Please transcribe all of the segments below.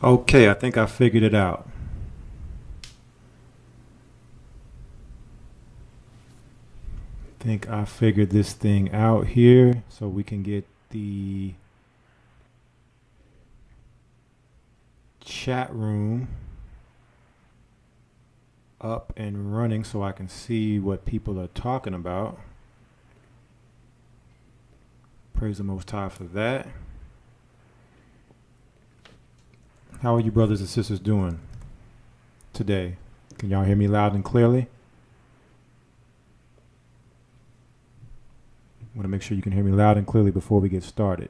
Okay, I think I figured it out. I think I figured this thing out here so we can get the chat room up and running so I can see what people are talking about. Praise the Most High for that. How are you brothers and sisters doing today? Can y'all hear me loud and clearly? I want to make sure you can hear me loud and clearly before we get started.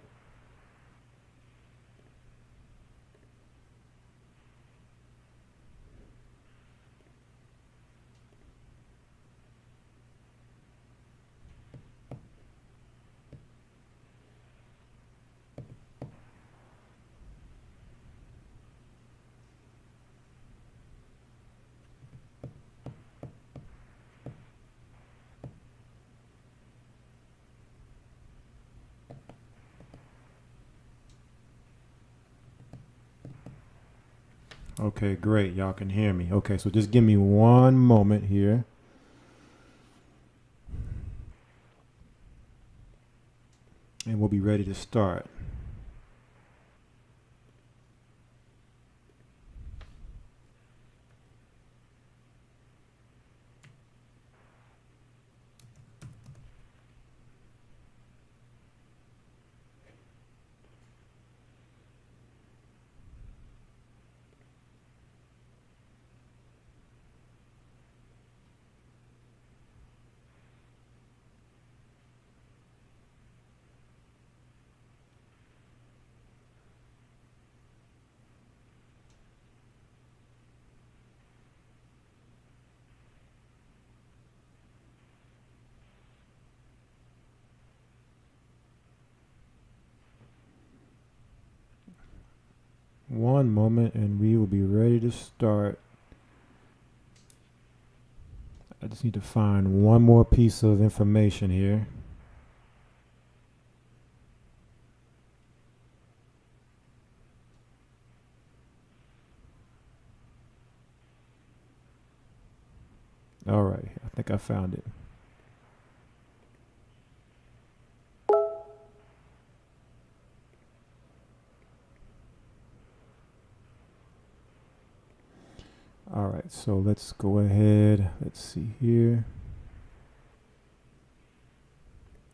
Okay, great. Y'all can hear me. Okay, so just give me one moment here. And we'll be ready to start. One moment and we will be ready to start. I just need to find one more piece of information here. All right, I think I found it. All right, so let's go ahead. Let's see here.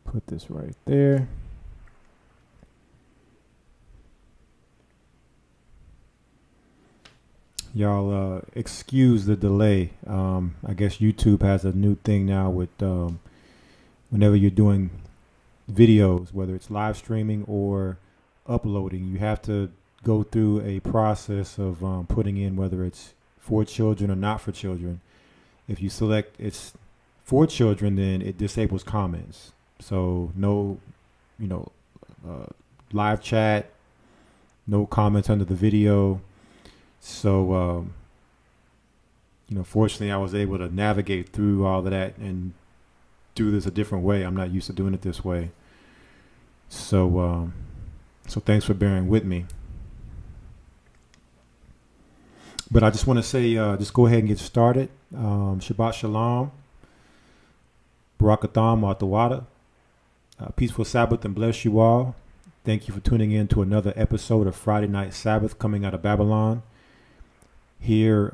Put this right there. Y'all excuse the delay. I guess YouTube has a new thing now with whenever you're doing videos, whether it's live streaming or uploading, you have to go through a process of putting in whether it's for children or not for children. If you select it's for children, then it disables comments. So no, live chat, no comments under the video. So, fortunately I was able to navigate through all of that and do this a different way. I'm not used to doing it this way. So thanks for bearing with me. But I just want to say, just go ahead and get started. Shabbat Shalom. Barakatham Atawada. Peaceful Sabbath and bless you all. Thank you for tuning in to another episode of Friday Night Sabbath coming out of Babylon here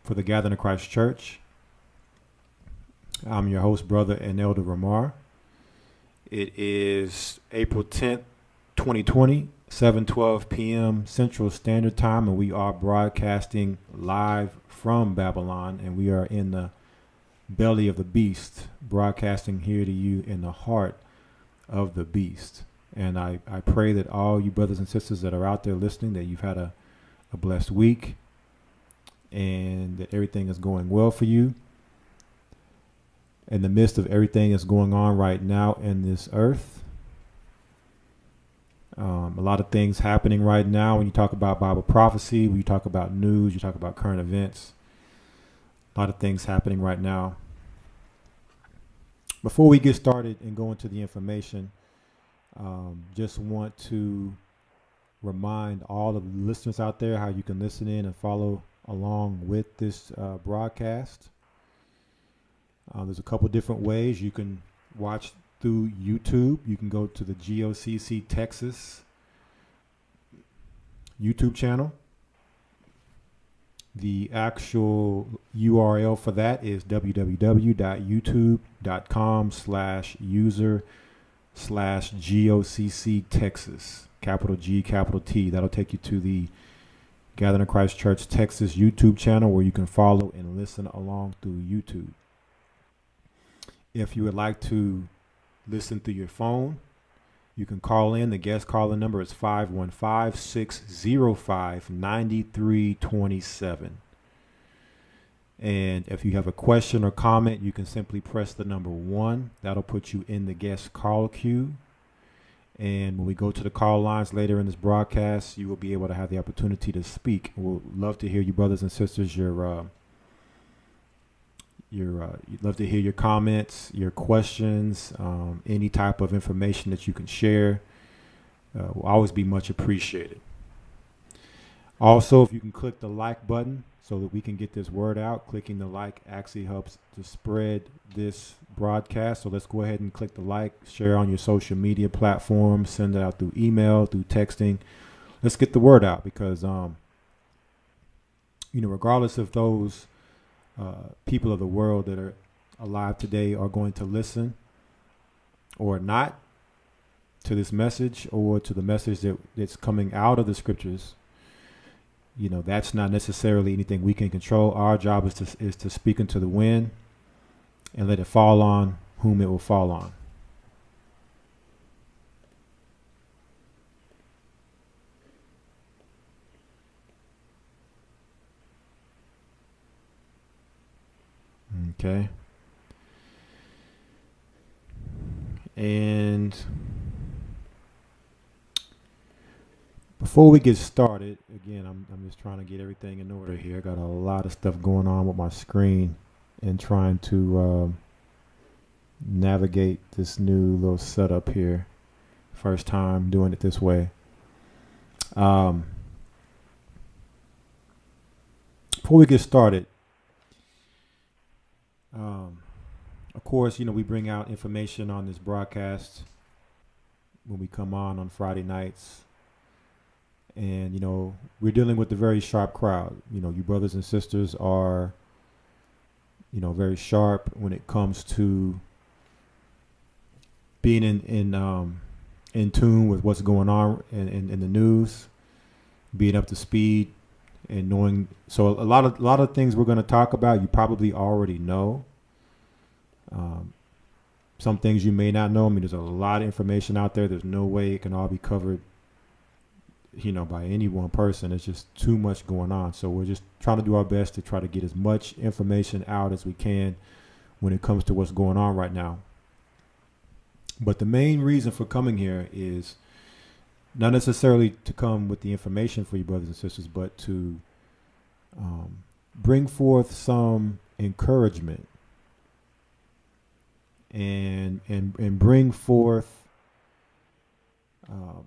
for the Gathering of Christ Church. I'm your host, brother, and Elder Ramar. It is April 10th, 2020. 7:12 p.m. Central Standard Time, and we are broadcasting live from Babylon, and we are in the belly of the beast, broadcasting here to you in the heart of the beast. And I pray that all you brothers and sisters that are out there listening, that you've had a blessed week and that everything is going well for you. In the midst of everything that's going on right now in this earth, a lot of things happening right now. When you talk about Bible prophecy, when you talk about news, you talk about current events, a lot of things happening right now. Before we get started and go into the information, just want to remind all of the listeners out there how you can listen in and follow along with this broadcast. There's a couple different ways you can watch through YouTube. You can go to the GOCC Texas YouTube channel. The actual URL for that is www.youtube.com/user/GOCC Texas, capital G, capital T. That'll take you to the Gathering of Christ Church Texas YouTube channel where you can follow and listen along through YouTube. If you would like to listen through your phone, you can call in. The guest calling number is 515-605-9327. And if you have a question or comment, you can simply press the number 1. That'll put you in the guest call queue. And when we go to the call lines later in this broadcast, you will be able to have the opportunity to speak. We'll love to hear you, brothers and sisters. You'd love to hear your comments, your questions, any type of information that you can share. Will always be much appreciated. Also, if you can click the like button so that we can get this word out, clicking the like actually helps to spread this broadcast. So let's go ahead and click the like, share on your social media platforms, send it out through email, through texting. Let's get the word out because, regardless of those people of the world that are alive today are going to listen or not to this message or to the message that's coming out of the scriptures, that's not necessarily anything we can control. Our job is to speak into the wind and let it fall on whom it will fall on. Okay. And before we get started, again, I'm just trying to get everything in order here. I got a lot of stuff going on with my screen and trying to navigate this new little setup here. First time doing it this way. Before we get started, of course, we bring out information on this broadcast when we come on Friday nights. And, we're dealing with a very sharp crowd. You brothers and sisters are, very sharp when it comes to being in tune with what's going on in the news, being up to speed and knowing. So a lot of things we're going to talk about, you probably already know. Some things you may not know. There's a lot of information out there. There's no way it can all be covered, by any one person. It's just too much going on. So we're just trying to do our best to try to get as much information out as we can when it comes to what's going on right now. But the main reason for coming here is not necessarily to come with the information for you brothers and sisters, but to bring forth some encouragement and bring forth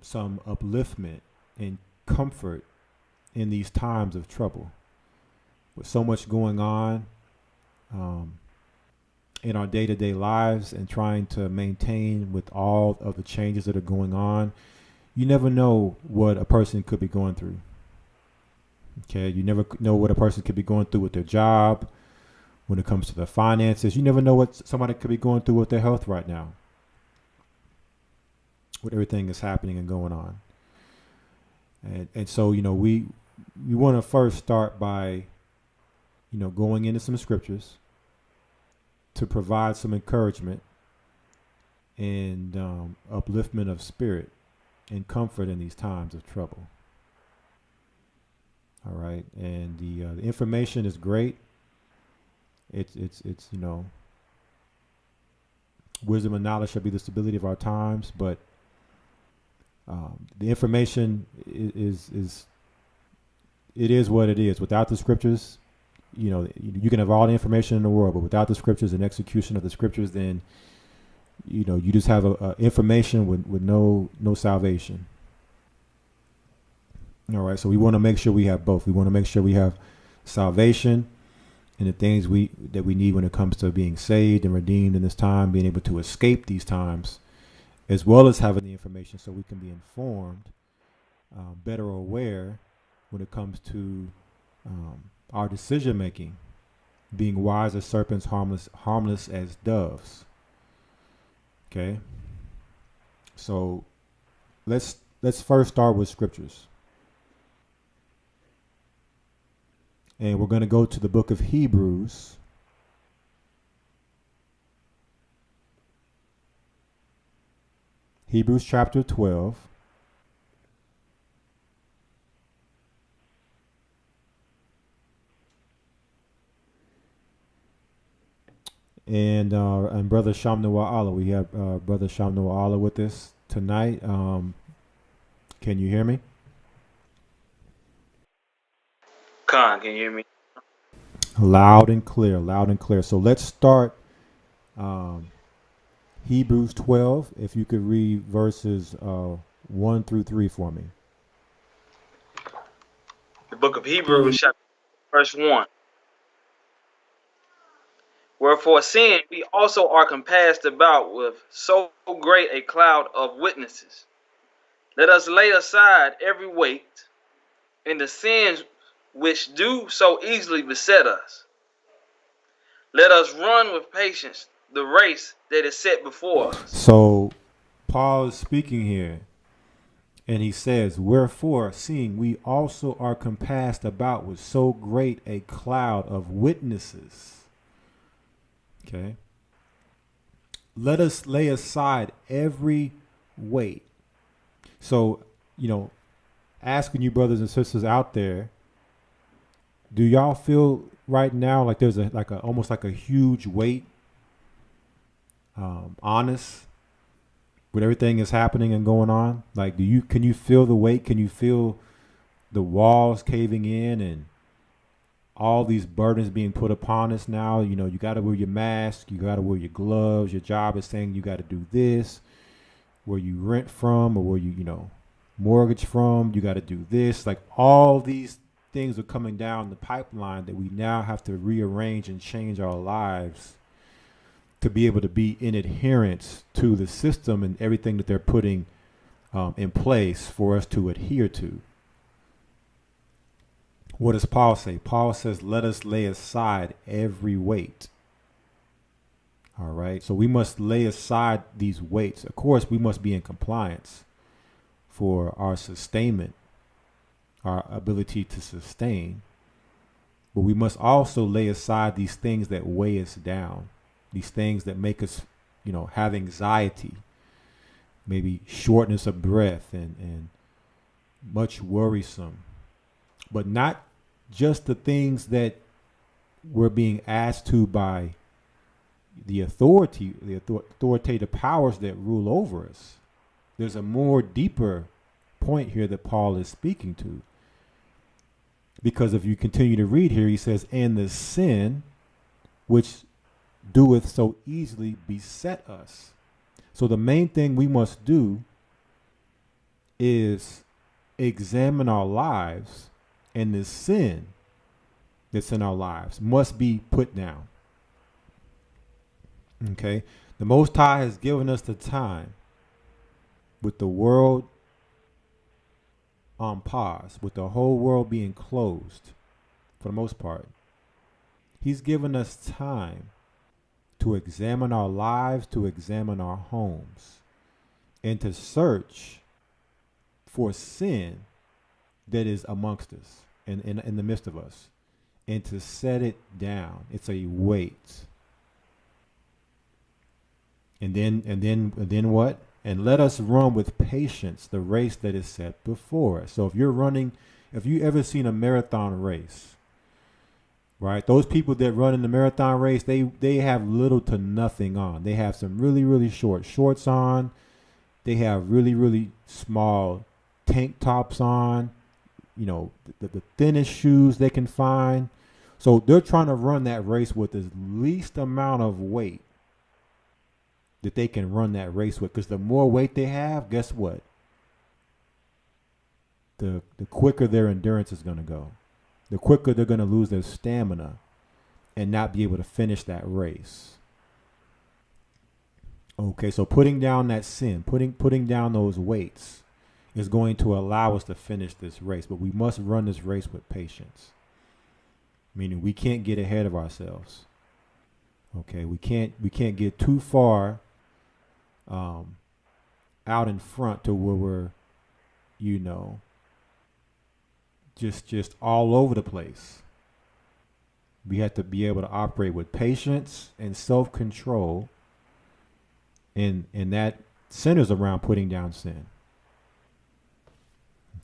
some upliftment and comfort in these times of trouble. With so much going on in our day-to-day lives and trying to maintain with all of the changes that are going on, you never know what a person could be going through. Okay, you never know what a person could be going through with their job, when it comes to their finances. You never know what somebody could be going through with their health right now, with everything that's happening and going on. And so, we want to first start by, going into some scriptures to provide some encouragement and upliftment of spirit and comfort in these times of trouble. All right. And the information is great. It's wisdom and knowledge shall be the stability of our times, but the information is what it is. Without the scriptures, you can have all the information in the world, but without the scriptures and execution of the scriptures, then you just have a information with no salvation. All right. So we want to make sure we have both. We want to make sure we have salvation and the things that we need when it comes to being saved and redeemed in this time, being able to escape these times, as well as having the information so we can be informed, better aware when it comes to our decision making, being wise as serpents, harmless as doves. Okay. So let's first start with scriptures. And we're going to go to the book of Hebrews. Hebrews chapter 12. And Brother Shamnua Allah. We have Brother Shamnua Allah with us tonight. Can you hear me? Khan, can you hear me? Loud and clear, loud and clear. So let's start Hebrews 12. If you could read verses 1 through 3 for me. The book of Hebrews, chapter verse 1. Wherefore, seeing we also are compassed about with so great a cloud of witnesses, let us lay aside every weight and the sins which do so easily beset us. Let us run with patience the race that is set before us. So Paul is speaking here, and he says, wherefore, seeing we also are compassed about with so great a cloud of witnesses. Okay. Let us lay aside every weight. So, asking you brothers and sisters out there, do y'all feel right now like there's almost like a huge weight, honest, with everything that's happening and going on? Like, can you feel the weight? Can you feel the walls caving in and all these burdens being put upon us now? You got to wear your mask, you got to wear your gloves. Your job is saying you got to do this. Where you rent from or where you mortgage from, you got to do this. Like, all these things are coming down the pipeline that we now have to rearrange and change our lives to be able to be in adherence to the system and everything that they're putting in place for us to adhere to. What does Paul say? Paul says, let us lay aside every weight. All right. So we must lay aside these weights. Of course, we must be in compliance for our sustainment, our ability to sustain. But we must also lay aside these things that weigh us down, these things that make us, have anxiety, maybe shortness of breath and much worrisome. But not just the things that we're being asked to by the authoritative powers that rule over us. There's a more deeper point here that Paul is speaking to. Because if you continue to read here, he says, and the sin which doeth so easily beset us. So the main thing we must do is examine our lives, and the sin that's in our lives must be put down. Okay. The Most High has given us the time, with the world on pause, with the whole world being closed for the most part. He's given us time to examine our lives, to examine our homes, and to search for sin that is amongst us and in the midst of us, and to set it down. It's a weight. And then what? And let us run with patience the race that is set before us. So if you ever seen a marathon race, right? Those people that run in the marathon race, they have little to nothing on. They have some really, really short shorts on. They have really, really small tank tops on, the thinnest shoes they can find. So they're trying to run that race with the least amount of weight that they can run that race with. Because the more weight they have, guess what? the quicker their endurance is going to go. The quicker they're going to lose their stamina and not be able to finish that race. Okay, so putting down that sin, putting down those weights is going to allow us to finish this race, but we must run this race with patience. Meaning we can't get ahead of ourselves. Okay, we can't get too far out in front to where we're, just all over the place. We have to be able to operate with patience and self-control, and that centers around putting down sin.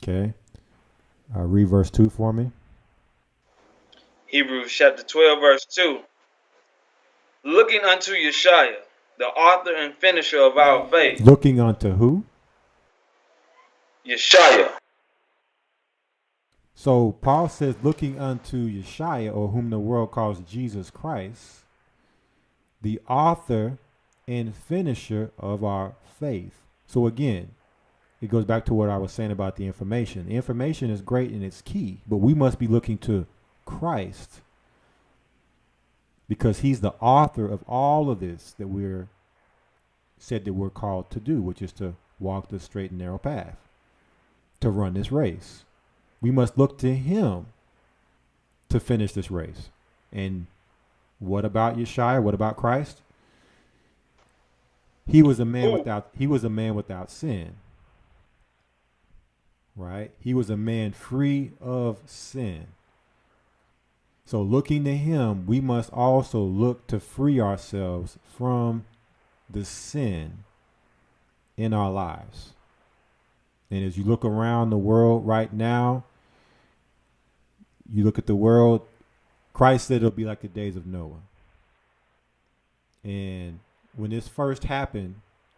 Okay, read verse 2 for me. Hebrews chapter 12, verse 2. Looking unto Yeshua, the author and finisher of our faith. Looking unto who? Yeshua. So Paul says, looking unto Yeshua, or whom the world calls Jesus Christ, the author and finisher of our faith. So again, it goes back to what I was saying about the information. The information is great and it's key, but we must be looking to Christ, because he's the author of all of this that we're called to do, which is to walk the straight and narrow path, to run this race. We must look to him to finish this race. And what about Yeshua? What about Christ? He was a man without sin. Right? He was a man free of sin. So looking to him, we must also look to free ourselves from the sin in our lives. And as you look around the world right now, you look at the world, Christ said it'll be like the days of Noah. And when this first happened,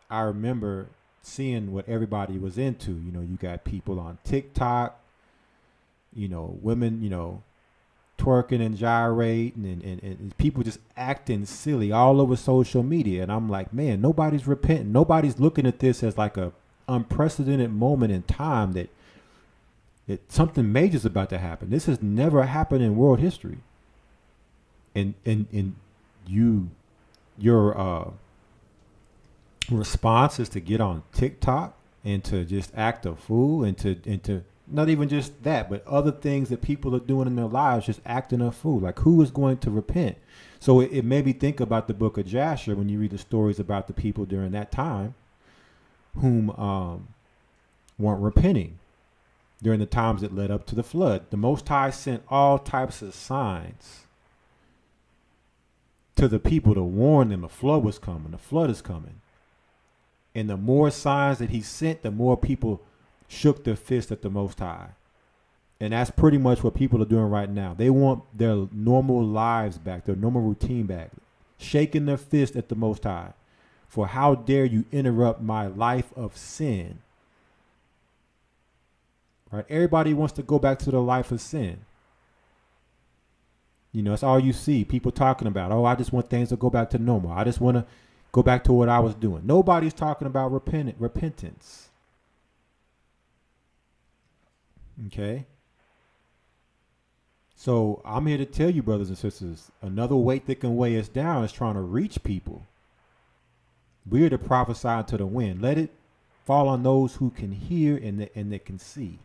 I remember seeing what everybody was into. You got people on TikTok, women, twerking and gyrating and people just acting silly all over social media. And I'm like, man, nobody's repenting. Nobody's looking at this as like a unprecedented moment in time that something major is about to happen. This has never happened in world history. And your response is to get on TikTok and to just act a fool and to not even just that, but other things that people are doing in their lives, just acting a fool. Like, who is going to repent? So it made me think about the book of Jasher when you read the stories about the people during that time whom weren't repenting during the times that led up to the flood. The Most High sent all types of signs to the people to warn them the flood was coming. The flood is coming. And the more signs that he sent, the more people shook their fist at the Most High. And that's pretty much what people are doing right now. They want their normal lives back, their normal routine back, shaking their fist at the Most High for how dare you interrupt my life of sin. Right? Everybody wants to go back to the life of sin. That's all you see. People talking about, I just want things to go back to normal. I just want to go back to what I was doing. Nobody's talking about repentance. Okay? So I'm here to tell you, brothers and sisters, another weight that can weigh us down is trying to reach people. We're to prophesy to the wind. Let it fall on those who can hear and that can see.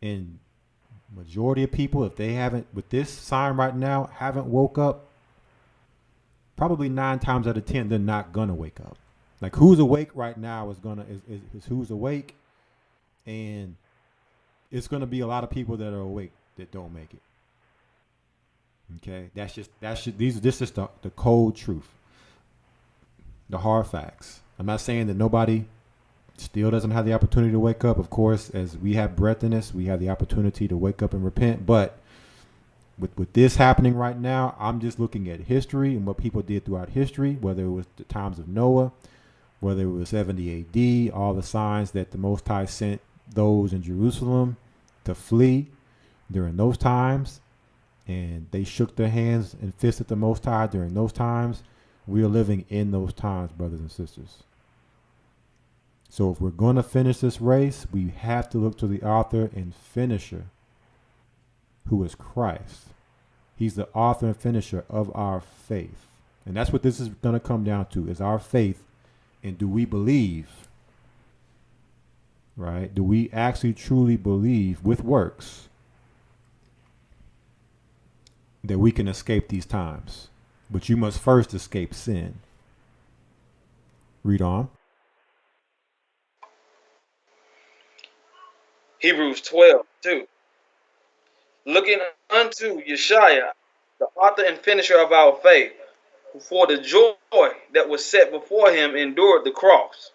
And majority of people, if they haven't, with this sign right now, haven't woke up, probably 9 times out of 10, they're not gonna wake up. Like, who's awake right now is who's awake, and it's gonna be a lot of people that are awake that don't make it. Okay, this is the cold truth, the hard facts. I'm not saying that nobody still doesn't have the opportunity to wake up. Of course, as we have breath in us, we have the opportunity to wake up and repent. But with this happening right now, I'm just looking at history and what people did throughout history, whether it was the times of Noah, whether it was 70 AD, all the signs that the Most High sent those in Jerusalem to flee during those times, and they shook their hands and fists at the Most High during those times. We are living in those times, brothers and sisters. So if we're going to finish this race, we have to look to the author and finisher, who is Christ. He's the author and finisher of our faith. And that's what this is going to come down to, is our faith. And do we believe, right? Do we actually truly believe with works that we can escape these times? But you must first escape sin. Read on. Hebrews 12:2. Looking unto Yeshua, the author and finisher of our faith, who for the joy that was set before him endured the cross,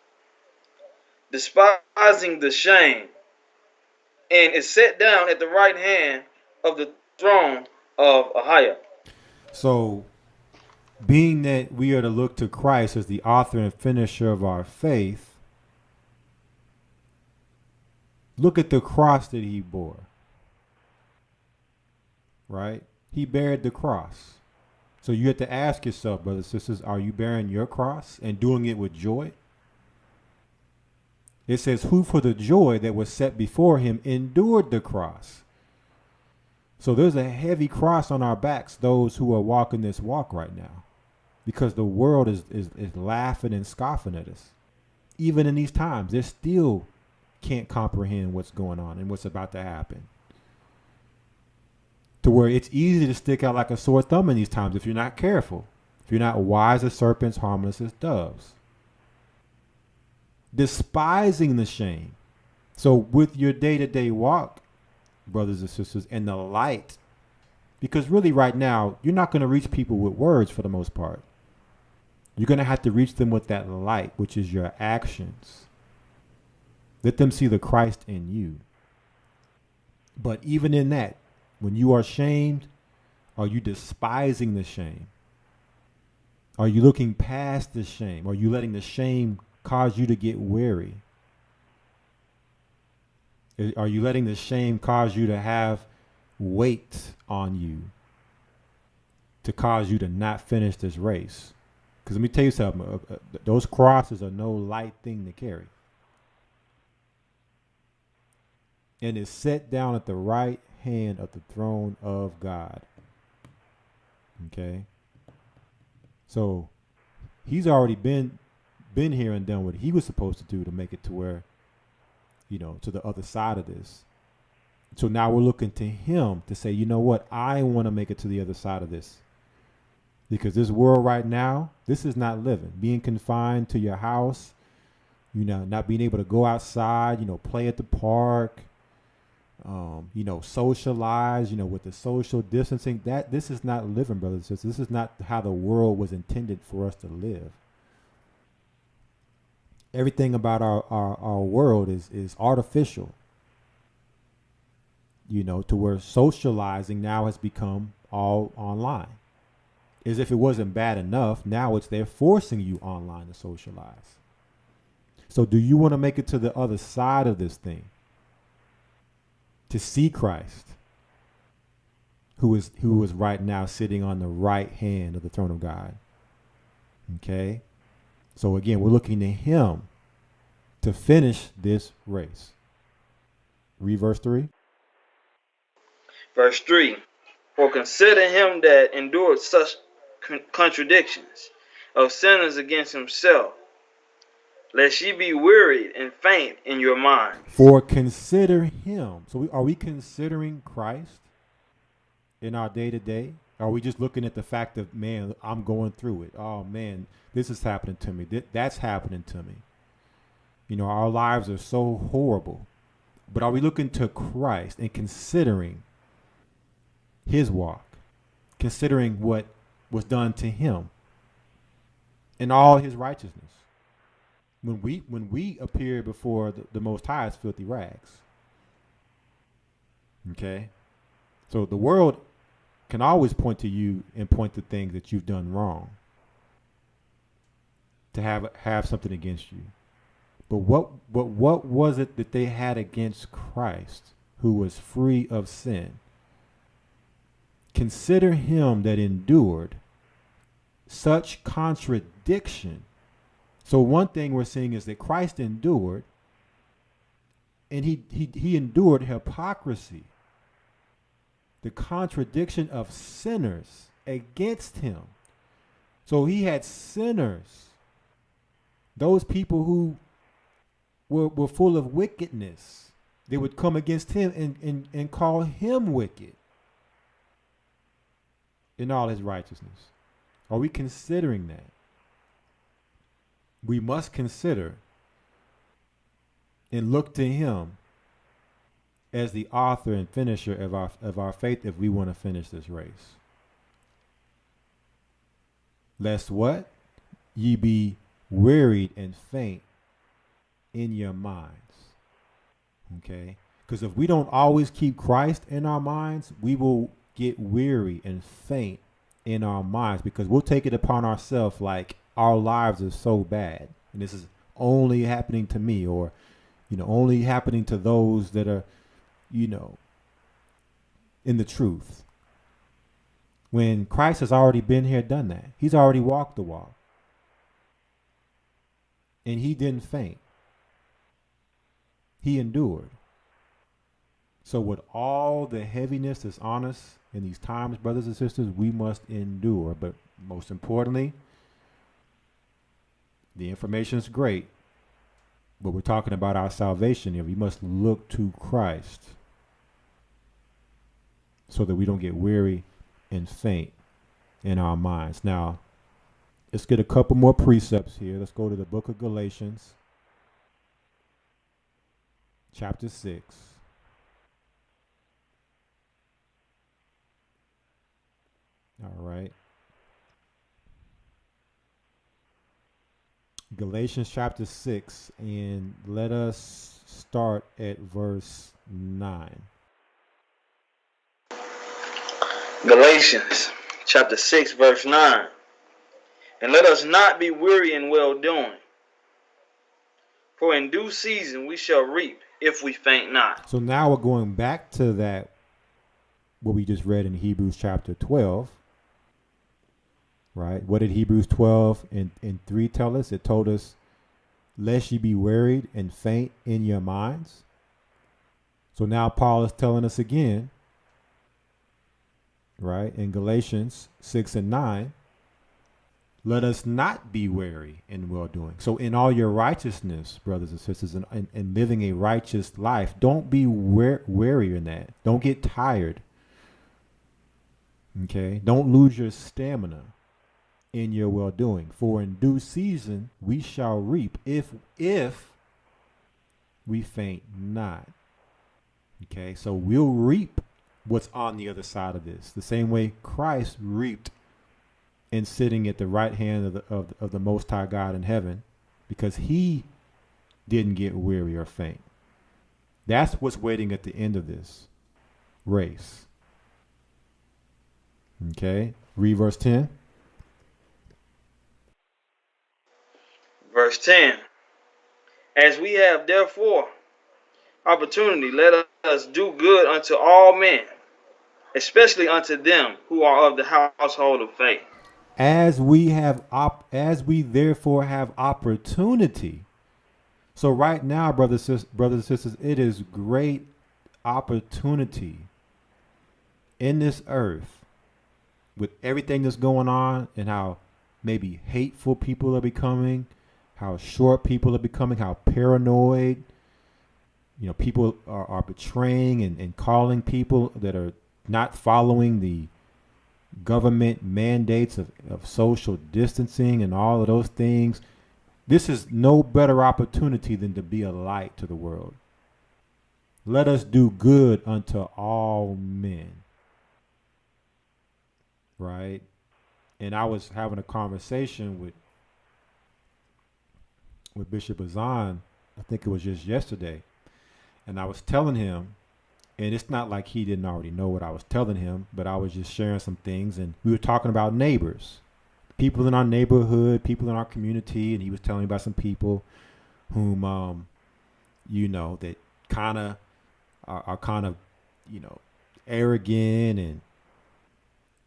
despising the shame, and is set down at the right hand of the throne of AHAYAH. So, being that we are to look to Christ as the author and finisher of our faith, look at the cross that he bore. Right? He bared the cross. So you have to ask yourself, brothers and sisters, are you bearing your cross and doing it with joy? It says, who for the joy that was set before him endured the cross. So there's a heavy cross on our backs, those who are walking this walk right now, because the world is laughing and scoffing at us. Even in these times, they still can't comprehend what's going on and what's about to happen. To where it's easy to stick out like a sore thumb in these times if you're not careful. If you're not wise as serpents, harmless as doves. Despising the shame. So with your day-to-day walk, brothers and sisters, and the light, because really right now, you're not going to reach people with words for the most part. You're going to have to reach them with that light, which is your actions. Let them see the Christ in you. But even in that, when you are shamed, are you despising the shame? Are you looking past the shame? Are you letting the shame cause you to get weary? Are you letting the shame cause you to have weight on you to cause you to not finish this race? Because let me tell you something, those crosses are no light thing to carry. And it's set down at the right hand of the throne of God. Okay? So he's already been here and done what he was supposed to do to make it to where, to the other side of this. So now we're looking to him to say, you know what? I want to make it to the other side of this. Because this world right now, this is not living. Being confined to your house, not being able to go outside, play at the park, socialize, with the social distancing, this is not living, brothers and sisters. This is not how the world was intended for us to live. Everything about our world is artificial, to where socializing now has become all online. As if it wasn't bad enough, now they're forcing you online to socialize. So do you want to make it to the other side of this thing? To see Christ, who is right now sitting on the right hand of the throne of God. Okay? So again, we're looking to him to finish this race. Read verse 3. Verse 3. For consider him that endured such contradictions of sinners against himself, lest ye be wearied and faint in your mind. For consider him. So are we considering Christ in our day-to-day? Are we just looking at the fact of, man, I'm going through it. Oh, man, this is happening to me. That's happening to me. Our lives are so horrible. But are we looking to Christ and considering his walk? Considering what was done to him and all his righteousness? When we appear before the Most High as filthy rags. Okay? So the world can always point to you and point to things that you've done wrong, to have something against you. But what was it that they had against Christ, who was free of sin? Consider him that endured such contradiction. So one thing we're seeing is that Christ endured, and he endured hypocrisy, the contradiction of sinners against him. So he had sinners, those people who were full of wickedness. They would come against him and call him wicked in all his righteousness. Are we considering that? We must consider and look to him as the author and finisher of our faith if we want to finish this race. Lest what? Ye be wearied and faint in your minds. Okay? Because if we don't always keep Christ in our minds, we will get weary and faint in our minds, because we'll take it upon ourselves like our lives are so bad and this is only happening to me, or only happening to those that are in the truth, when Christ has already been here, done that. He's already walked the walk, and he didn't faint. He endured. So with all the heaviness that's on us in these times, brothers and sisters, we must endure. But most importantly, the information is great, but we're talking about our salvation here. We must look to Christ so that we don't get weary and faint in our minds. Now, let's get a couple more precepts here. Let's go to the book of Galatians, chapter 6. All right. Galatians chapter 6, and let us start at verse 9. Galatians chapter 6, verse 9. And let us not be weary in well doing, for in due season we shall reap if we faint not. So now we're going back to that, what we just read in Hebrews chapter 12. Right? What did Hebrews 12 and 3 tell us? It told us, lest ye be wearied and faint in your minds. So now Paul is telling us again, right, in Galatians 6 and 9, let us not be weary in well-doing. So in all your righteousness, brothers and sisters, and living a righteous life, don't be weary in that. Don't get tired. Okay? Don't lose your stamina in your well-doing. For in due season we shall reap if we faint not. Okay? So we'll reap what's on the other side of this, the same way Christ reaped in sitting at the right hand of the Most High God in heaven, because he didn't get weary or faint. That's what's waiting at the end of this race. Okay, read verse 10. Verse 10. As we have therefore opportunity, let us do good unto all men, especially unto them who are of the household of faith. As we therefore have opportunity. So right now, brothers and sisters, it is great opportunity in this earth, with everything that's going on and how maybe hateful people are becoming, how short people are becoming, how paranoid, people are betraying and calling people that are not following the government mandates of social distancing and all of those things. This is no better opportunity than to be a light to the world. Let us do good unto all men. Right? And I was having a conversation with Bishop Azan, I think it was just yesterday, and I was telling him, and it's not like he didn't already know what I was telling him, but I was just sharing some things, and we were talking about neighbors, people in our neighborhood, people in our community, and he was telling me about some people whom, that kind of are arrogant and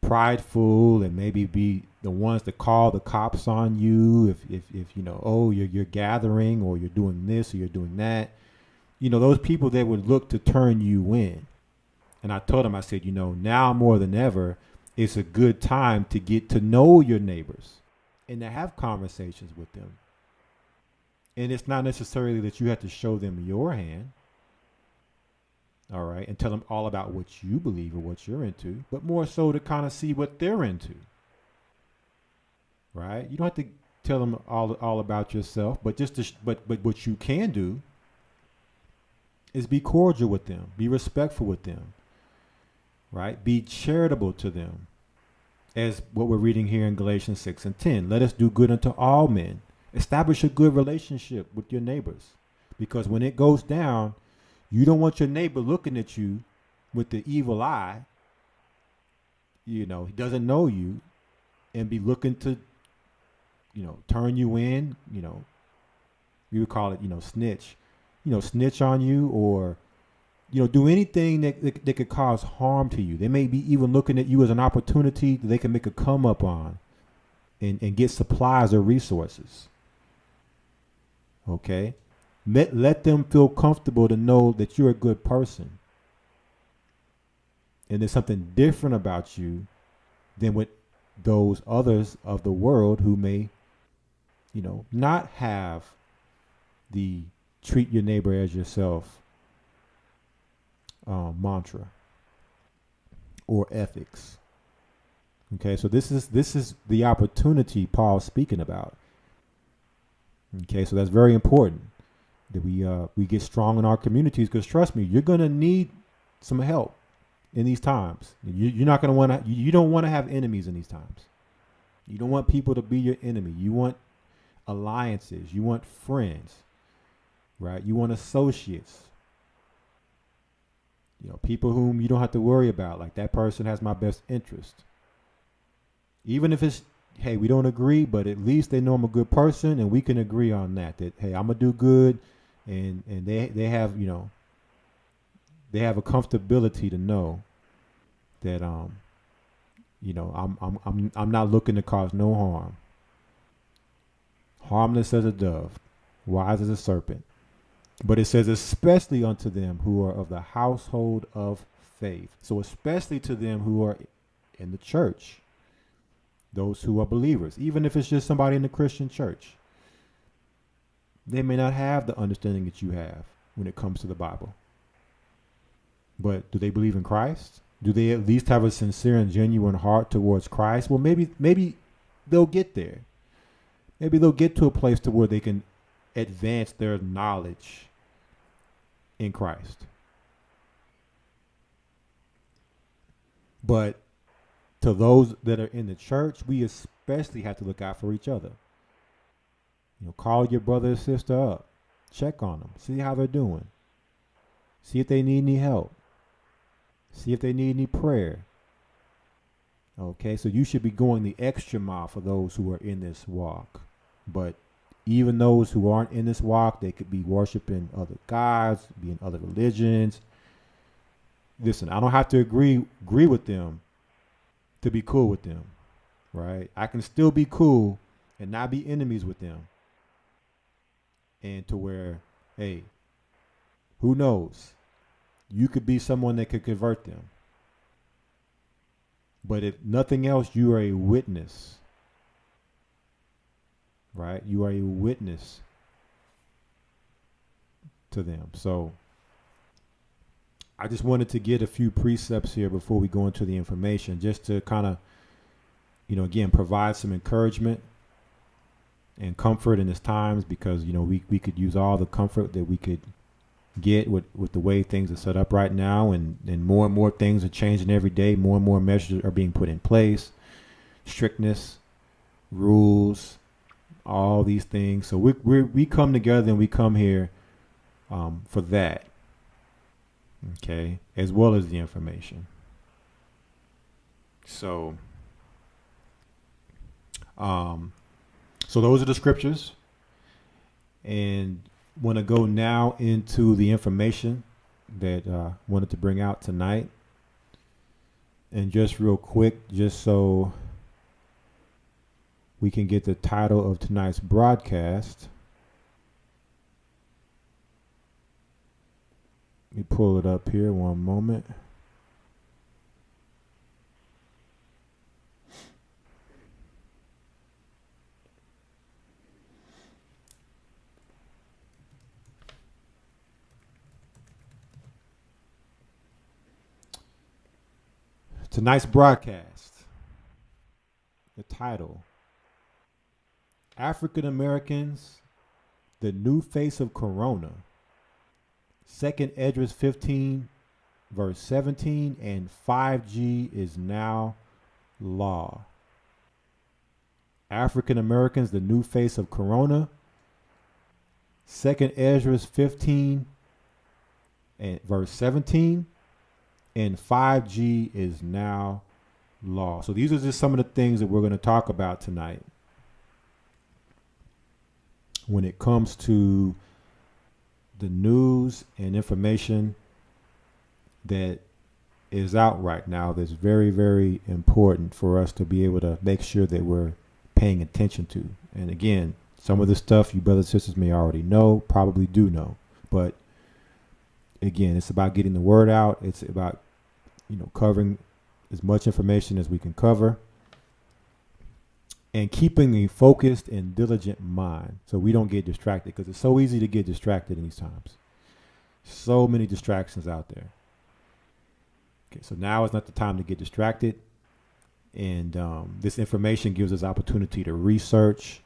prideful and maybe be the ones to call the cops on you if you know, oh, you're gathering or you're doing this or you're doing that. You know, those people that would look to turn you in. And I told him, I said, you know, now more than ever, it's a good time to get to know your neighbors and to have conversations with them. And it's not necessarily that you have to show them your hand, all right, and tell them all about what you believe or what you're into, but more so to kind of see what they're into, right? You don't have to tell them all about yourself, but just to but what you can do is be cordial with them, be respectful with them, right? Be charitable to them, as what we're reading here in Galatians 6:10. Let us do good unto all men. Establish a good relationship with your neighbors, because when it goes down, you don't want your neighbor looking at you with the evil eye. You know, he doesn't know you and be looking to, you know, turn you in, you know, we would call it, you know, snitch on you, or, you know, do anything that could cause harm to you. They may be even looking at you as an opportunity that they can make a come up on and get supplies or resources. Okay. Let them feel comfortable to know that you're a good person. And there's something different about you than with those others of the world who may, you know, not have the treat your neighbor as yourself mantra or ethics. Okay, so this is the opportunity Paul's speaking about. Okay, so that's very important that we get strong in our communities, because trust me, you're gonna need some help in these times. You're not gonna want to. You don't want to have enemies in these times. You don't want people to be your enemy. You want alliances. You want friends, right? You want associates. You know, people whom you don't have to worry about. Like, that person has my best interest. Even if it's, hey, we don't agree, but at least they know I'm a good person, and we can agree on that. That, hey, I'm gonna do good, and they have, you know, they have a comfortability to know that you know, I'm not looking to cause no harm. Harmless as a dove, wise as a serpent. But it says, especially unto them who are of the household of faith. So especially to them who are in the church, those who are believers, even if it's just somebody in the Christian church. They may not have the understanding that you have when it comes to the Bible. But do they believe in Christ? Do they at least have a sincere and genuine heart towards Christ? Well, maybe they'll get there. Maybe they'll get to a place to where they can advance their knowledge in Christ. But to those that are in the church, we especially have to look out for each other. You know, call your brother or sister up, check on them, see how they're doing, see if they need any help, see if they need any prayer. Okay, so you should be going the extra mile for those who are in this walk. But even those who aren't in this walk, they could be worshiping other gods, be in other religions. Listen, I don't have to agree with them to be cool with them, right? I can still be cool and not be enemies with them. And to where, hey, who knows? You could be someone that could convert them. But if nothing else, you are a witness, right? You are a witness to them. So I just wanted to get a few precepts here before we go into the information, just to kind of, you know, again, provide some encouragement and comfort in this times, because, you know, we could use all the comfort that we could get with the way things are set up right now, and more things are changing every day. More and more measures are being put in place, strictness, rules, all these things. So we come together and we come here for that, okay, as well as the information. So so those are the scriptures, and want to go now into the information that I wanted to bring out tonight. And just real quick, just so we can get the title of tonight's broadcast, let me pull it up here one moment. Tonight's broadcast, the title, African Americans, the New Face of Corona. 2nd Esdras 15, verse 17, and 5G is now law. African Americans, the New Face of Corona. 2nd Esdras 15, and verse 17. And 5G is now law. So these are just some of the things that we're going to talk about tonight when it comes to the news and information that is out right now that's very, very important for us to be able to make sure that we're paying attention to. And again, some of the stuff you brothers and sisters may already know, probably do know. But again, it's about getting the word out. It's about, covering as much information as we can cover and keeping a focused and diligent mind so we don't get distracted, because it's so easy to get distracted in these times. So many distractions out there. Okay, so now is not the time to get distracted. And this information gives us opportunity to research.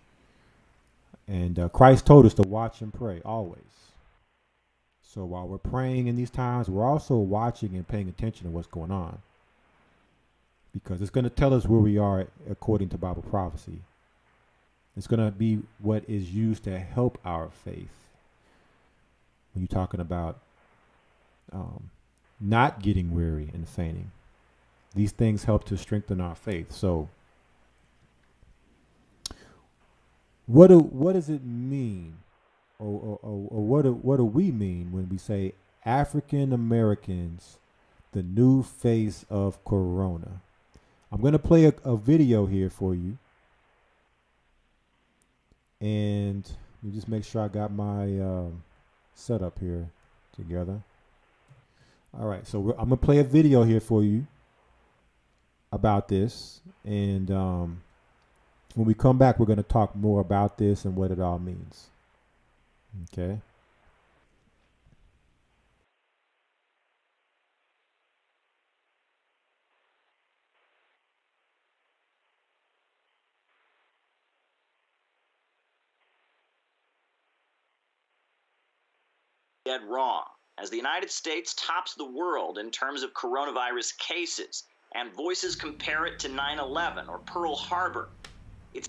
And Christ told us to watch and pray always. So while we're praying in these times, we're also watching and paying attention to what's going on, because it's going to tell us where we are according to Bible prophecy. It's going to be what is used to help our faith. When you're talking about not getting weary and fainting, these things help to strengthen our faith. So what does it mean? Or what do we mean when we say African Americans, the new face of Corona? I'm going to play a video here for you. And let me just make sure I got my setup here together. All right, so I'm going to play a video here for you about this. And when we come back, we're going to talk more about this and what it all means. Okay. Dead wrong, as the United States tops the world in terms of coronavirus cases, and voices compare it to 9/11 or Pearl Harbor. It's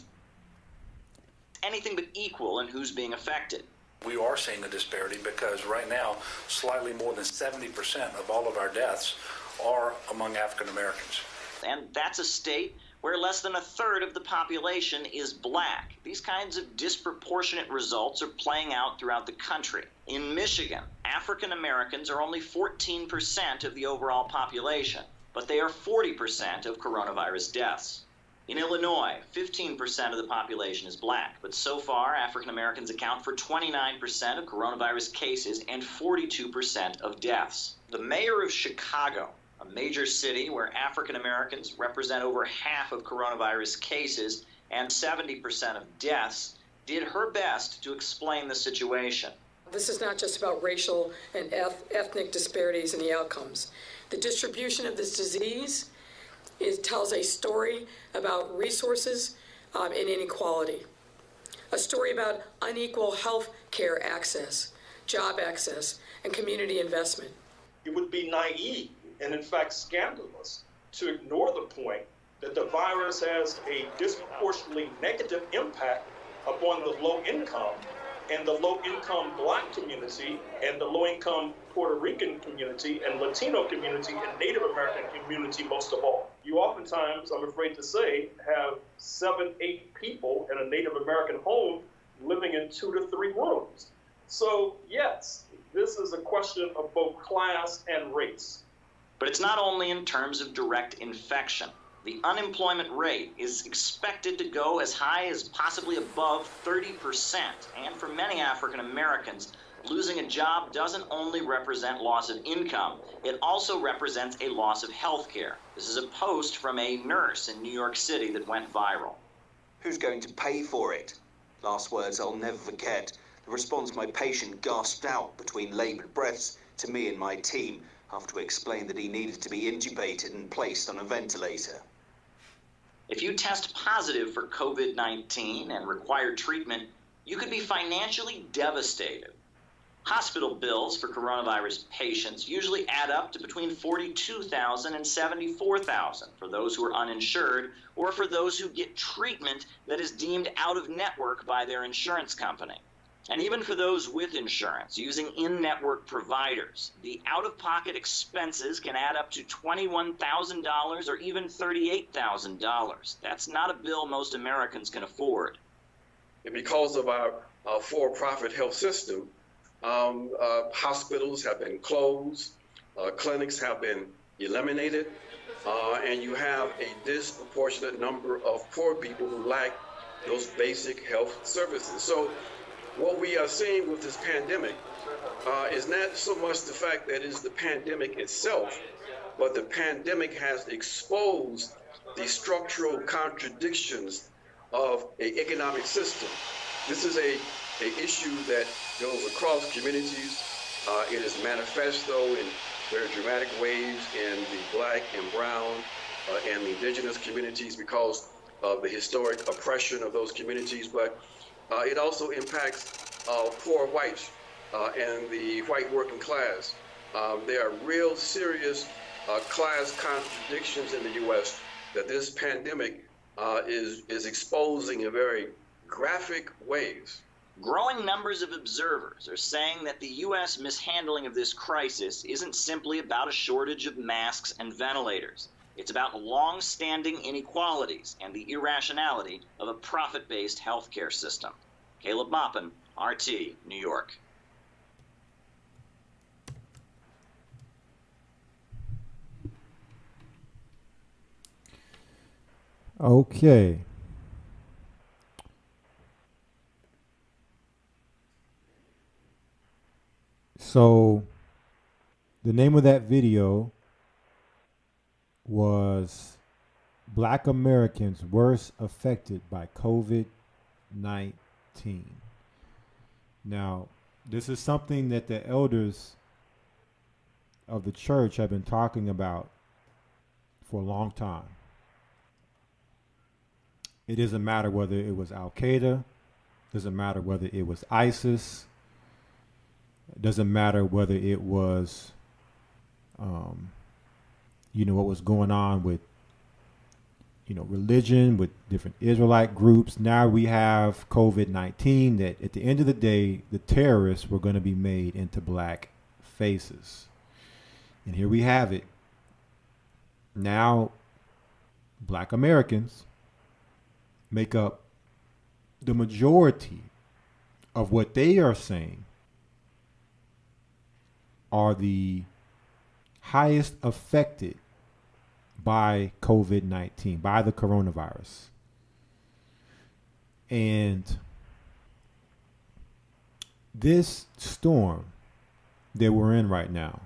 anything but equal in who's being affected. We are seeing a disparity because right now, slightly more than 70% of all of our deaths are among African Americans. And that's a state where less than a third of the population is black. These kinds of disproportionate results are playing out throughout the country. In Michigan, African Americans are only 14% of the overall population, but they are 40% of coronavirus deaths. In Illinois, 15% of the population is black, but so far, African Americans account for 29% of coronavirus cases and 42% of deaths. The mayor of Chicago, a major city where African Americans represent over half of coronavirus cases and 70% of deaths, did her best to explain the situation. This is not just about racial and ethnic disparities in the outcomes. The distribution of this disease tells a story about resources and inequality, a story about unequal health care access, job access, and community investment. It would be naive and in fact scandalous to ignore the point that the virus has a disproportionately negative impact upon the low income and the low income Black community and the low income Puerto Rican community and Latino community and Native American community most of all. You oftentimes, I'm afraid to say, have 7, 8 people in a Native American home living in 2 to 3 rooms. So yes, this is a question of both class and race. But it's not only in terms of direct infection. The unemployment rate is expected to go as high as possibly above 30%. And for many African Americans, losing a job doesn't only represent loss of income, it also represents a loss of health care. This is a post from a nurse in New York City that went viral. Who's going to pay for it? Last words I'll never forget. The response my patient gasped out between laboured breaths to me and my team after we explained that he needed to be intubated and placed on a ventilator. If you test positive for COVID-19 and require treatment, you could be financially devastated. Hospital bills for coronavirus patients usually add up to between $42,000 and $74,000 for those who are uninsured or for those who get treatment that is deemed out of network by their insurance company. And even for those with insurance using in-network providers, the out-of-pocket expenses can add up to $21,000 or even $38,000. That's not a bill most Americans can afford. And because of our for-profit health system, hospitals have been closed, clinics have been eliminated, and you have a disproportionate number of poor people who lack those basic health services. So what we are seeing with this pandemic is not so much the fact that it's the pandemic itself, but the pandemic has exposed the structural contradictions of an economic system. This is a issue that goes across communities. It is manifesto in very dramatic ways in the Black and brown and the indigenous communities because of the historic oppression of those communities, but it also impacts poor whites and the white working class. There are real serious class contradictions in the U.S. that this pandemic is exposing in very graphic ways. Growing numbers of observers are saying that the U.S. mishandling of this crisis isn't simply about a shortage of masks and ventilators. It's about long-standing inequalities and the irrationality of a profit-based healthcare system. Caleb Maupin, RT, New York. Okay. So the name of that video was Black Americans Worst Affected by COVID-19. Now, this is something that the elders of the church have been talking about for a long time. It doesn't matter whether it was Al-Qaeda, doesn't matter whether it was ISIS, it doesn't matter whether it was, what was going on with, religion, with different Israelite groups. Now we have COVID-19 that at the end of the day, the terrorists were going to be made into black faces. And here we have it. Now, Black Americans make up the majority of what they are saying are the highest affected by COVID-19, by the coronavirus. And this storm that we're in right now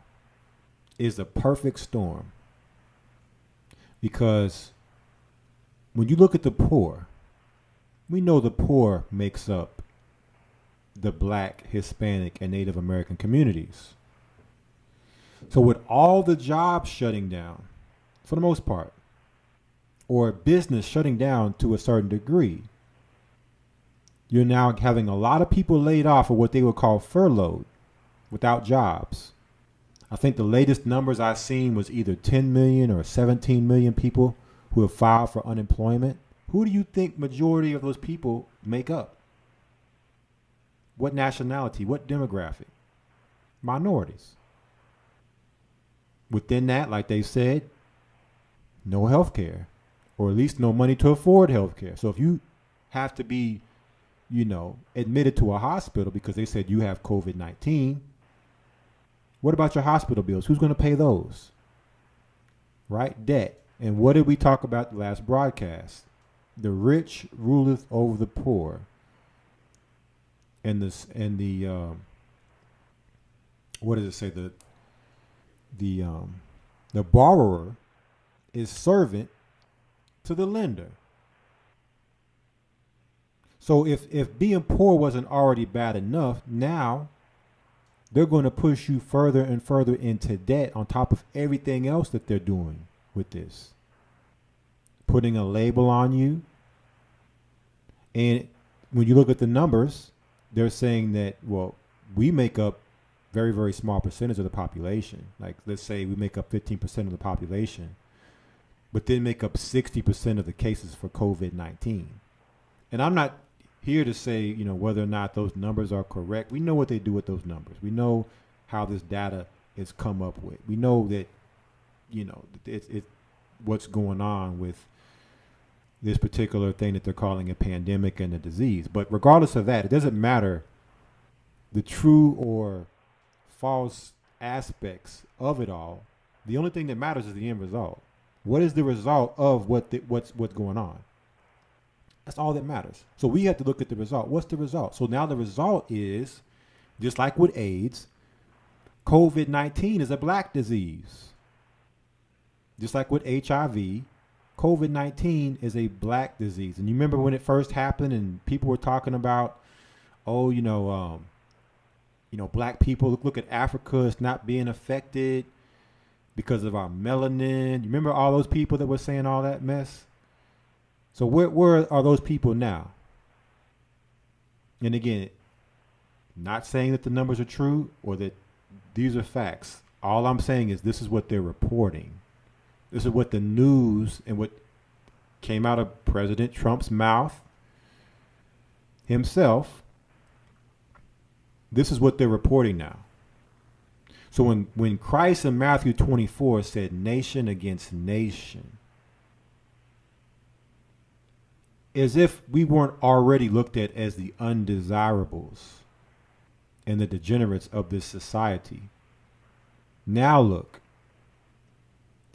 is a perfect storm, because when you look at the poor, we know the poor makes up the Black, Hispanic, and Native American communities. So with all the jobs shutting down, for the most part, or business shutting down to a certain degree, you're now having a lot of people laid off of what they would call furloughed, without jobs. I think the latest numbers I've seen was either 10 million or 17 million people who have filed for unemployment. Who do you think majority of those people make up? What nationality? What demographic? Minorities. Within that, like they said, no health care, or at least no money to afford health care. So if you have to be, admitted to a hospital because they said you have COVID-19, what about your hospital bills? Who's going to pay those? right? Debt. And what did we talk about the last broadcast? The rich ruleth over the poor. And the what does it say? The borrower is servant to the lender. So if being poor wasn't already bad enough, now they're going to push you further and further into debt on top of everything else that they're doing with this. Putting a label on you. And when you look at the numbers, they're saying that, well, we make up very, very small percentage of the population. Like, let's say we make up 15% of the population, but then make up 60% of the cases for COVID-19. And I'm not here to say, you know, whether or not those numbers are correct. We know what they do with those numbers. We know how this data is come up with. We know that, you know, it's what's going on with this particular thing that they're calling a pandemic and a disease. But regardless of that, it doesn't matter the true or false aspects of it all. The only thing that matters is the end result. What is the result of what's going on? That's all that matters. So we have to look at the result. What's the result? So now the result is, just like with AIDS, COVID-19 is a black disease. Just like with HIV, COVID-19 is a black disease. And you remember when it first happened and people were talking about, oh, black people, look at Africa, it's not being affected because of our melanin. You remember all those people that were saying all that mess? So where are those people now? And again, not saying that the numbers are true or that these are facts. All I'm saying is this is what they're reporting. This is what the news and what came out of President Trump's mouth himself. This is what they're reporting now. So when Christ in Matthew 24 said nation against nation, as if we weren't already looked at as the undesirables and the degenerates of this society. Now look,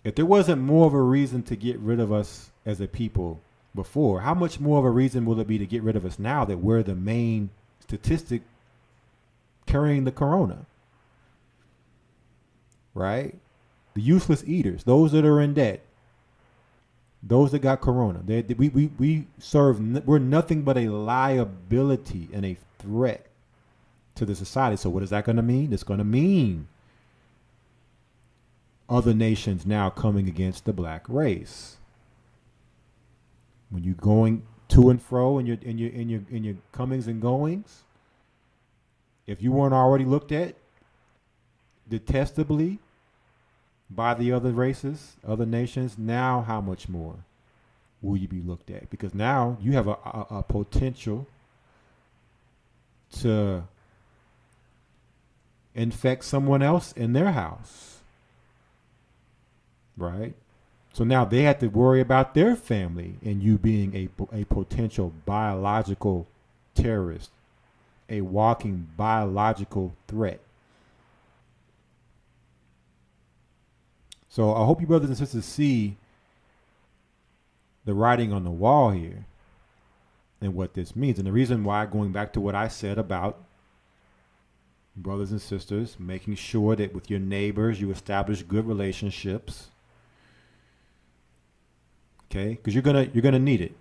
if there wasn't more of a reason to get rid of us as a people before, how much more of a reason will it be to get rid of us now that we're the main statistic carrying the corona? Right? The useless eaters, those that are in debt, those that got corona, we're nothing but a liability and a threat to the society. So what is that going to mean? It's going to mean other nations now coming against the black race. When you're going to and fro in your comings and goings, if you weren't already looked at detestably by the other races, other nations, now how much more will you be looked at? Because now you have a potential to infect someone else in their house, right? So now they have to worry about their family and you being a potential biological terrorist, a walking biological threat. So I hope you brothers and sisters see the writing on the wall here and what this means. And the reason why, going back to what I said about brothers and sisters, making sure that with your neighbors you establish good relationships. Okay? Because you're gonna need it.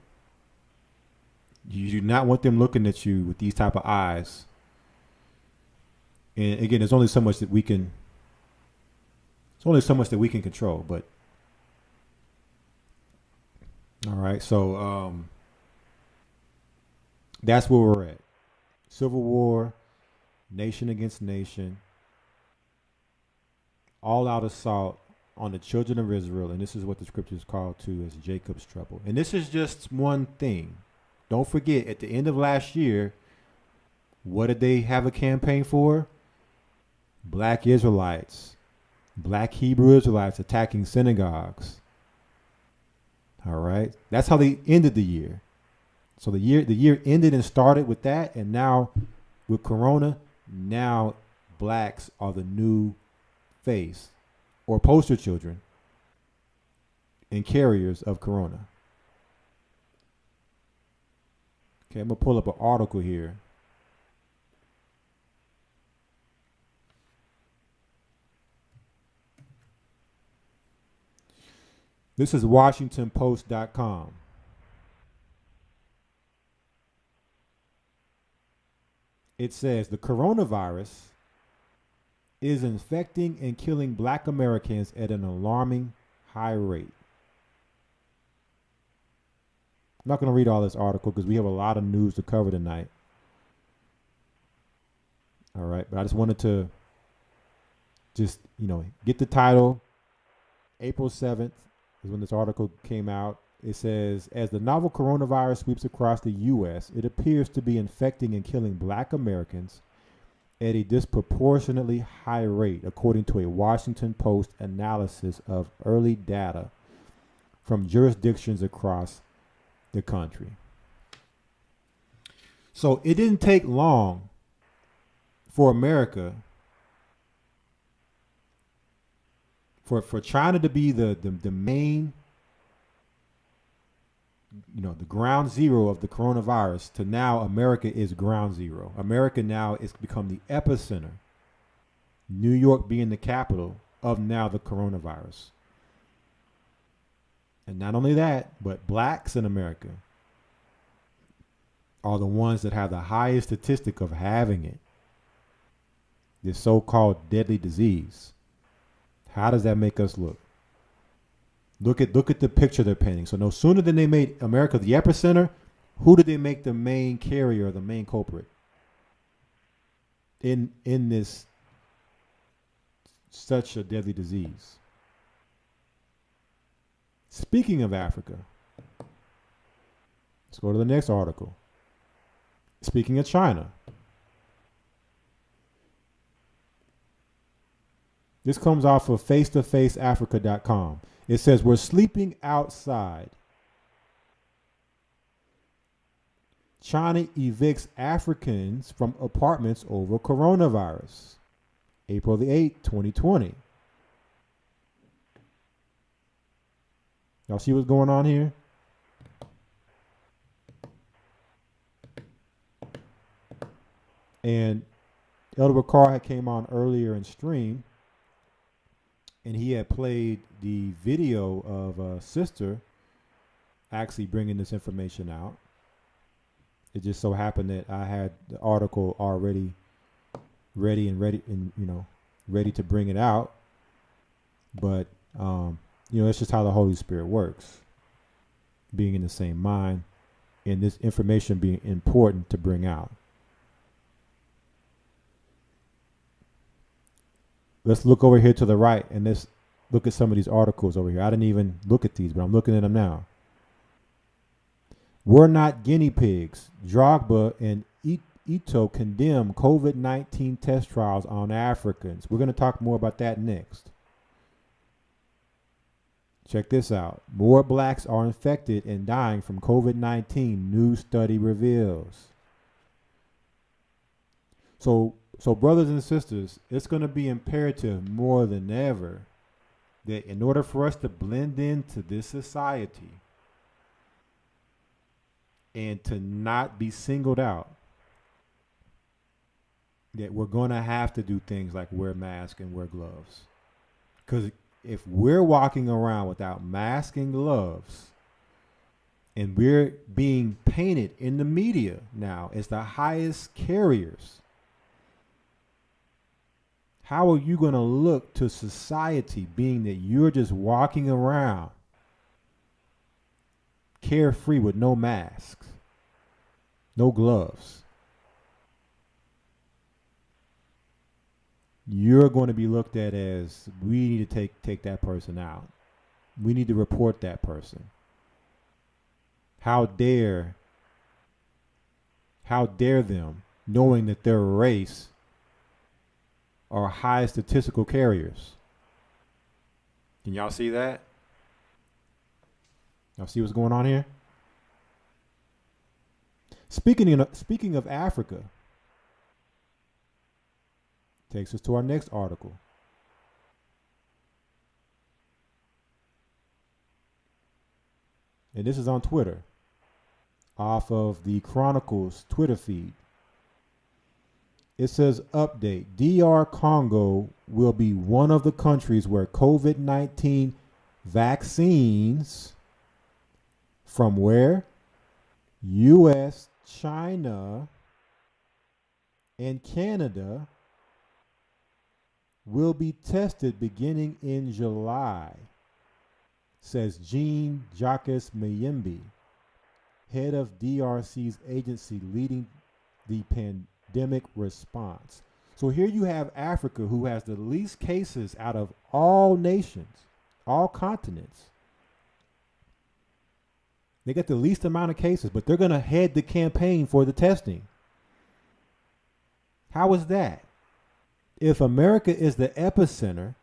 You do not want them looking at you with these type of eyes. And again, there's only so much that we can control, but all right, so that's where we're at. Civil war, nation against nation, all out assault on the children of Israel, and this is what the scriptures call to as Jacob's trouble. And this is just one thing. Don't forget, at the end of last year, what did they have a campaign for? Black Israelites, black Hebrew Israelites attacking synagogues. All right. That's how they ended the year. So the year ended and started with that. And now with Corona, now blacks are the new face or poster children and carriers of corona. Okay, I'm going to pull up an article here. This is WashingtonPost.com. It says the coronavirus is infecting and killing Black Americans at an alarming high rate. I'm not going to read all this article because we have a lot of news to cover tonight. All right, but I just wanted to just, get the title. April 7th is when this article came out. It says, as the novel coronavirus sweeps across the U.S., it appears to be infecting and killing Black Americans at a disproportionately high rate, according to a Washington Post analysis of early data from jurisdictions across the country. So it didn't take long for America, for China to be the main, the ground zero of the coronavirus, to now America is ground zero. America now is become the epicenter, New York being the capital of now the coronavirus. And not only that, but blacks in America are the ones that have the highest statistic of having it, this so-called deadly disease. How does that make us look? Look at the picture they're painting. So no sooner than they made America the epicenter, who did they make the main carrier, the main culprit in this such a deadly disease? Speaking of Africa, let's go to the next article. Speaking of China, this comes off of face-to-faceafrica.com. It says, we're sleeping outside. China evicts Africans from apartments over coronavirus. April the 8th, 2020. Y'all see what's going on here? And Elder Bakar had came on earlier in stream, and he had played the video of a sister actually bringing this information out. It just so happened that I had the article already ready to bring it out. But, it's just how the Holy Spirit works. Being in the same mind and this information being important to bring out. Let's look over here to the right and let's look at some of these articles over here. I didn't even look at these, but I'm looking at them now. We're not guinea pigs. Drogba and Ito condemn COVID-19 test trials on Africans. We're going to talk more about that next. Check this out. More blacks are infected and dying from COVID-19, new study reveals. So brothers and sisters, it's going to be imperative more than ever that in order for us to blend into this society and to not be singled out, that we're going to have to do things like wear masks and wear gloves. Because if we're walking around without masks and gloves, and we're being painted in the media now as the highest carriers, how are you going to look to society being that you're just walking around carefree with no masks, no gloves? You're going to be looked at as, we need to take that person out. We need to report that person. How dare them, knowing that their race are high statistical carriers. Can y'all see that? Y'all see what's going on here? Speaking of Africa, takes us to our next article. and this is on Twitter, off of the Chronicles Twitter feed. It says, update, DR Congo will be one of the countries where COVID-19 vaccines from where? U.S., China, and Canada will be tested beginning in July, says Jean-Jacques Mayembe, head of DRC's agency leading the pandemic response. So here you have Africa, who has the least cases out of all nations, all continents. They got the least amount of cases, but they're going to head the campaign for the testing. How is that? If America is the epicenter,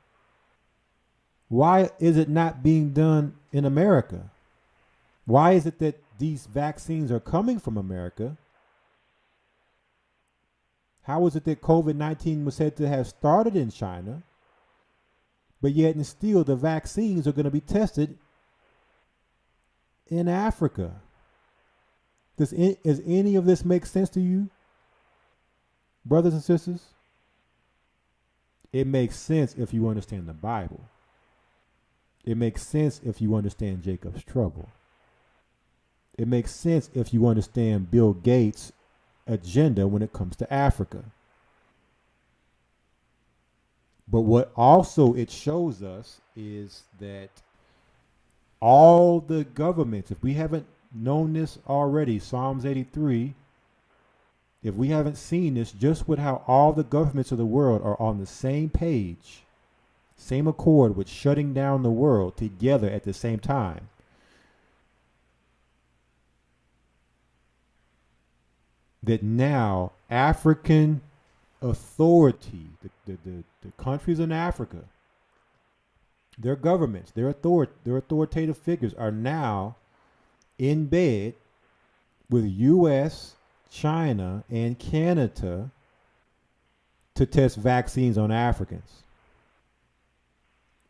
why is it not being done in America? Why is it that these vaccines are coming from America? How is it that COVID-19 was said to have started in China, but yet and still the vaccines are going to be tested in Africa? Does any of this make sense to you, brothers and sisters? It makes sense if you understand the Bible. It makes sense if you understand Jacob's trouble. It makes sense if you understand Bill Gates' agenda when it comes to Africa. But what also it shows us is that all the governments, if we haven't known this already, Psalms 83, if we haven't seen this, just with how all the governments of the world are on the same page, same accord with shutting down the world together at the same time. That now African authority, the countries in Africa, their governments, their authoritative figures are now in bed with U.S., China, and Canada to test vaccines on Africans,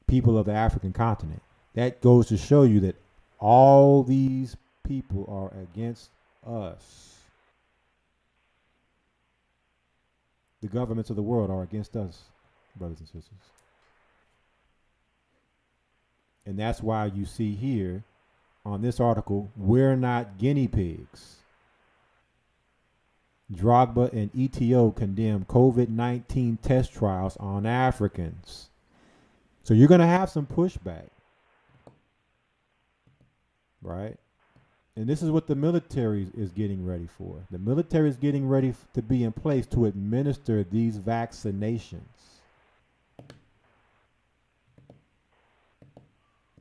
people of the African continent. That goes to show you that all these people are against us. The governments of the world are against us, brothers and sisters. And that's why you see here on this article, we're not guinea pigs. Drogba and ETO condemn COVID-19 test trials on Africans. So you're going to have some pushback, right? And this is what the military is getting ready for. The military is getting ready to be in place to administer these vaccinations.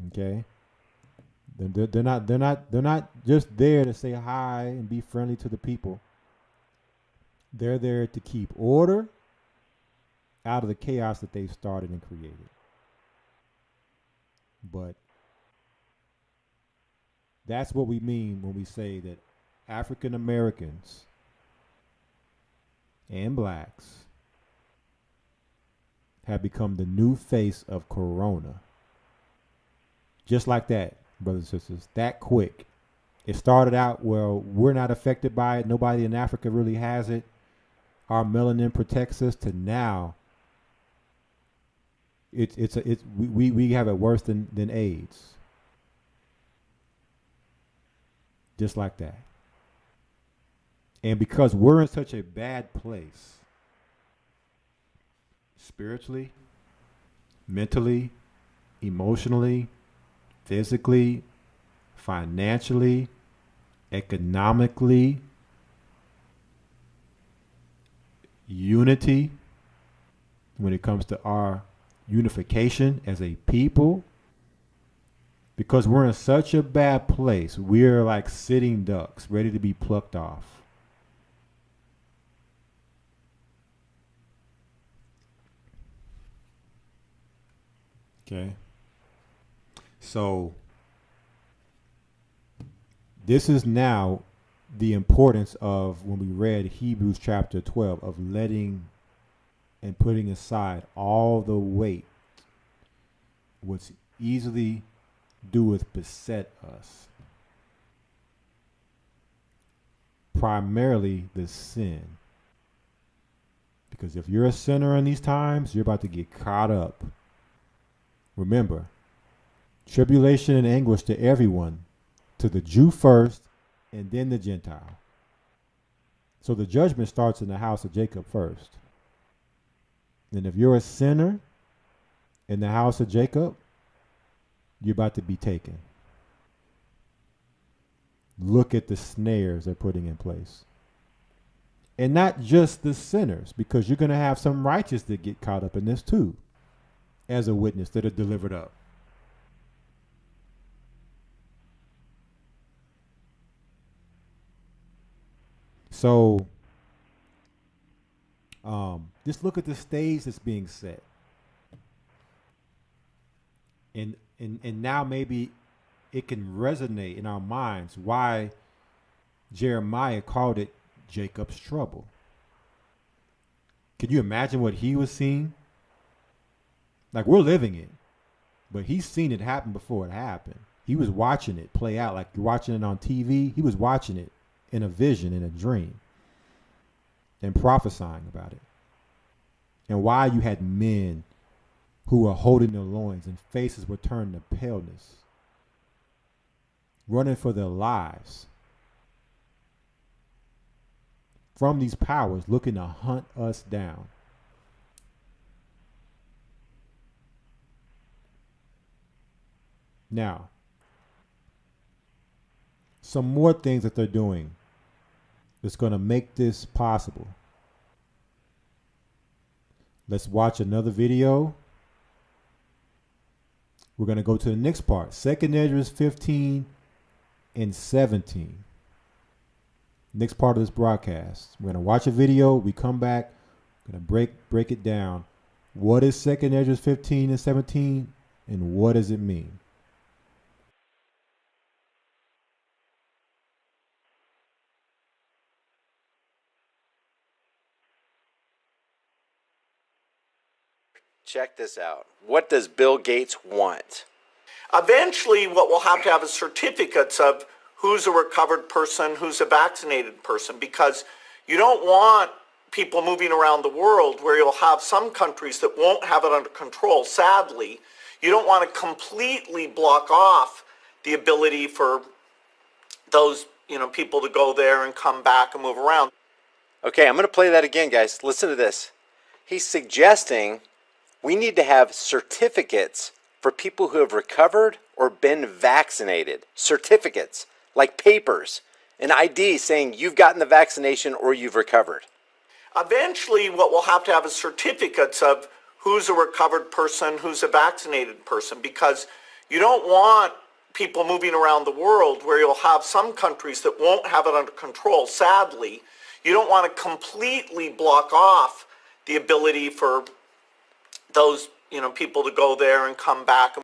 Okay? They're not just there to say hi and be friendly to the people. They're there to keep order out of the chaos that they've started and created. But that's what we mean when we say that African Americans and blacks have become the new face of Corona. Just like that, brothers and sisters, that quick. It started out, well, we're not affected by it. Nobody in Africa really has it. Our melanin protects us, to now we have it worse than AIDS. Just like that. And because we're in such a bad place, spiritually, mentally, emotionally, physically, financially, economically, unity, when it comes to our unification as a people, because we're in such a bad place, we're like sitting ducks ready to be plucked off. Okay. So this is now the importance of, when we read Hebrews chapter 12, of letting and putting aside all the weight, what's easily doeth beset us. primarily the sin. Because if you're a sinner in these times, you're about to get caught up. Remember, tribulation and anguish to everyone, to the Jew first and then the Gentile. So the judgment starts in the house of Jacob first. And if you're a sinner in the house of Jacob, you're about to be taken. Look at the snares they're putting in place. And not just the sinners, because you're going to have some righteous that get caught up in this too, as a witness that are delivered up. So, just look at the stage that's being set. And now maybe it can resonate in our minds why Jeremiah called it Jacob's trouble. Can you imagine what he was seeing? Like, we're living it, but he's seen it happen before it happened. He was watching it play out like you're watching it on TV. He was watching it in a vision, in a dream, and prophesying about it. And why you had men who were holding their loins and faces were turned to paleness, running for their lives from these powers looking to hunt us down. Now, some more things that they're doing that's going to make this possible. Let's watch another video. We're going to go to the next part. 2nd Esdras 15 and 17. Next part of this broadcast. We're going to watch a video. We come back. We're going to break it down. What is 2nd Esdras 15 and 17? And what does it mean? Check this out. What does Bill Gates want? Eventually, what we'll have to have is certificates of who's a recovered person, who's a vaccinated person, because you don't want people moving around the world where you'll have some countries that won't have it under control. Sadly, you don't want to completely block off the ability for those, people to go there and come back and move around. Okay, I'm going to play that again, guys. Listen to this. He's suggesting we need to have certificates for people who have recovered or been vaccinated. Certificates, like papers, an ID saying you've gotten the vaccination or you've recovered. Eventually, what we'll have to have is certificates of who's a recovered person, who's a vaccinated person, because you don't want people moving around the world where you'll have some countries that won't have it under control. Sadly, you don't want to completely block off the ability for those, people to go there and come back.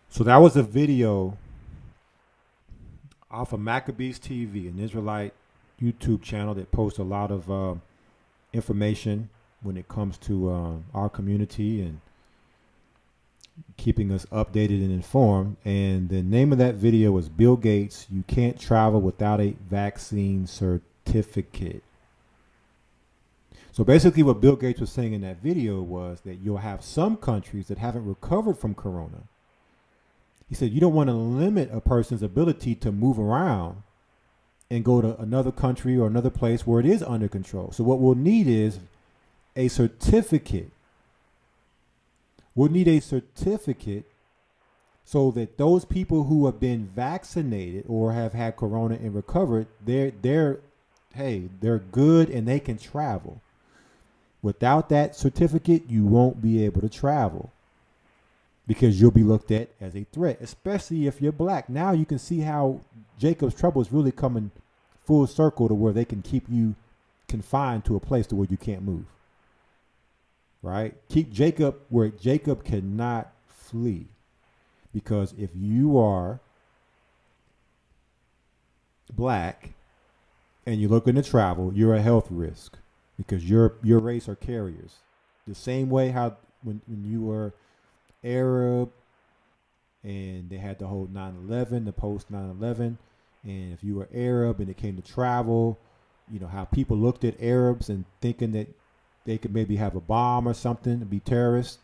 So that was a video off of Maccabees TV, an Israelite YouTube channel that posts a lot of information when it comes to our community and keeping us updated and informed. And the name of that video was Bill Gates, You Can't Travel Without a Vaccine Certificate. So basically what Bill Gates was saying in that video was that you'll have some countries that haven't recovered from corona. He said you don't want to limit a person's ability to move around and go to another country or another place where it is under control. So what we'll need is a certificate. We'll need a certificate so that those people who have been vaccinated or have had corona and recovered, they're good and they can travel. Without that certificate, you won't be able to travel because you'll be looked at as a threat, especially if you're black. Now you can see how Jacob's trouble is really coming full circle to where they can keep you confined to a place to where you can't move. Right? Keep Jacob where Jacob cannot flee. Because if you are black and you're looking to travel, you're a health risk. because your race are carriers. The same way how when you were Arab and they had the whole 9/11, the post 9/11, and if you were Arab and it came to travel, you know, how people looked at Arabs and thinking that they could maybe have a bomb or something and be terrorists,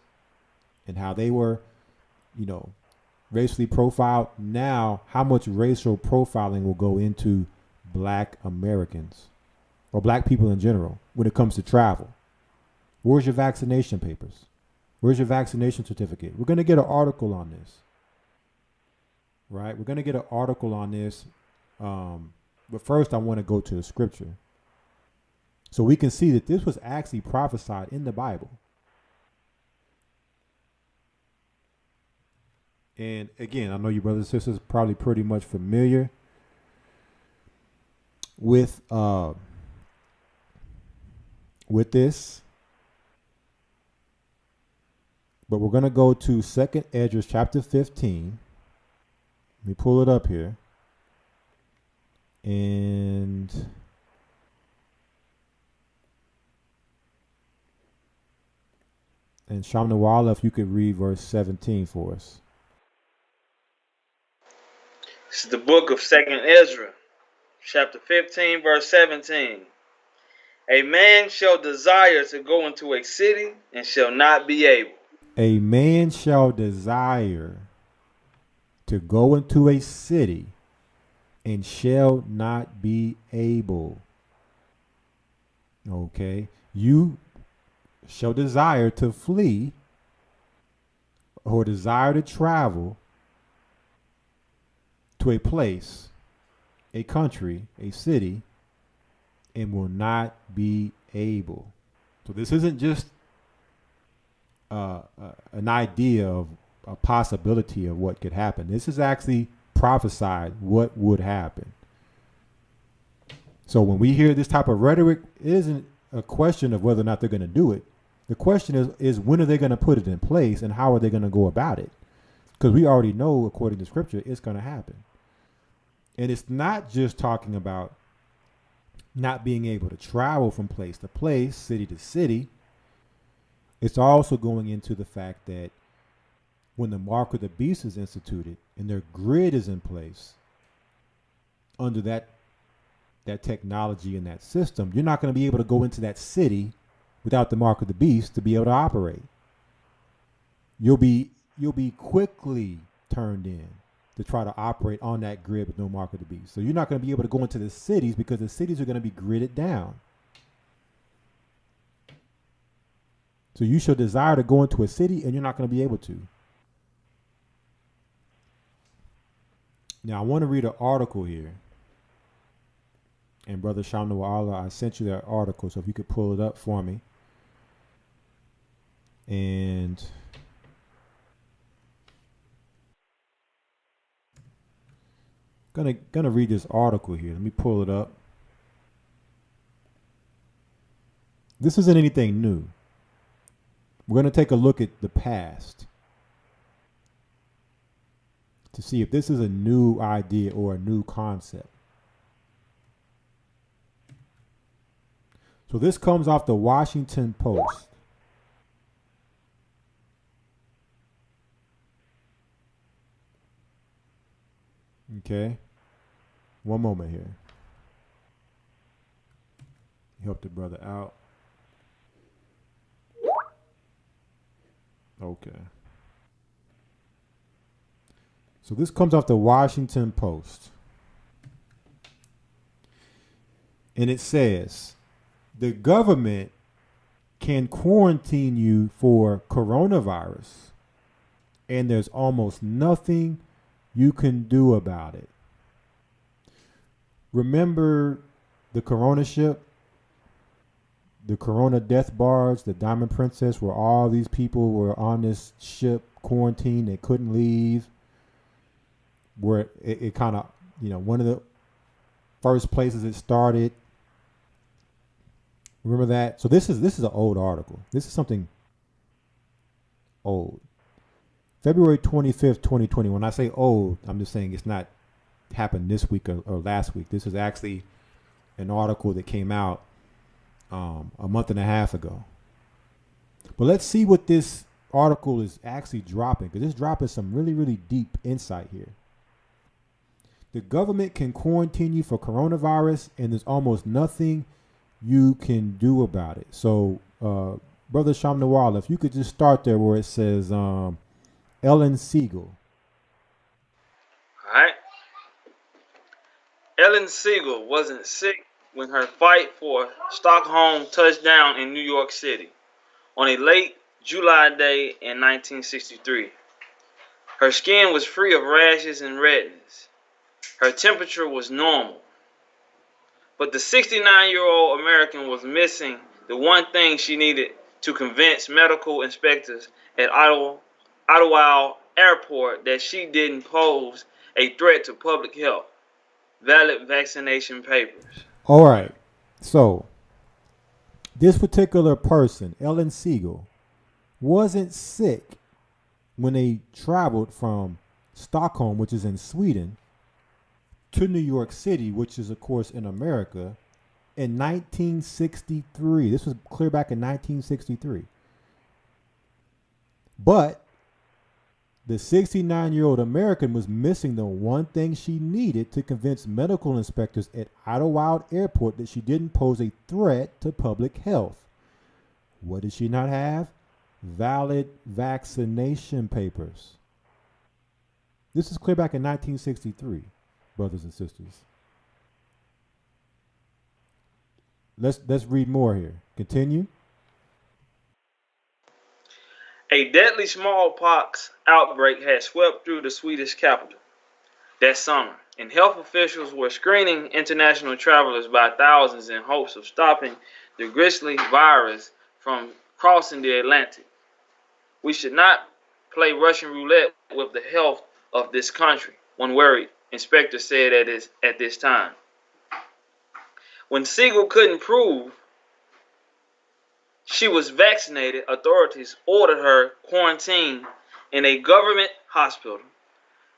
and how they were, you know, racially profiled. Now, how much racial profiling will go into black Americans or black people in general when it comes to travel? Where's your vaccination papers? Where's your vaccination certificate? We're going to get an article on this, right? We're going to get an article on this. But first, I want to go to the scripture so we can see that this was actually prophesied in the Bible. And again, I know you brothers and sisters are probably pretty much familiar with this. But we're going to go to 2 Esdras chapter 15. Let me pull it up here. And Shamnawala, if you could read verse 17 for us. This is the book of 2nd Ezra, chapter 15, verse 17. A man shall desire to go into a city and shall not be able. A man shall desire to go into a city and shall not be able. Okay. You shall desire to flee or desire to travel to a place, a country, a city, and will not be able. So this isn't just an idea of a possibility of what could happen. This is actually prophesied what would happen. So when we hear this type of rhetoric, it isn't a question of whether or not they're going to do it. The question is when are they going to put it in place and how are they going to go about it? Because we already know, according to scripture, it's going to happen. And it's not just talking about not being able to travel from place to place, city to city. It's also going into the fact that when the mark of the beast is instituted and their grid is in place under that technology and that system, you're not going to be able to go into that city without the mark of the beast to be able to operate. You'll be quickly turned in to try to operate on that grid with no mark of the beast. So you're not going to be able to go into the cities because the cities are going to be gridded down. So you shall desire to go into a city and you're not going to be able to. Now I want to read an article here. And Brother Shamnawala, I sent you that article, so if you could pull it up for me. And gonna read this article here. Let me pull it up. This isn't anything new. We're gonna take a look at the past to see if this is a new idea or a new concept. So this comes off the Washington Post. Okay. One moment here. Help the brother out. Okay. So this comes off the Washington Post. And it says, the government can quarantine you for coronavirus, and there's almost nothing you can do about it. Remember the Corona ship, the Corona death barge, the Diamond Princess, where all these people were on this ship quarantined, they couldn't leave, where it kind of, one of the first places it started. Remember that? So this is an old article. This is something old. February 25th, 2020. When I say old, I'm just saying it's not happened this week or last week. This is actually an article that came out a month and a half ago. But let's see what this article is actually dropping, because it's dropping some really, really deep insight here. The government can quarantine you for coronavirus, and there's almost nothing you can do about it. So, Brother Shamnawala, if you could just start there where it says Ellen Siegel. All right. Ellen Siegel wasn't sick when her fight for Stockholm touched down in New York City on a late July day in 1963. Her skin was free of rashes and redness. Her temperature was normal. But the 69-year-old American was missing the one thing she needed to convince medical inspectors at Ottawa Airport that she didn't pose a threat to public health: valid vaccination papers. All right. So, this particular person, Ellen Siegel, wasn't sick when they traveled from Stockholm, which is in Sweden, to New York City, which is, of course, in America, in 1963. This was clear back in 1963. But the 69-year-old American was missing the one thing she needed to convince medical inspectors at Ottawa Airport that she didn't pose a threat to public health. What did she not have? Valid vaccination papers. This is clear back in 1963, brothers and sisters. Let's read more here. Continue. A deadly smallpox outbreak had swept through the Swedish capital that summer, and health officials were screening international travelers by thousands in hopes of stopping the grisly virus from crossing the Atlantic. We should not play Russian roulette with the health of this country, one worried inspector said at this time. When Siegel couldn't prove she was vaccinated, authorities ordered her quarantined in a government hospital,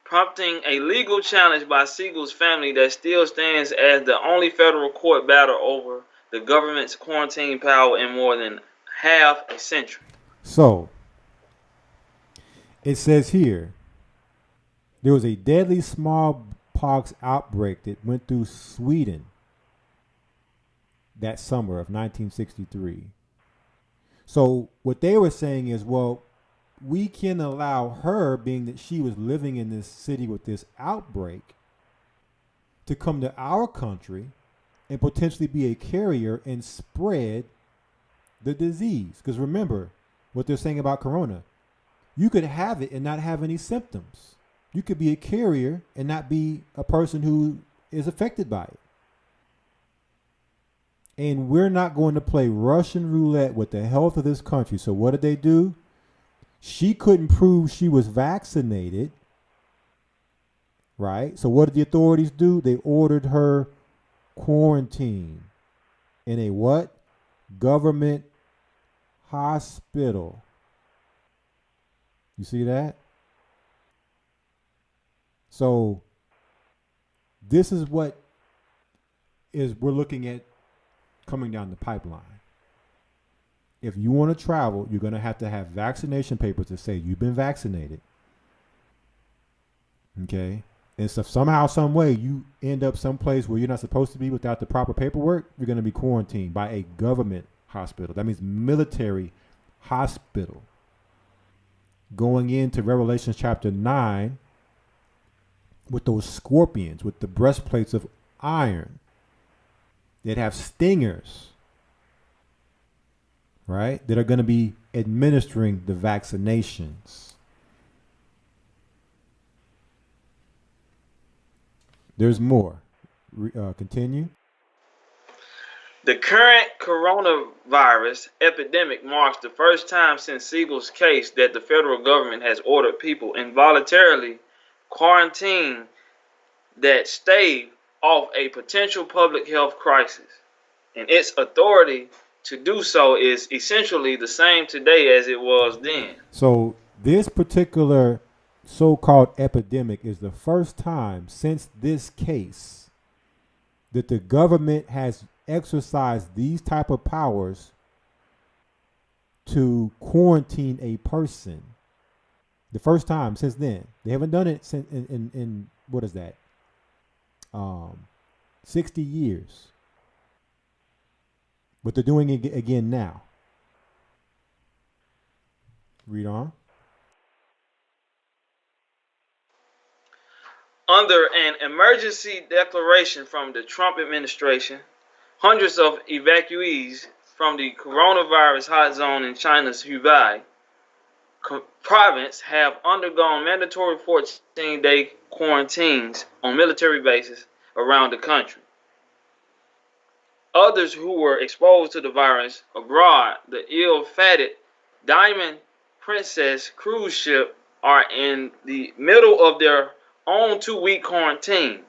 prompting a legal challenge by Siegel's family that still stands as the only federal court battle over the government's quarantine power in more than half a century. So, it says here, there was a deadly smallpox outbreak that went through Sweden that summer of 1963. So what they were saying is, well, we can allow her, being that she was living in this city with this outbreak, to come to our country and potentially be a carrier and spread the disease. Because remember what they're saying about corona. You could have it and not have any symptoms. You could be a carrier and not be a person who is affected by it. And we're not going to play Russian roulette with the health of this country. So what did they do? She couldn't prove she was vaccinated, right? So what did the authorities do? They ordered her quarantined in a what? Government hospital. You see that? So this is what we're looking at coming down the pipeline. If you want to travel, you're going to have vaccination papers that say you've been vaccinated. Okay? And so somehow, some way, you end up someplace where you're not supposed to be without the proper paperwork, you're going to be quarantined by a government hospital. That means military hospital. Going into Revelation chapter 9 with those scorpions, with the breastplates of iron. That have stingers, right? That are going to be administering the vaccinations. There's more. Continue. The current coronavirus epidemic marks the first time since Siegel's case that the federal government has ordered people involuntarily quarantine that stave off a potential public health crisis, and its authority to do so is essentially the same today as it was then. So this particular so-called epidemic is the first time since this case that the government has exercised these type of powers to quarantine a person. The first time since then. They haven't done it since in what is that? 60 years. But they're doing it again now. Read on. Under an emergency declaration from the Trump administration, hundreds of evacuees from the coronavirus hot zone in China's Hubei province have undergone mandatory 14-day quarantines on military bases around the country. Others who were exposed to the virus abroad, the ill-fated Diamond Princess cruise ship, are in the middle of their own 2-week quarantine,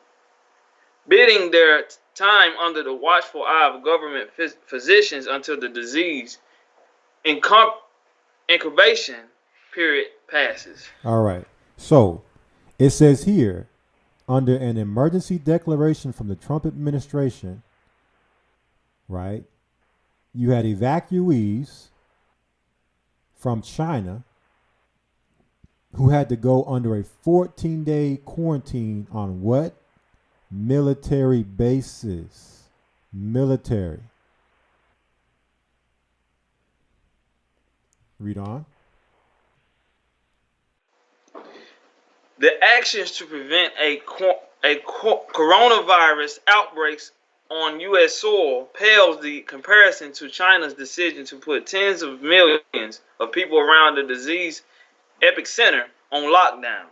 bidding their time under the watchful eye of government physicians until the disease incubation period passes. All right. So it says here, under an emergency declaration from the Trump administration, right, you had evacuees from China who had to go under a 14-day quarantine on what? Military bases. Military. Read on. The actions to prevent a coronavirus outbreaks on U.S. soil pales the comparison to China's decision to put tens of millions of people around the disease epicenter on lockdown.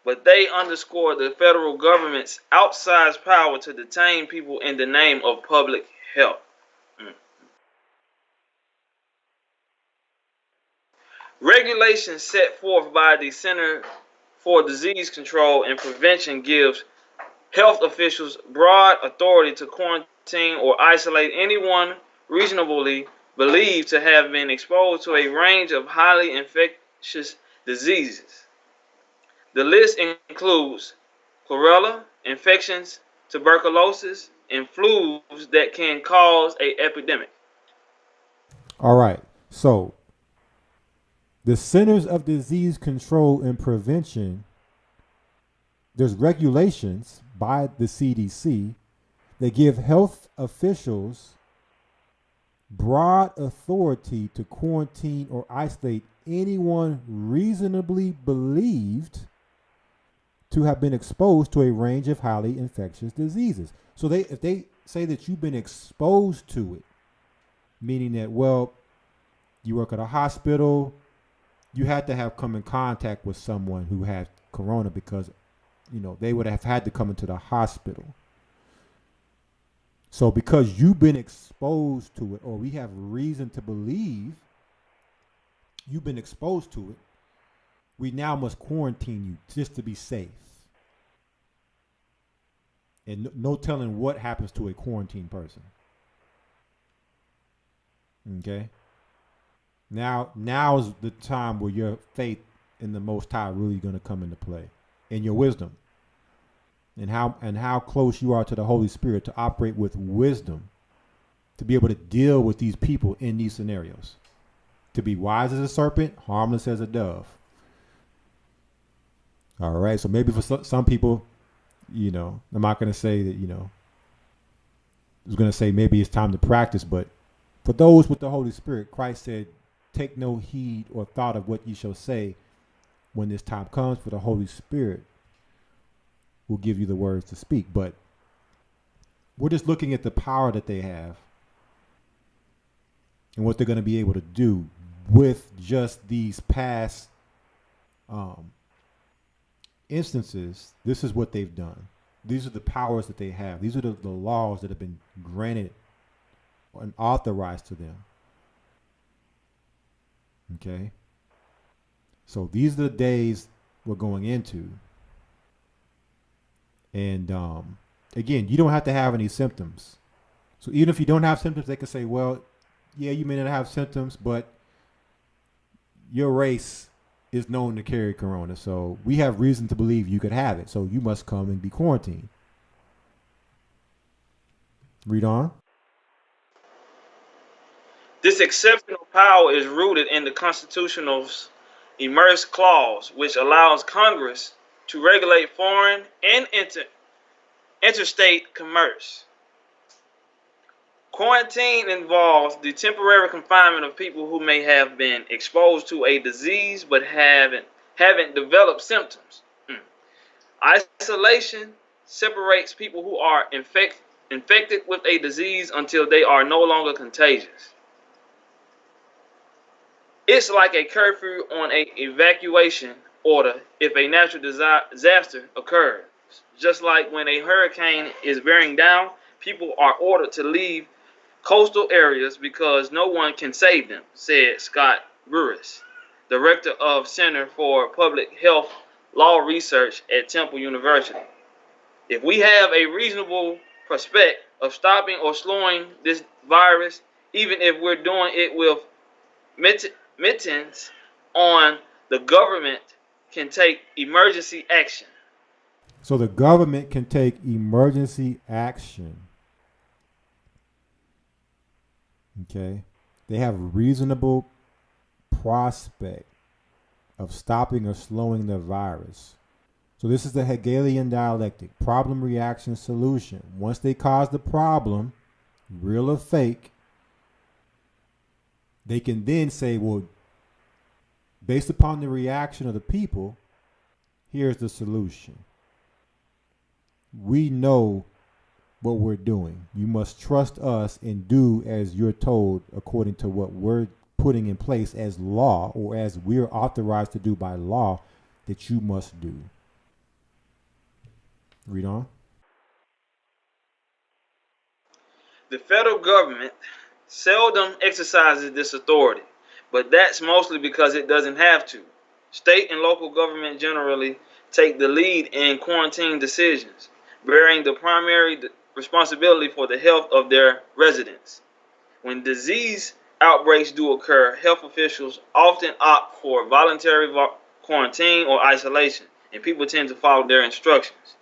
But they underscore the federal government's outsized power to detain people in the name of public health. Regulations set forth by the Center for Disease Control and Prevention gives health officials broad authority to quarantine or isolate anyone reasonably believed to have been exposed to a range of highly infectious diseases. The list includes cholera, infections, tuberculosis, and flus that can cause an epidemic. All right. So the Centers of Disease Control and Prevention, there's regulations by the CDC that give health officials broad authority to quarantine or isolate anyone reasonably believed to have been exposed to a range of highly infectious diseases. So if they say that you've been exposed to it, meaning that, well, you work at a hospital, you had to have come in contact with someone who had corona because, you know, they would have had to come into the hospital. So because you've been exposed to it, or we have reason to believe you've been exposed to it, we now must quarantine you just to be safe. And no telling what happens to a quarantined person. Okay? Now is the time where your faith in the Most High really going to come into play, and your wisdom, and how close you are to the Holy Spirit to operate with wisdom, to be able to deal with these people in these scenarios, to be wise as a serpent, harmless as a dove. All right, so maybe for some people, you know, I'm not going to say that, you know, I was going to say maybe it's time to practice, but for those with the Holy Spirit, Christ said, take no heed or thought of what ye shall say when this time comes, for the Holy Spirit will give you the words to speak. But we're just looking at the power that they have and what they're going to be able to do with just these past instances. This is what they've done. These are the powers that they have. These are the laws that have been granted and authorized to them. Okay. So these are the days we're going into. And again, you don't have to have any symptoms. So even if you don't have symptoms, they can say, well, yeah, you may not have symptoms, but your race is known to carry corona. So we have reason to believe you could have it. So you must come and be quarantined. Read on. This exceptional power is rooted in the Constitutional's Emerge Clause, which allows Congress to regulate foreign and interstate commerce. Quarantine involves the temporary confinement of people who may have been exposed to a disease but haven't developed symptoms. Isolation separates people who are infected with a disease until they are no longer contagious. It's like a curfew on an evacuation order if a natural disaster occurs. Just like when a hurricane is bearing down, people are ordered to leave coastal areas because no one can save them, said Scott Burris, director of Center for Public Health Law Research at Temple University. If we have a reasonable prospect of stopping or slowing this virus, even if we're doing it with mittens on, the government can take emergency action. So the government can take emergency action. Okay. They have a reasonable prospect of stopping or slowing the virus. So this is the Hegelian dialectic, problem, reaction, solution. Once they cause the problem, real or fake, they can then say, well, based upon the reaction of the people, here's the solution. We know what we're doing. You must trust us and do as you're told according to what we're putting in place as law, or as we're authorized to do by law, that you must do. Read on. The federal government seldom exercises this authority, but that's mostly because it doesn't have to. State and local government generally take the lead in quarantine decisions, bearing the primary responsibility for the health of their residents. When disease outbreaks do occur, health officials often opt for voluntary quarantine or isolation, and people tend to follow their instructions.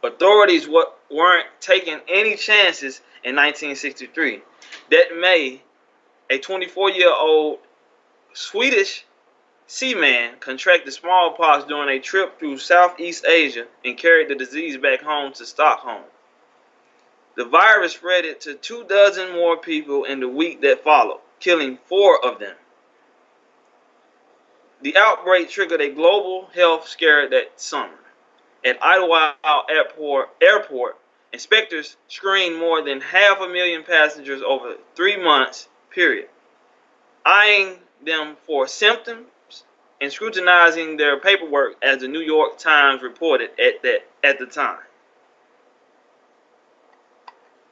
Authorities weren't taking any chances in 1963. That May, a 24-year-old Swedish seaman contracted smallpox during a trip through Southeast Asia and carried the disease back home to Stockholm. The virus spread it to 24 more people in the week that followed, killing 4 of them. The outbreak triggered a global health scare that summer. At Idlewild Airport, inspectors screened more than 500,000 passengers over 3 months period, eyeing them for symptoms and scrutinizing their paperwork, as the New York Times reported at the time.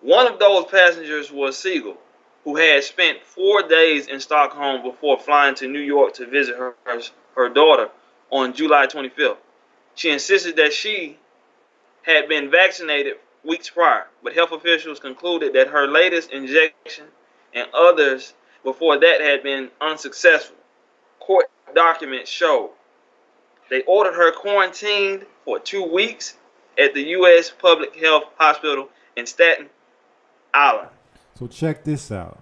One of those passengers was Siegel, who had spent 4 days in Stockholm before flying to New York to visit her daughter on July 25th. She insisted that she had been vaccinated weeks prior, but health officials concluded that her latest injection and others before that had been unsuccessful. Court documents show they ordered her quarantined for 2 weeks at the U.S. Public Health Hospital in Staten Island. So check this out.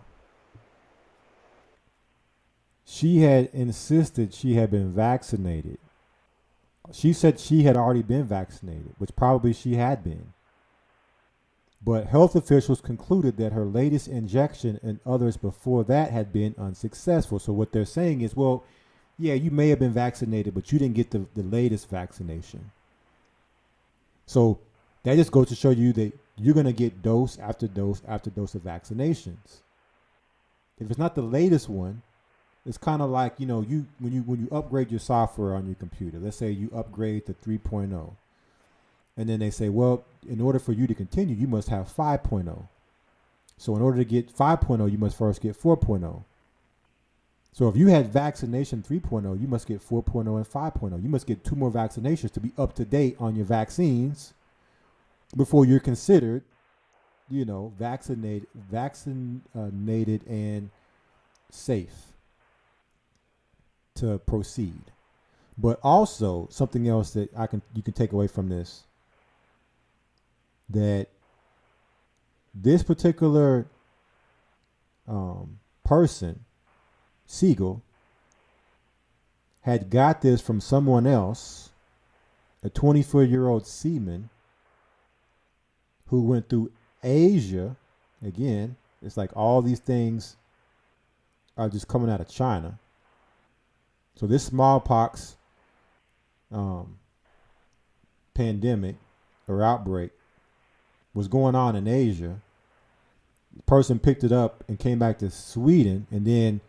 She had insisted she had been vaccinated. She said she had already been vaccinated, which probably she had been. But health officials concluded that her latest injection and others before that had been unsuccessful. So what they're saying is, well, yeah, you may have been vaccinated, but you didn't get the latest vaccination. So that just goes to show you that you're going to get dose after dose after dose of vaccinations. If it's not the latest one, it's kind of like, when you upgrade your software on your computer. Let's say you upgrade to 3.0. And then they say, well, in order for you to continue, you must have 5.0. So in order to get 5.0, you must first get 4.0. So if you had vaccination 3.0, you must get 4.0 and 5.0. You must get 2 more vaccinations to be up to date on your vaccines before you're considered, vaccinated and safe to proceed. But also something else that you can take away from this, that this particular person, Siegel, had got this from someone else, a 24-year-old seaman who went through Asia. Again, it's like all these things are just coming out of China. So this smallpox pandemic or outbreak was going on in Asia. The person picked it up and came back to Sweden and then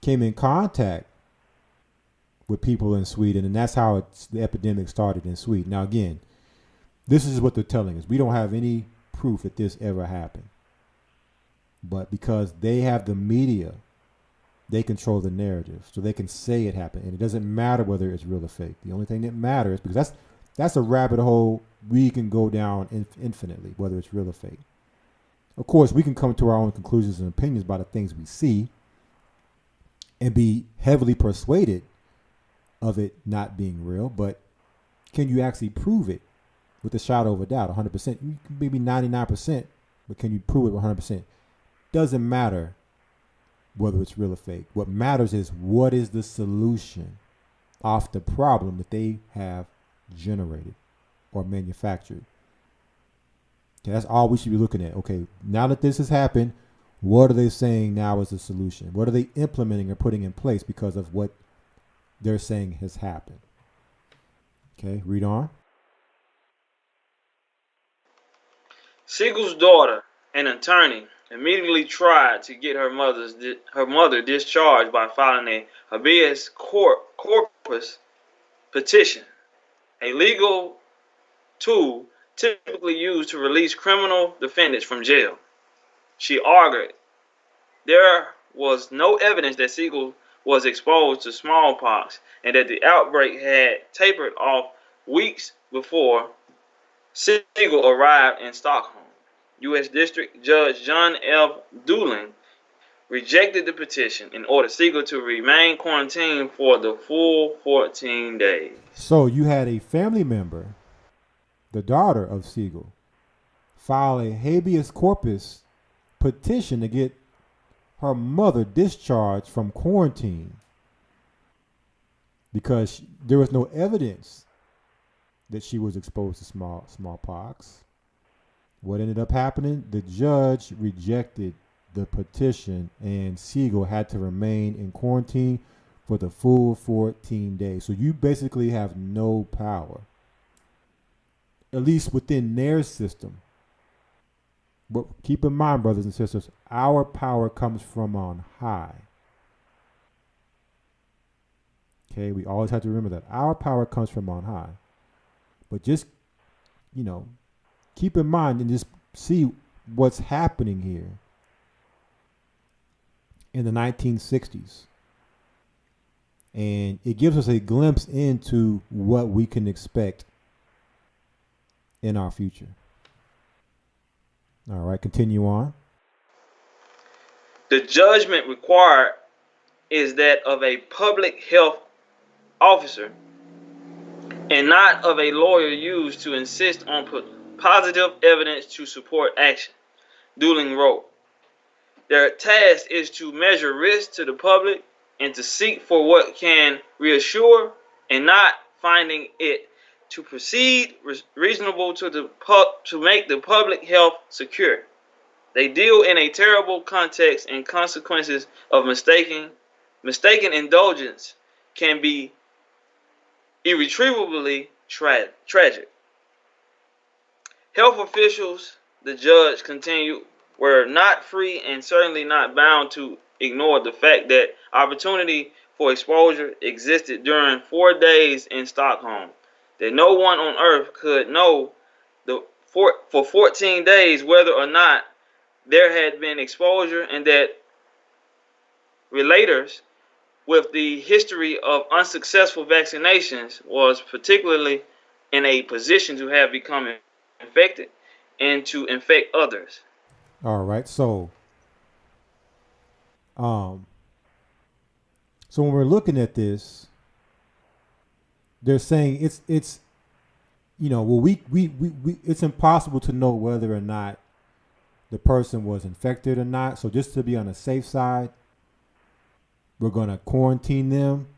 came in contact with people in Sweden, and that's how the epidemic started in Sweden. Now, again, this is what they're telling us. We don't have any proof that this ever happened. But because they have the media, they control the narrative. So they can say it happened. And it doesn't matter whether it's real or fake. The only thing that matters, because that's a rabbit hole we can go down infinitely, whether it's real or fake. Of course, we can come to our own conclusions and opinions about the things we see and be heavily persuaded of it not being real, but can you actually prove it with a shadow of a doubt? 100%, you can maybe 99%, but can you prove it 100%? Doesn't matter whether it's real or fake. What matters is what is the solution off the problem that they have generated or manufactured. Okay, that's all we should be looking at. Okay, now that this has happened, what are they saying now is the solution? What are they implementing or putting in place because of what they're saying has happened? Okay, read on. Siegel's daughter, an attorney, immediately tried to get her mother discharged by filing a habeas corpus petition, a legal tool typically used to release criminal defendants from jail. She argued there was no evidence that Siegel was exposed to smallpox and that the outbreak had tapered off weeks before Siegel arrived in Stockholm. U.S. District Judge John F. Dooling rejected the petition and ordered Siegel to remain quarantined for the full 14 days. So you had a family member, the daughter of Siegel, file a habeas corpus petition to get her mother discharged from quarantine because there was no evidence that she was exposed to smallpox. What ended up happening? The judge rejected the petition and Siegel had to remain in quarantine for the full 14 days. So you basically have no power, at least within their system. But keep in mind, brothers and sisters, our power comes from on high. Okay, we always have to remember that. Our power comes from on high. But just, keep in mind and just see what's happening here in the 1960s. And it gives us a glimpse into what we can expect in our future. All right, continue on. The judgment required is that of a public health officer and not of a lawyer used to insist on positive evidence to support action. Dooling wrote, their task is to measure risk to the public and to seek for what can reassure and not finding it to proceed reasonable to make the public health secure. They deal in a terrible context and consequences of mistaken indulgence can be irretrievably tragic. Health officials, the judge continued, were not free and certainly not bound to ignore the fact that opportunity for exposure existed during 4 days in Stockholm, that no one on earth could know for 14 days whether or not there had been exposure, and that relators with the history of unsuccessful vaccinations was particularly in a position to have become infected and to infect others. All right, so when we're looking at this, they're saying it's it's impossible to know whether or not the person was infected or not. So just to be on the safe side, we're going to quarantine them.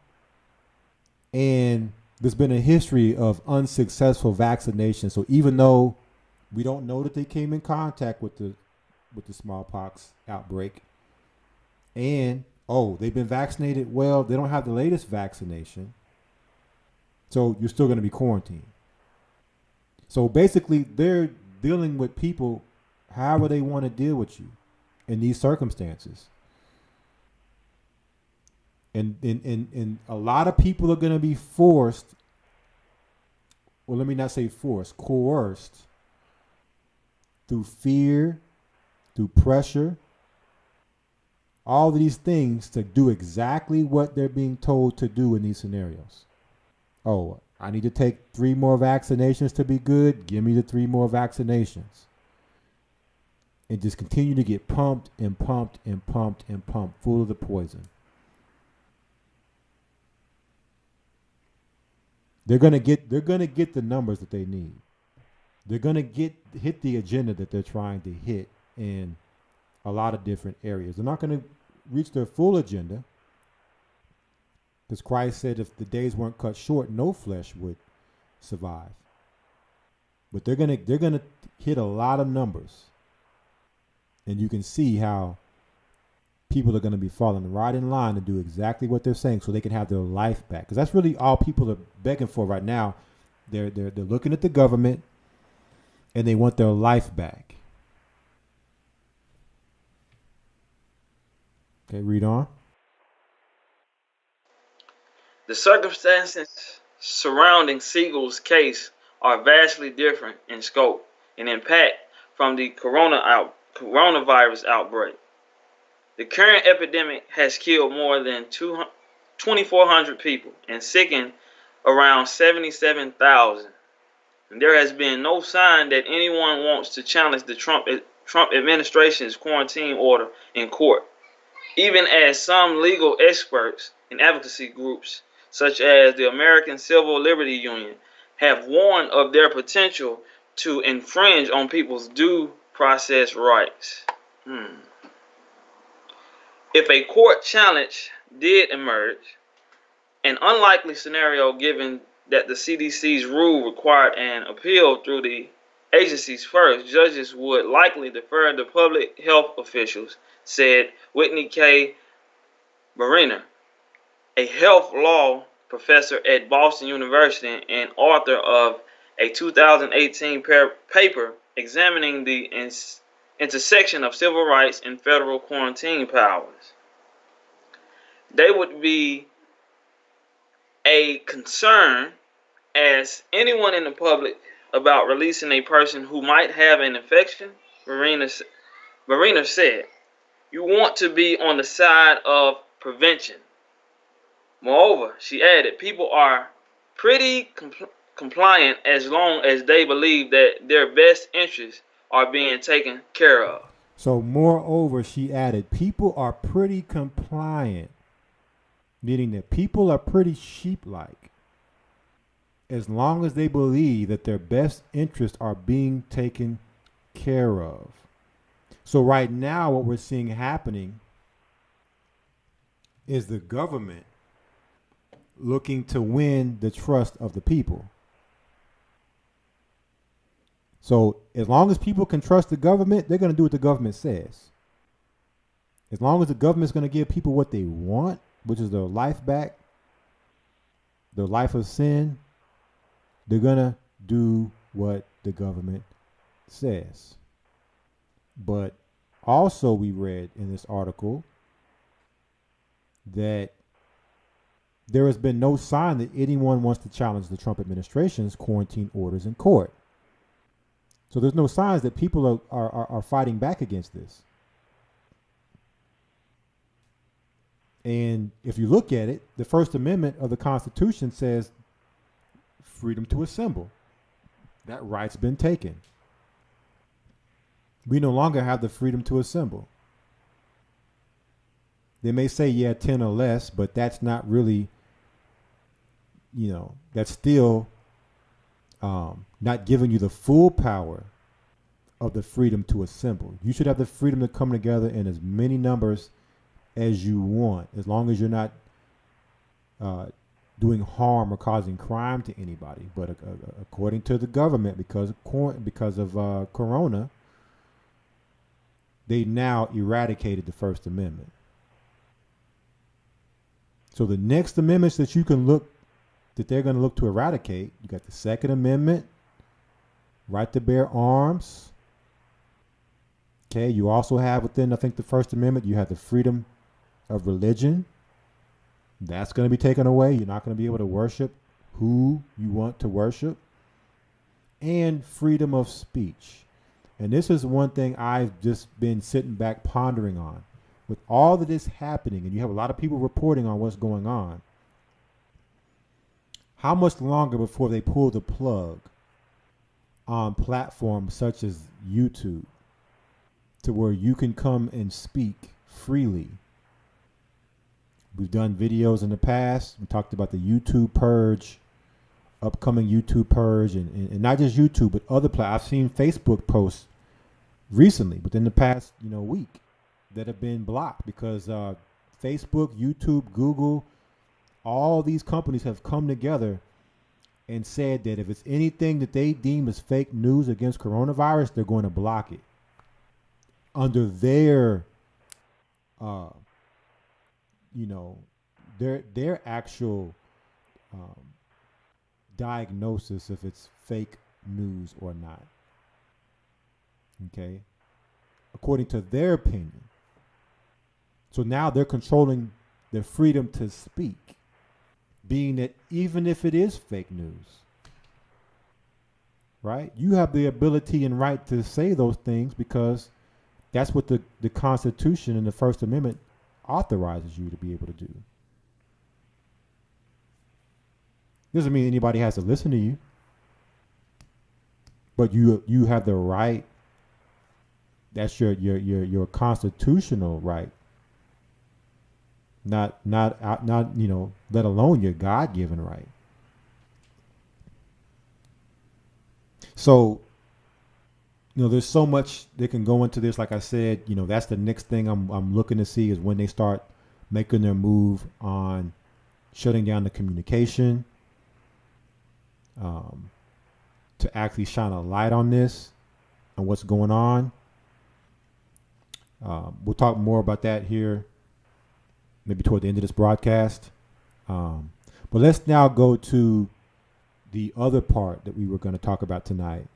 And there's been a history of unsuccessful vaccination. So even though we don't know that they came in contact with the smallpox outbreak, and they've been vaccinated, well, they don't have the latest vaccination, so you're still going to be quarantined. So basically, they're dealing with people however they want to deal with you in these circumstances. And a lot of people are going to be forced, well, let me not say forced, coerced through fear, through pressure, all of these things to do exactly what they're being told to do in these scenarios. Oh, I need to take 3 more vaccinations to be good. Give me the 3 more vaccinations. And just continue to get pumped and pumped and pumped and pumped, full of the poison. They're gonna get the numbers that they need. They're gonna hit the agenda that they're trying to hit in a lot of different areas. They're not gonna reach their full agenda, because Christ said if the days weren't cut short, no flesh would survive. But they're gonna hit a lot of numbers, and you can see how people are going to be falling right in line to do exactly what they're saying, so they can have their life back. Because that's really all people are begging for right now. They're looking at the government, and they want their life back. Okay, read on. The circumstances surrounding Siegel's case are vastly different in scope and impact from the coronavirus outbreak. The current epidemic has killed more than 2,400 people and sickened around 77,000. And there has been no sign that anyone wants to challenge the Trump administration's quarantine order in court, even as some legal experts and advocacy groups, such as the American Civil Liberty Union, have warned of their potential to infringe on people's due process rights. If a court challenge did emerge, an unlikely scenario given that the CDC's rule required an appeal through the agencies first, judges would likely defer to public health officials, said Whitney K. Mariner, a health law professor at Boston University and author of a 2018 paper examining the intersection of civil rights and federal quarantine powers. They would be a concern as anyone in the public about releasing a person who might have an infection. Marina said, you want to be on the side of prevention. Moreover, she added, people are pretty compliant as long as they believe that their best interests are being taken care of. So moreover, she added, people are pretty compliant, meaning that people are pretty sheep-like as long as they believe that their best interests are being taken care of. So right now, what we're seeing happening is the government looking to win the trust of the people. So as long as people can trust the government, they're going to do what the government says. As long as the government's going to give people what they want, which is their life back, their life of sin, they're going to do what the government says. But also we read in this article that there has been no sign that anyone wants to challenge the Trump administration's quarantine orders in court. So there's no signs that people are fighting back against this. And if you look at it, the First Amendment of the Constitution says freedom to assemble. That right's been taken. We no longer have the freedom to assemble. They may say, 10 or less, but that's not really, that's still not giving you the full power of the freedom to assemble. You should have the freedom to come together in as many numbers as you want, as long as you're not doing harm or causing crime to anybody. But according to the government, because of Corona, they now eradicated the First Amendment. So the next amendments that they're going to look to eradicate, you got the Second Amendment, right to bear arms. Okay, you also have within, I think, the First Amendment, you have the freedom of religion. That's going to be taken away. You're not going to be able to worship who you want to worship. And freedom of speech. And this is one thing I've just been sitting back pondering on. With all of this happening, and you have a lot of people reporting on what's going on, how much longer before they pull the plug on platforms such as YouTube to where you can come and speak freely? We've done videos in the past. We talked about the YouTube purge, upcoming YouTube purge, and not just YouTube, but other platforms. I've seen Facebook posts recently, within the past week, that have been blocked because Facebook, YouTube, Google, all these companies have come together and said that if it's anything that they deem as fake news against coronavirus, they're going to block it under their their actual diagnosis if it's fake news or not. Okay, according to their opinion. So now they're controlling their freedom to speak, being that even if it is fake news, right, you have the ability and right to say those things because that's what the Constitution and the First Amendment authorizes you to be able to do. Doesn't mean anybody has to listen to you, but you have the right. That's your constitutional right. Not let alone your God-given right. So, there's so much that can go into this. Like I said, that's the next thing I'm looking to see is when they start making their move on shutting down the communication, to actually shine a light on this and what's going on. We'll talk more about that here, maybe toward the end of this broadcast. But let's now go to the other part that we were going to talk about tonight.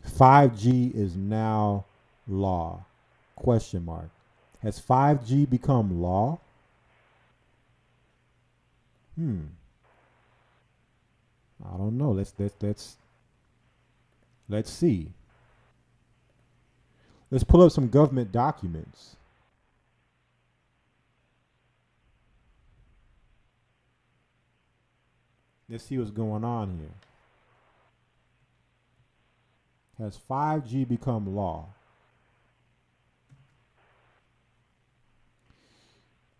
5G is now law? ? Has 5G become law? I don't know. Let's see. Let's pull up some government documents. Let's see what's going on here. Has 5G become law?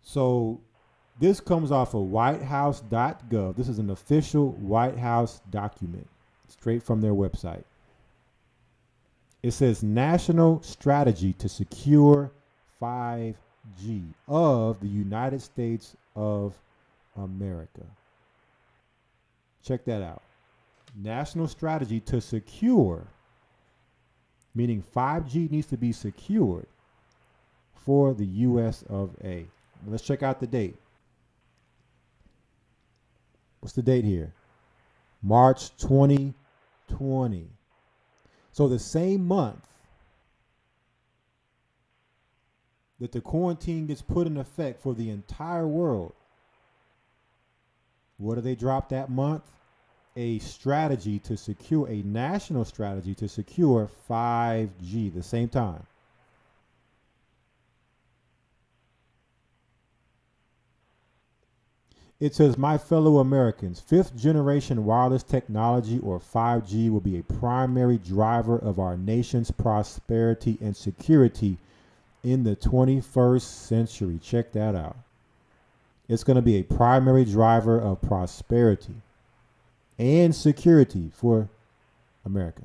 So this comes off of whitehouse.gov. This is an official White House document, straight from their website. It says National Strategy to Secure 5G of the United States of America. Check that out. National Strategy to Secure, meaning 5G needs to be secured for the US of A. Let's check out the date. What's the date here? March 2020. So the same month that the quarantine gets put in effect for the entire world, what do they drop that month? A strategy to secure, a national strategy to secure 5G the same time. It says, my fellow Americans, fifth generation wireless technology or 5G will be a primary driver of our nation's prosperity and security in the 21st century. Check that out. It's going to be a primary driver of prosperity and security for America.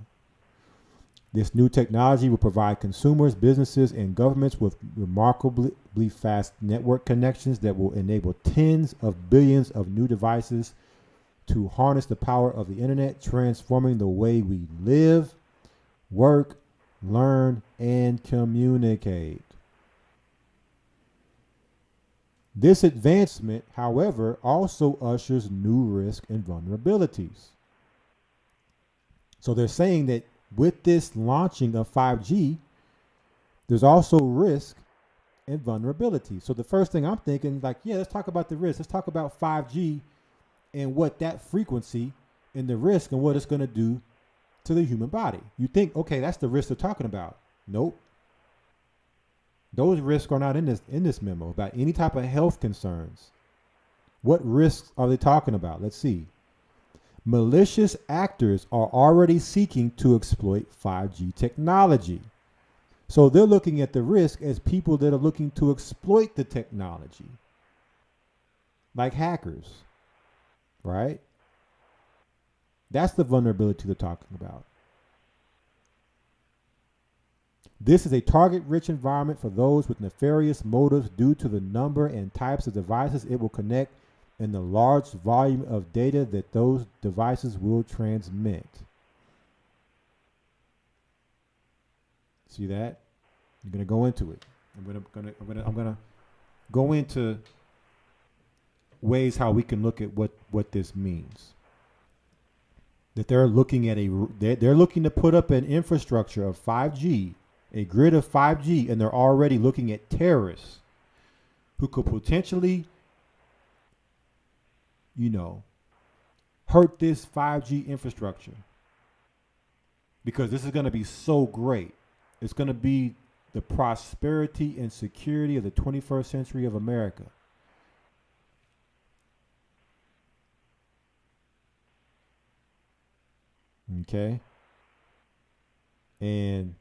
This new technology will provide consumers, businesses, and governments with remarkably fast network connections that will enable tens of billions of new devices to harness the power of the internet, transforming the way we live, work, learn, and communicate. This advancement, however, also ushers new risks and vulnerabilities. So they're saying that with this launching of 5G, there's also risk and vulnerability. So the first thing I'm thinking, like, yeah, let's talk about the risk. Let's talk about 5G and what that frequency and the risk and what it's going to do to the human body. You think, okay, that's the risk they're talking about. Nope. Those risks are not in this memo about any type of health concerns. What risks are they talking about? Let's see. Malicious actors are already seeking to exploit 5G technology. So they're looking at the risk as people that are looking to exploit the technology, like hackers, right? That's the vulnerability they're talking about. This is a target-rich environment for those with nefarious motives due to the number and types of devices it will connect and the large volume of data that those devices will transmit. See that? I'm going to go into it. I'm going to go into ways how we can look at what this means. That they're looking at they're looking to put up an infrastructure of 5G, a grid of 5G, and they're already looking at terrorists who could potentially, hurt this 5G infrastructure. Because this is going to be so great. It's going to be the prosperity and security of the 21st century of America. Okay. And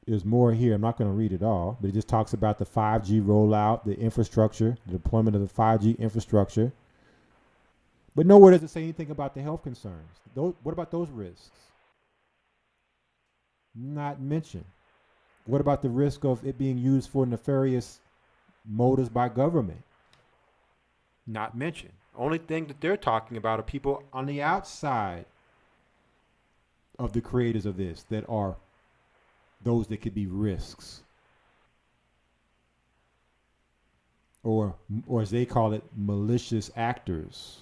there's more here. I'm not going to read it all, but it just talks about the 5G rollout, the infrastructure, the deployment of the 5G infrastructure. But nowhere does it say anything about the health concerns. What about those risks? Not mentioned. What about the risk of it being used for nefarious motives by government? Not mentioned. Only thing that they're talking about are people on the outside of the creators of this that are those that could be risks. Or as they call it, malicious actors.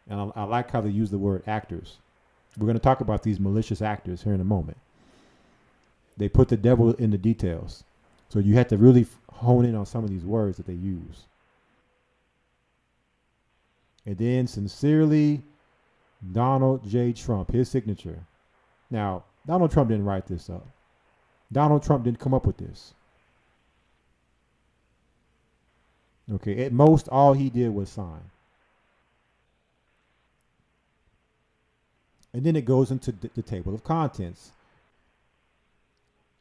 And I like how they use the word actors. We're going to talk about these malicious actors here in a moment. They put the devil in the details. So you have to really hone in on some of these words that they use. And then sincerely, Donald J. Trump, his signature. Now, Donald Trump didn't write this up. Donald Trump didn't come up with this. Okay, at most, all he did was sign. And then it goes into the table of contents.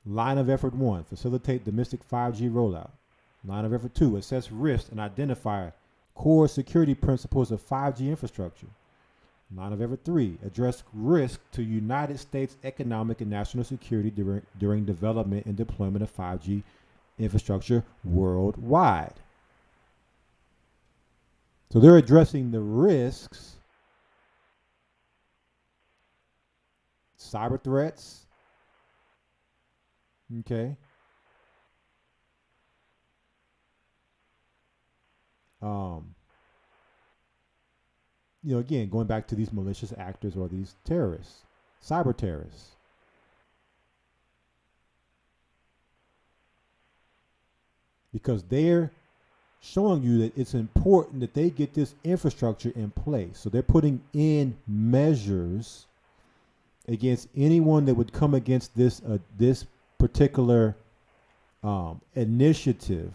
Line of effort 1, facilitate domestic 5G rollout. Line of effort 2, assess risks and identify core security principles of 5G infrastructure. Line of effort 3, address risk to United States economic and national security during development and deployment of 5G infrastructure worldwide. So they're addressing the risks, cyber threats, okay, again, going back to these malicious actors or these terrorists, cyber terrorists. Because they're showing you that it's important that they get this infrastructure in place. So they're putting in measures against anyone that would come against this particular initiative.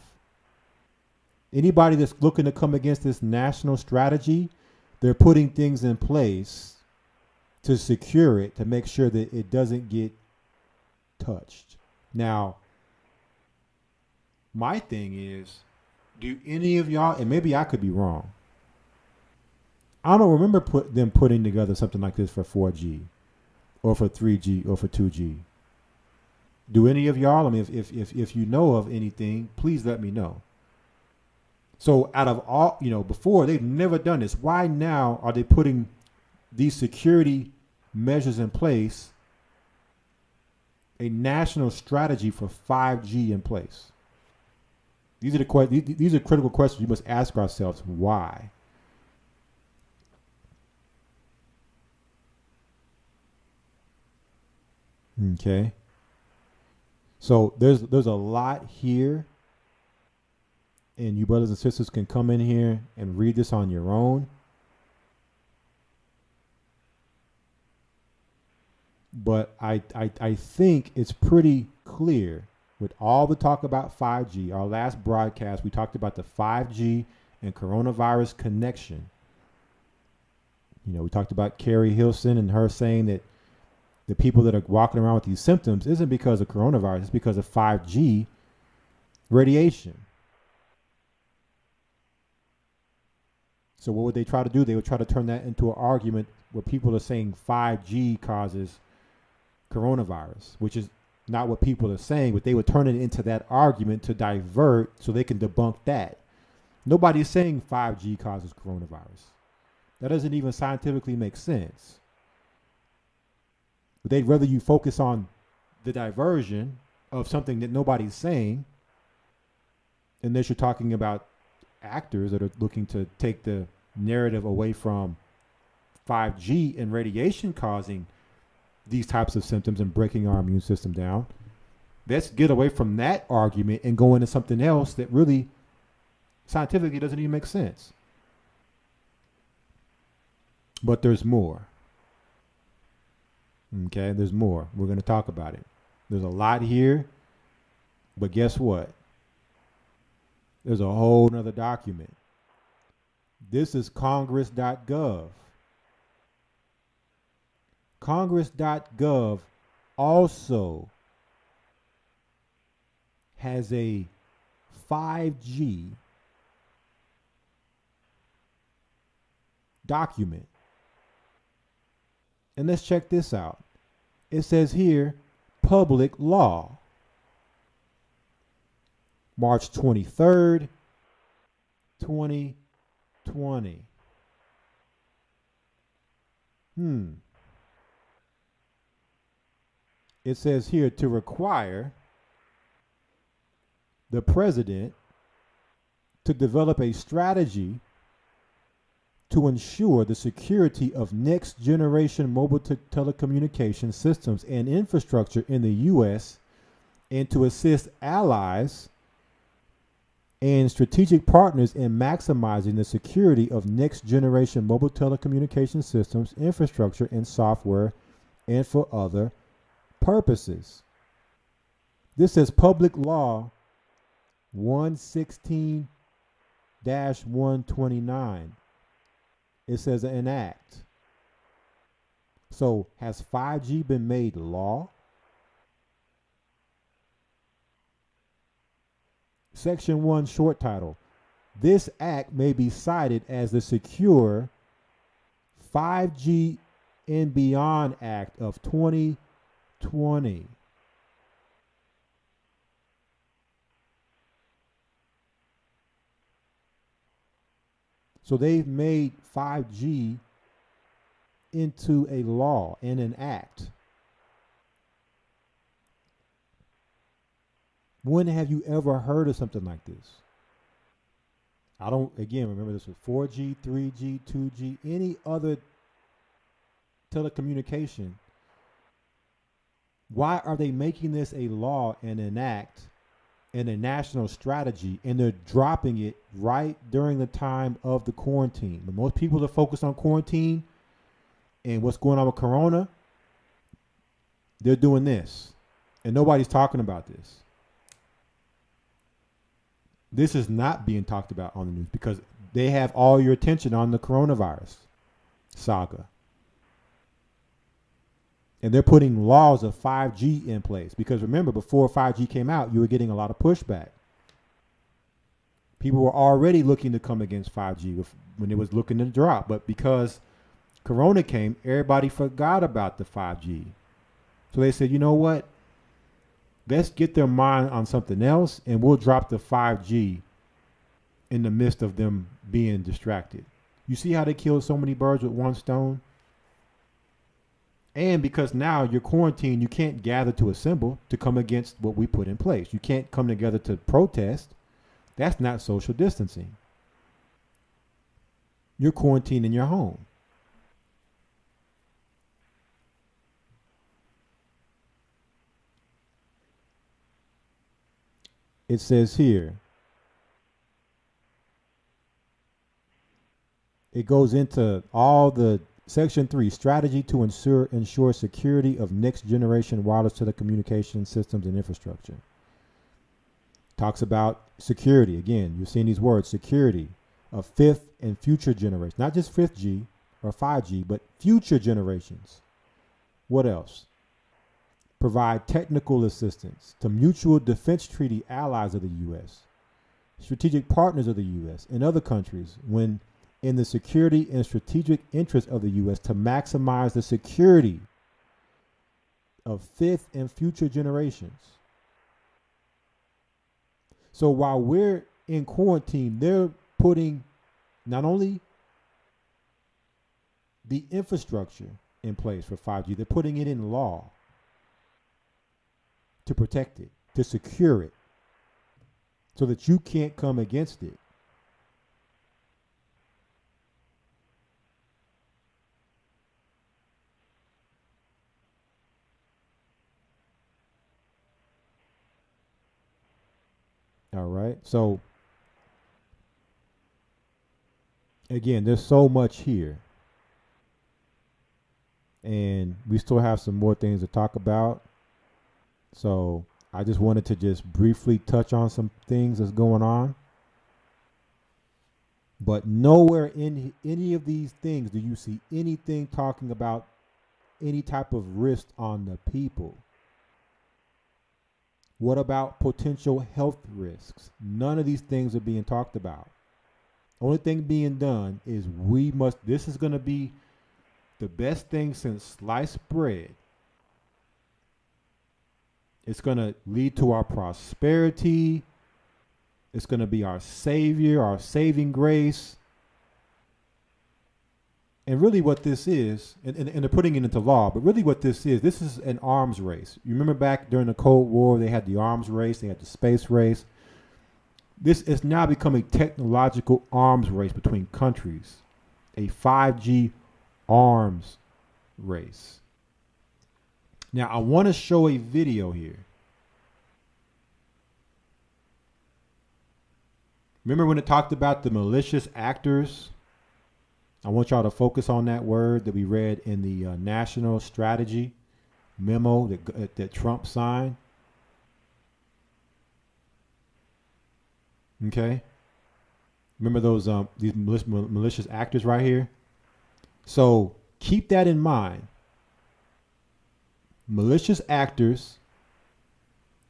Anybody that's looking to come against this national strategy, they're putting things in place to secure it, to make sure that it doesn't get touched. Now, my thing is, do any of y'all, and maybe I could be wrong, I don't remember them putting together something like this for 4G. or for 3G or for 2G? Do any of y'all? I mean, if you know of anything, please let me know. So out of all, before they've never done this. Why now are they putting these security measures in place, a national strategy for 5G in place? These are critical questions you must ask ourselves. Why? Okay. So there's a lot here, and you brothers and sisters can come in here and read this on your own. But I think it's pretty clear with all the talk about 5G. Our last broadcast, we talked about the 5G and coronavirus connection. We talked about Carrie Hilson and her saying that the people that are walking around with these symptoms isn't because of coronavirus, it's because of 5G radiation. So what would they try to do? They would try to turn that into an argument where people are saying 5G causes coronavirus, which is not what people are saying, but they would turn it into that argument to divert so they can debunk that. Nobody's saying 5G causes coronavirus. That doesn't even scientifically make sense. But they'd rather you focus on the diversion of something that nobody's saying, unless you're talking about actors that are looking to take the narrative away from 5G and radiation causing these types of symptoms and breaking our immune system down. Let's get away from that argument and go into something else that really scientifically doesn't even make sense. But there's more. Okay, there's more. We're going to talk about it. There's a lot here, but guess what? There's a whole nother document. This is congress.gov. Congress.gov also has a 5G document. And let's check this out. It says here, public law. March 23rd, 2020. It says here to require the president to develop a strategy to ensure the security of next generation mobile telecommunication systems and infrastructure in the U.S. and to assist allies and strategic partners in maximizing the security of next generation mobile telecommunication systems, infrastructure, and software, and for other purposes. This is Public Law 116-129. It says enact. So has 5G been made law? Section 1 short title. This act may be cited as the Secure 5G and Beyond Act of 2020. So they've made 5G into a law and an act. When have you ever heard of something like this? I don't, again, remember this was 4G, 3G, 2G, any other telecommunication. Why are they making this a law and an act and a national strategy, and they're dropping it right during the time of the quarantine? When most people are focused on quarantine and what's going on with Corona, they're doing this, and nobody's talking about this. This is not being talked about on the news because they have all your attention on the coronavirus saga. And they're putting laws of 5G in place. Because remember, before 5G came out, you were getting a lot of pushback. People were already looking to come against 5G when it was looking to drop. But because Corona came, everybody forgot about the 5G. So they said, you know what? Let's get their mind on something else, and we'll drop the 5G in the midst of them being distracted. You see how they killed so many birds with one stone? And because now you're quarantined, you can't gather to assemble to come against what we put in place. You can't come together to protest. That's not social distancing. You're quarantined in your home. It says here, it goes into all the Section 3, strategy to ensure security of next generation wireless telecommunication systems and infrastructure. Talks about security. Again, you're seeing these words, security of fifth and future generations, not just 5G or 5G, but future generations. What else? Provide technical assistance to mutual defense treaty allies of the U.S., strategic partners of the U.S. and other countries when in the security and strategic interest of the U.S. to maximize the security of fifth and future generations. So while we're in quarantine, they're putting not only the infrastructure in place for 5G, they're putting it in law to protect it, to secure it, so that you can't come against it. All right. So again, there's so much here. And we still have some more things to talk about. So I just wanted to just briefly touch on some things that's going on. But nowhere in any of these things do you see anything talking about any type of risk on the people. What about potential health risks? None of these things are being talked about. Only thing being done is this is going to be the best thing since sliced bread. It's going to lead to our prosperity. It's going to be our savior, our saving grace. And really what this is, and they're putting it into law, but really what this is an arms race. You remember back during the Cold War, they had the arms race, they had the space race. This is now becoming a technological arms race between countries, a 5G arms race. Now, I want to show a video here. Remember when it talked about the malicious actors? I want y'all to focus on that word that we read in the national strategy memo that Trump signed. Okay. Remember those these malicious actors right here? So keep that in mind. Malicious actors,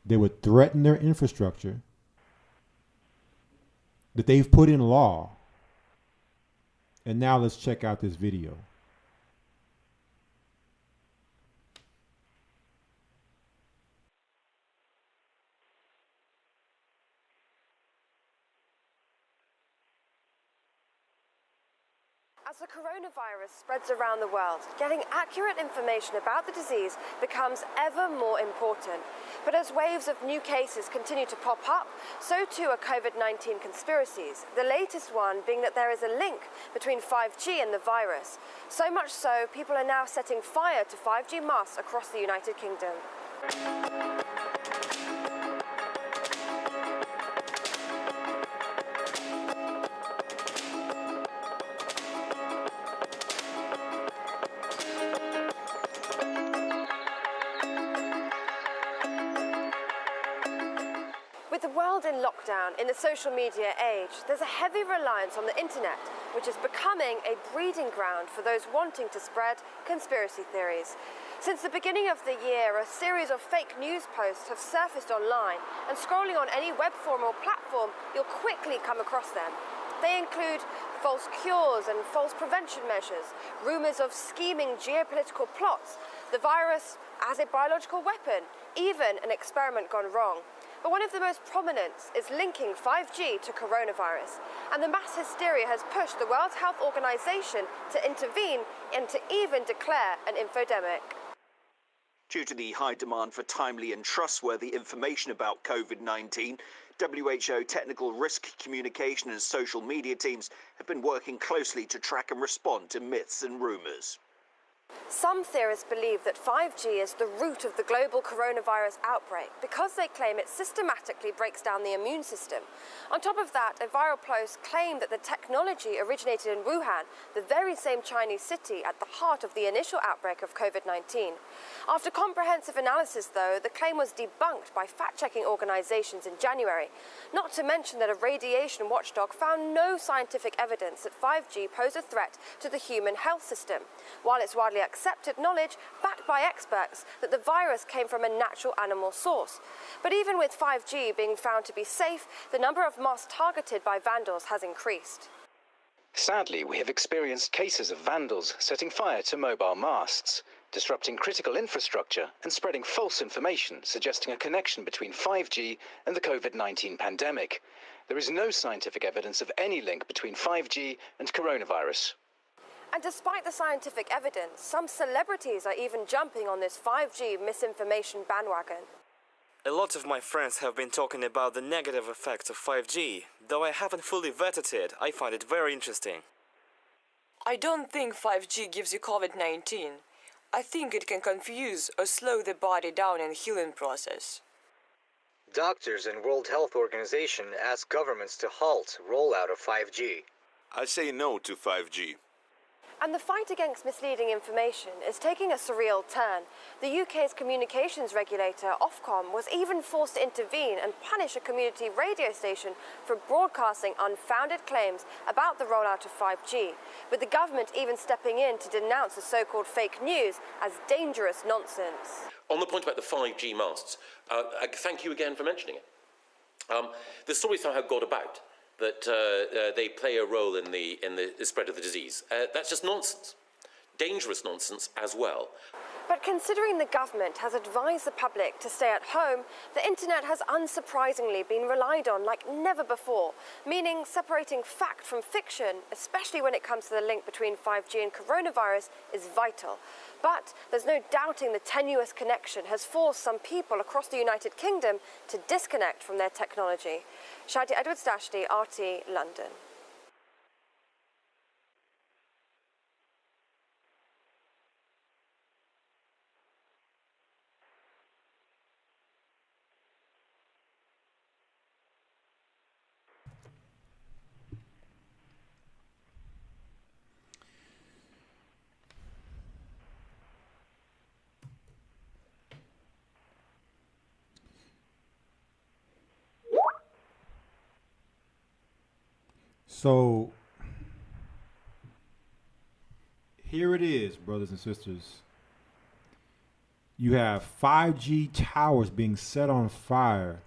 they would threaten their infrastructure that they've put in law. And now let's check out this video. As the coronavirus spreads around the world, getting accurate information about the disease becomes ever more important. But as waves of new cases continue to pop up, so too are COVID-19 conspiracies, the latest one being that there is a link between 5G and the virus. So much so, people are now setting fire to 5G masts across the United Kingdom. With the world in lockdown in the social media age, there's a heavy reliance on the internet, which is becoming a breeding ground for those wanting to spread conspiracy theories. Since the beginning of the year, a series of fake news posts have surfaced online, and scrolling on any web form or platform, you'll quickly come across them. They include false cures and false prevention measures, rumours of scheming geopolitical plots, the virus as a biological weapon, even an experiment gone wrong. But one of the most prominent is linking 5G to coronavirus, and the mass hysteria has pushed the World Health Organization to intervene and to even declare an infodemic. Due to the high demand for timely and trustworthy information about COVID-19, WHO technical risk communication and social media teams have been working closely to track and respond to myths and rumours. Some theorists believe that 5G is the root of the global coronavirus outbreak because they claim it systematically breaks down the immune system. On top of that, a viral post claimed that the technology originated in Wuhan, the very same Chinese city at the heart of the initial outbreak of COVID-19. After comprehensive analysis, though, the claim was debunked by fact-checking organizations in January. Not to mention that a radiation watchdog found no scientific evidence that 5G posed a threat to the human health system, while it's widely accepted knowledge, backed by experts, that the virus came from a natural animal source. But even with 5G being found to be safe, the number of mosques targeted by vandals has increased. Sadly, we have experienced cases of vandals setting fire to mobile masts, disrupting critical infrastructure and spreading false information suggesting a connection between 5G and the COVID-19 pandemic. There is no scientific evidence of any link between 5G and coronavirus. And despite the scientific evidence, some celebrities are even jumping on this 5G misinformation bandwagon. A lot of my friends have been talking about the negative effects of 5G. Though I haven't fully vetted it, I find it very interesting. I don't think 5G gives you COVID-19. I think it can confuse or slow the body down in the healing process. Doctors and World Health Organization ask governments to halt rollout of 5G. I say no to 5G. And the fight against misleading information is taking a surreal turn. The UK's communications regulator, Ofcom, was even forced to intervene and punish a community radio station for broadcasting unfounded claims about the rollout of 5G, with the government even stepping in to denounce the so-called fake news as dangerous nonsense. On the point about the 5G masts, thank you again for mentioning it. The story somehow got about that they play a role in the spread of the disease. That's just nonsense. Dangerous nonsense as well. But considering the government has advised the public to stay at home, the internet has unsurprisingly been relied on like never before, meaning separating fact from fiction, especially when it comes to the link between 5G and coronavirus, is vital. But there's no doubting the tenuous connection has forced some people across the United Kingdom to disconnect from their technology. Shadi Edwards-Dashley, RT, London. So here it is, brothers and sisters. You have 5G towers being set on fire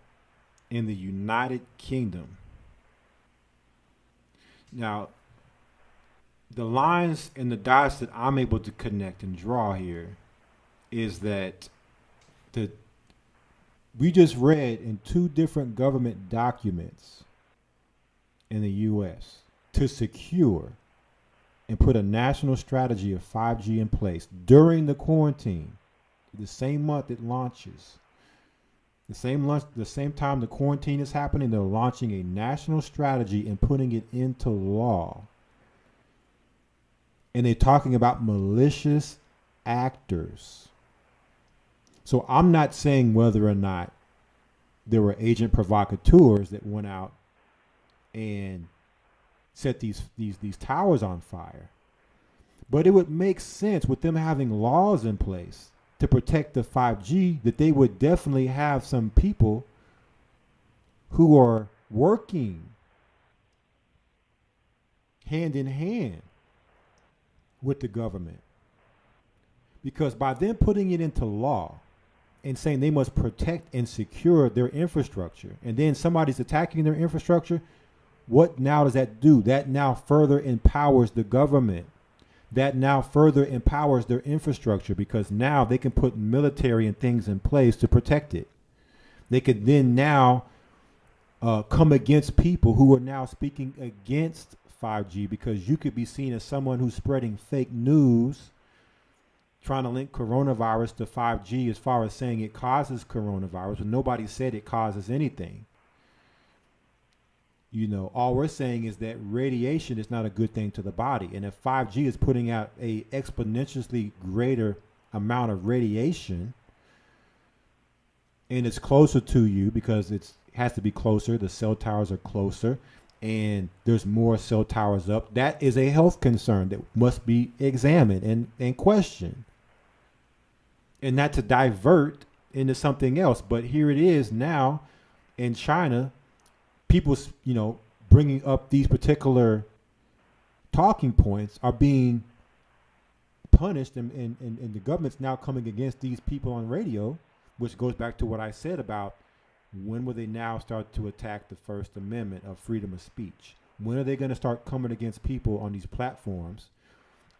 in the United Kingdom. Now, the lines and the dots that I'm able to connect and draw here is that we just read in two different government documents in the U.S. to secure and put a national strategy of 5G in place during the quarantine, the same month it launches. The same time the quarantine is happening, they're launching a national strategy and putting it into law. And they're talking about malicious actors. So I'm not saying whether or not there were agent provocateurs that went out and set these towers on fire. But it would make sense with them having laws in place to protect the 5G that they would definitely have some people who are working hand in hand with the government. Because by them putting it into law and saying they must protect and secure their infrastructure, and then somebody's attacking their infrastructure, what now does that do? That now further empowers the government. That now further empowers their infrastructure, because now they can put military and things in place to protect it. They could then now come against people who are now speaking against 5G, because you could be seen as someone who's spreading fake news, trying to link coronavirus to 5G as far as saying it causes coronavirus, but nobody said it causes anything. You know, all we're saying is that radiation is not a good thing to the body. And if 5G is putting out a exponentially greater amount of radiation, and it's closer to you because it has to be closer, the cell towers are closer, and there's more cell towers up, that is a health concern that must be examined and questioned. And not to divert into something else, but here it is now in China, people, you know, bringing up these particular talking points are being punished, and the government's now coming against these people on radio, which goes back to what I said about when will they now start to attack the First Amendment of freedom of speech? When are they going to start coming against people on these platforms,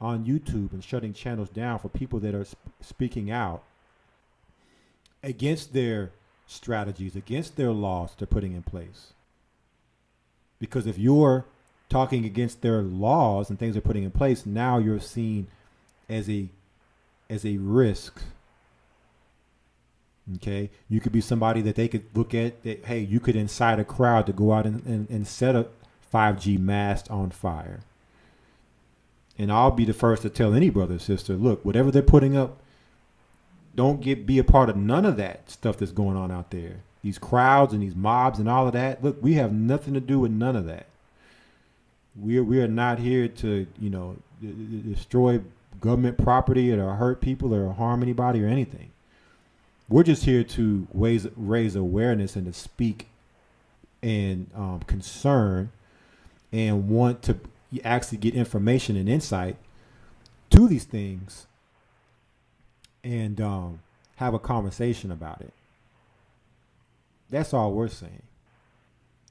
on YouTube, and shutting channels down for people that are speaking out against their strategies, against their laws they're putting in place? Because if you're talking against their laws and things they're putting in place, now you're seen as a risk. Okay, you could be somebody that they could look at that, hey, you could incite a crowd to go out and set a 5G mast on fire. And I'll be the first to tell any brother or sister, look, whatever they're putting up, don't be a part of none of that stuff that's going on out there. These crowds and these mobs and all of that. Look, we have nothing to do with none of that. We are not here to, you know, destroy government property or hurt people or harm anybody or anything. We're just here to raise awareness and to speak and concern and want to actually get information and insight to these things and have a conversation about it. That's all we're saying.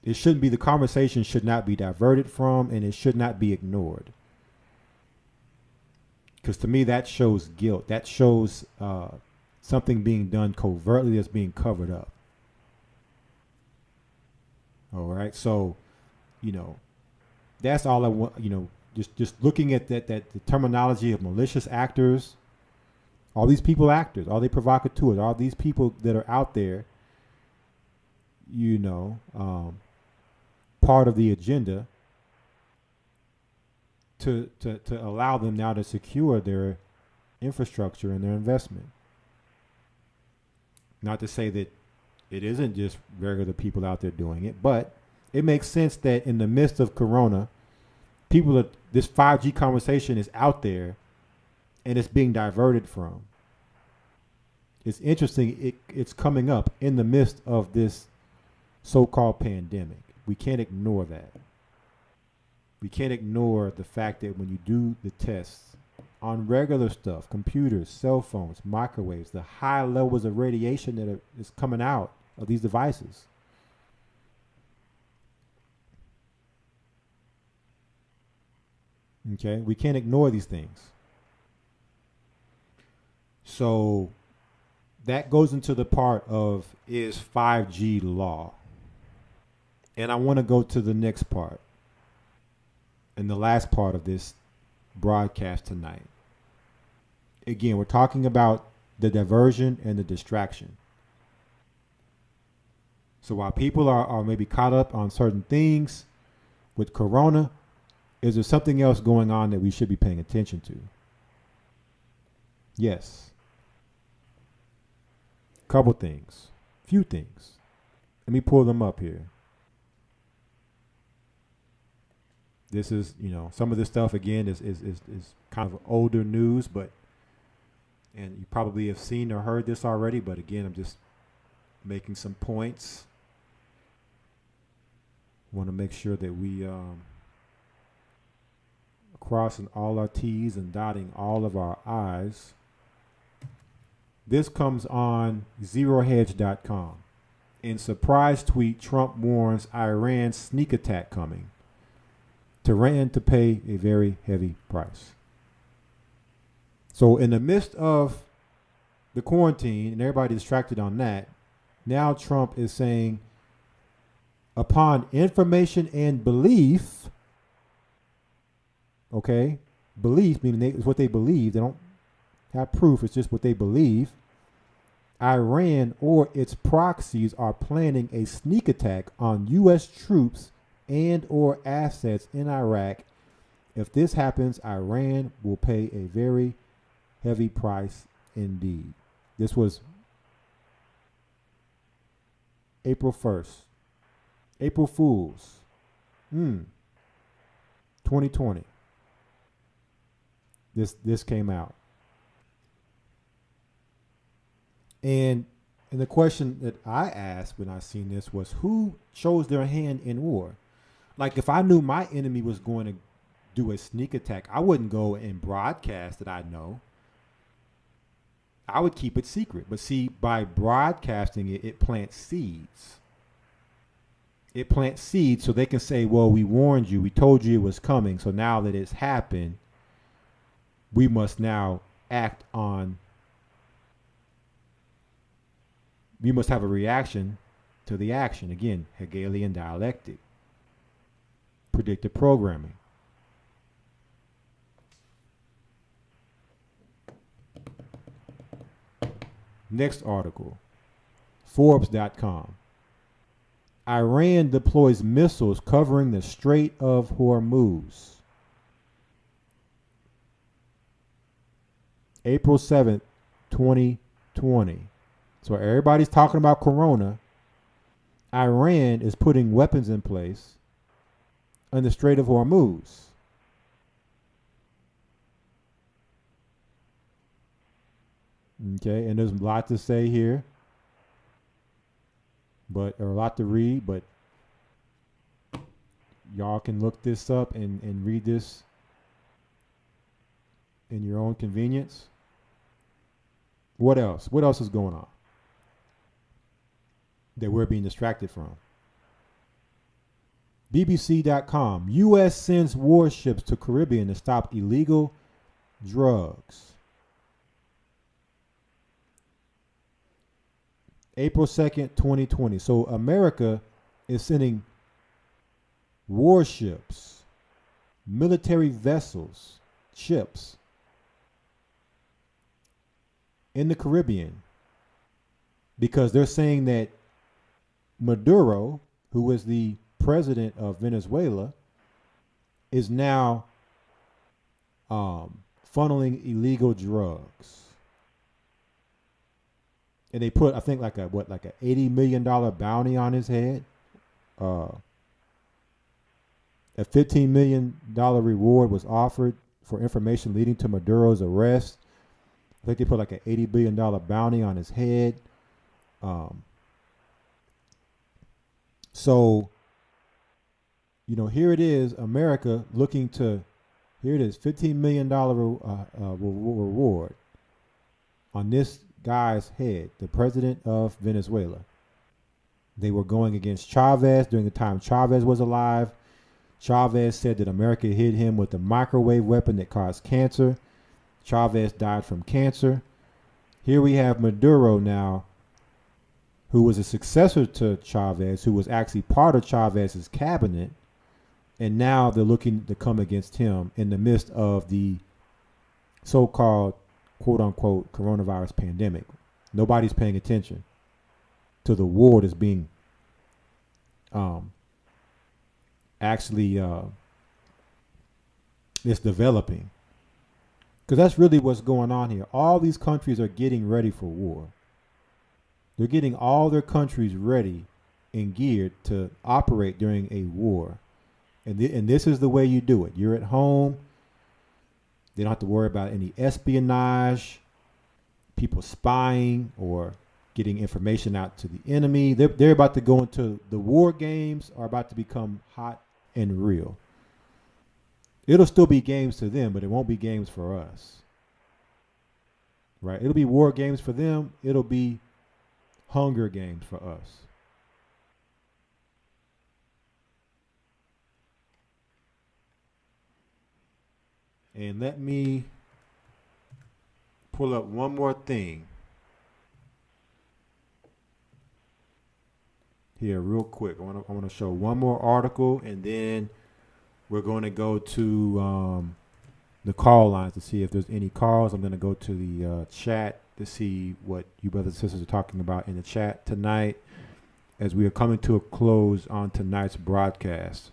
It shouldn't be, the conversation should not be diverted from, and it should not be ignored. Because to me, that shows guilt. That shows something being done covertly that's being covered up. All right. So, you know, that's all I want, you know, just looking at that the terminology of malicious actors, all these people actors, all the provocateurs, all these people that are out there, you know, part of the agenda to allow them now to secure their infrastructure and their investment. Not to say that it isn't just regular people out there doing it, but it makes sense that in the midst of Corona, this 5G conversation is out there and it's being diverted from. It's interesting. It's coming up in the midst of this so-called pandemic. We can't ignore that. We can't ignore the fact that when you do the tests on regular stuff, computers, cell phones, microwaves, the high levels of radiation that is coming out of these devices. Okay, we can't ignore these things. So that goes into the part of, is 5G law? And I want to go to the next part and the last part of this broadcast tonight. Again, we're talking about the diversion and the distraction. So while people are maybe caught up on certain things with Corona, is there something else going on that we should be paying attention to? Yes. Couple things. Few things. Let me pull them up here. This is, you know, some of this stuff again is kind of older news, and you probably have seen or heard this already, but again, I'm just making some points. Want to make sure that we crossing all our T's and dotting all of our I's. This comes on zerohedge.com. In surprise tweet, Trump warns Iran sneak attack coming. Tehran to pay a very heavy price. So in the midst of the quarantine and everybody distracted on that, now Trump is saying, upon information and belief, okay, belief meaning it's what they believe. They don't have proof. It's just what they believe. Iran or its proxies are planning a sneak attack on U.S. troops and or assets in Iraq. If this happens, Iran will pay a very heavy price indeed. This was April 1st. April Fools. 2020. This came out. And the question that I asked when I seen this was, who shows their hand in war? Like, if I knew my enemy was going to do a sneak attack, I wouldn't go and broadcast that I know. I would keep it secret. But see, by broadcasting it, it plants seeds. It plants seeds so they can say, well, we warned you. We told you it was coming. So now that it's happened, we must now act on. We must have a reaction to the action. Again, Hegelian dialectic. Predictive programming. Next article. Forbes.com. Iran deploys missiles covering the Strait of Hormuz. April 7th, 2020. So everybody's talking about Corona. Iran is putting weapons in place on the Strait of Hormuz. Okay, and there's a lot to say here, or a lot to read, but y'all can look this up and read this in your own convenience. What else? What else is going on that we're being distracted from? BBC.com. U.S. sends warships to Caribbean to stop illegal drugs. April 2nd, 2020. So America is sending warships, military vessels, ships in the Caribbean because they're saying that Maduro, who is the president of Venezuela, is now funneling illegal drugs. And they put, I think, like a $80 million bounty on his head. A $15 million reward was offered for information leading to Maduro's arrest. I think they put like an $80 billion bounty on his head. So, here it is, America looking to, here it is, $15 million reward on this guy's head, the president of Venezuela. They were going against Chavez during the time Chavez was alive. Chavez said that America hit him with a microwave weapon that caused cancer. Chavez died from cancer. Here we have Maduro now, who was a successor to Chavez, who was actually part of Chavez's cabinet. And now they're looking to come against him in the midst of the so-called quote unquote coronavirus pandemic. Nobody's paying attention to the war that's being it's developing. Because that's really what's going on here. All these countries are getting ready for war. They're getting all their countries ready and geared to operate during a war. And this is the way you do it. You're at home. They don't have to worry about any espionage, people spying or getting information out to the enemy. They're about to go into the war games are about to become hot and real. It'll still be games to them, but it won't be games for us. Right? It'll be war games for them. It'll be hunger games for us. And let me pull up one more thing here real quick. I want to show one more article, and then we're going to go to the call lines to see if there's any calls. I'm going to go to the chat to see what you brothers and sisters are talking about in the chat tonight as we are coming to a close on tonight's broadcast.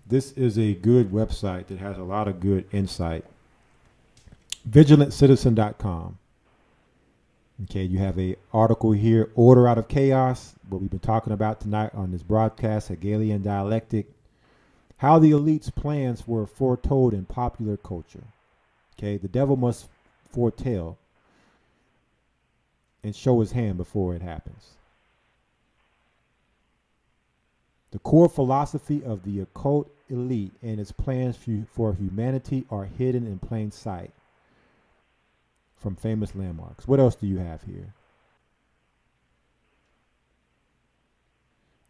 This is a good website that has a lot of good insight. VigilantCitizen.com. Okay, you have a article here, Order Out of Chaos, what we've been talking about tonight on this broadcast, Hegelian Dialectic, how the elite's plans were foretold in popular culture. Okay, the devil must foretell and show his hand before it happens. The core philosophy of the occult elite and its plans for humanity are hidden in plain sight from famous landmarks. What else do you have here?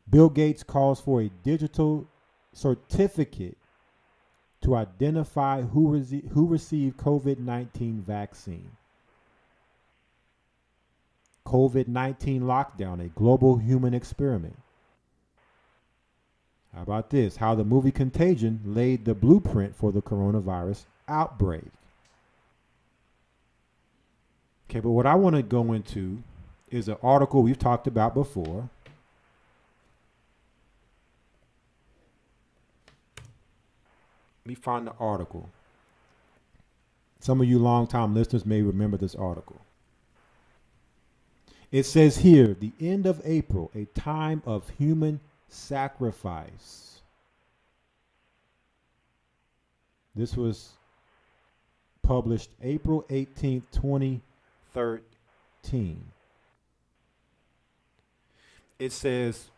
Bill Gates calls for a digital certificate to identify who received COVID-19 vaccine. COVID-19 lockdown, a global human experiment. How about this? How the movie Contagion laid the blueprint for the coronavirus outbreak. Okay, but what I want to go into is an article we've talked about before. Let me find the article. Some of you longtime listeners may remember this article. It says here, the end of April, a time of human sacrifice. This was published April 18th, 2013. It says,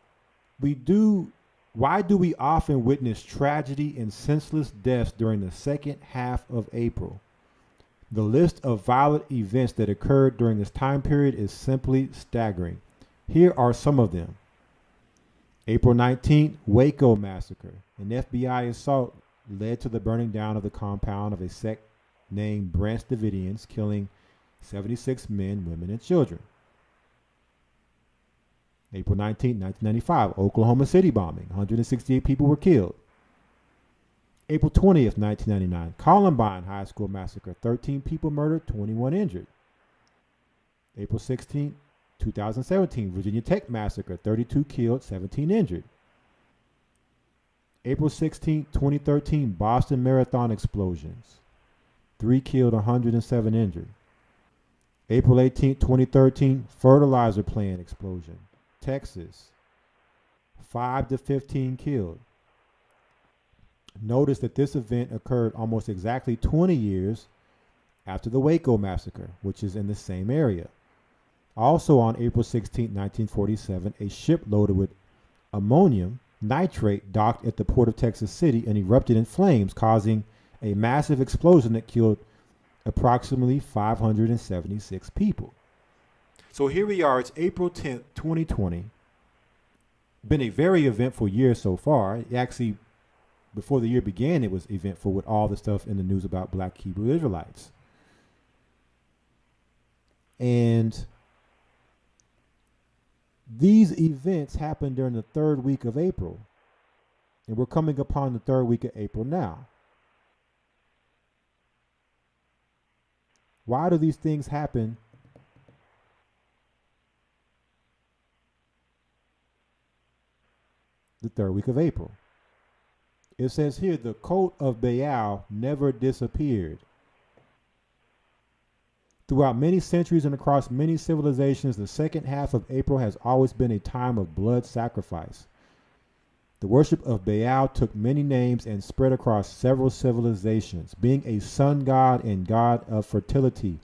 why do we often witness tragedy and senseless deaths during the second half of April? The list of violent events that occurred during this time period is simply staggering. Here are some of them. April 19th, Waco massacre. An FBI assault led to the burning down of the compound of a sect named Branch Davidians, killing 76 men, women, and children. April 19, 1995, Oklahoma City bombing. 168 people were killed. April 20th, 1999, Columbine High School massacre. 13 people murdered, 21 injured. April 16th, 2017, Virginia Tech massacre. 32 killed, 17 injured. April 16, 2013, Boston Marathon explosions. 3 killed, 107 injured. April 18, 2013, fertilizer plant explosion. Texas. 5 to 15 killed. Notice that this event occurred almost exactly 20 years after the Waco massacre, which is in the same area. Also on April 16, 1947, a ship loaded with ammonium nitrate docked at the port of Texas City and erupted in flames, causing a massive explosion that killed approximately 576 people. So here we are, it's April 10th, 2020. Been a very eventful year so far. Actually, before the year began, it was eventful with all the stuff in the news about Black Hebrew Israelites. And these events happened during the third week of April. And we're coming upon the third week of April now. Why do these things happen the third week of April? It says here, the cult of Baal never disappeared. Throughout many centuries and across many civilizations, the second half of April has always been a time of blood sacrifice. The worship of Baal took many names and spread across several civilizations. Being a sun god and god of fertility,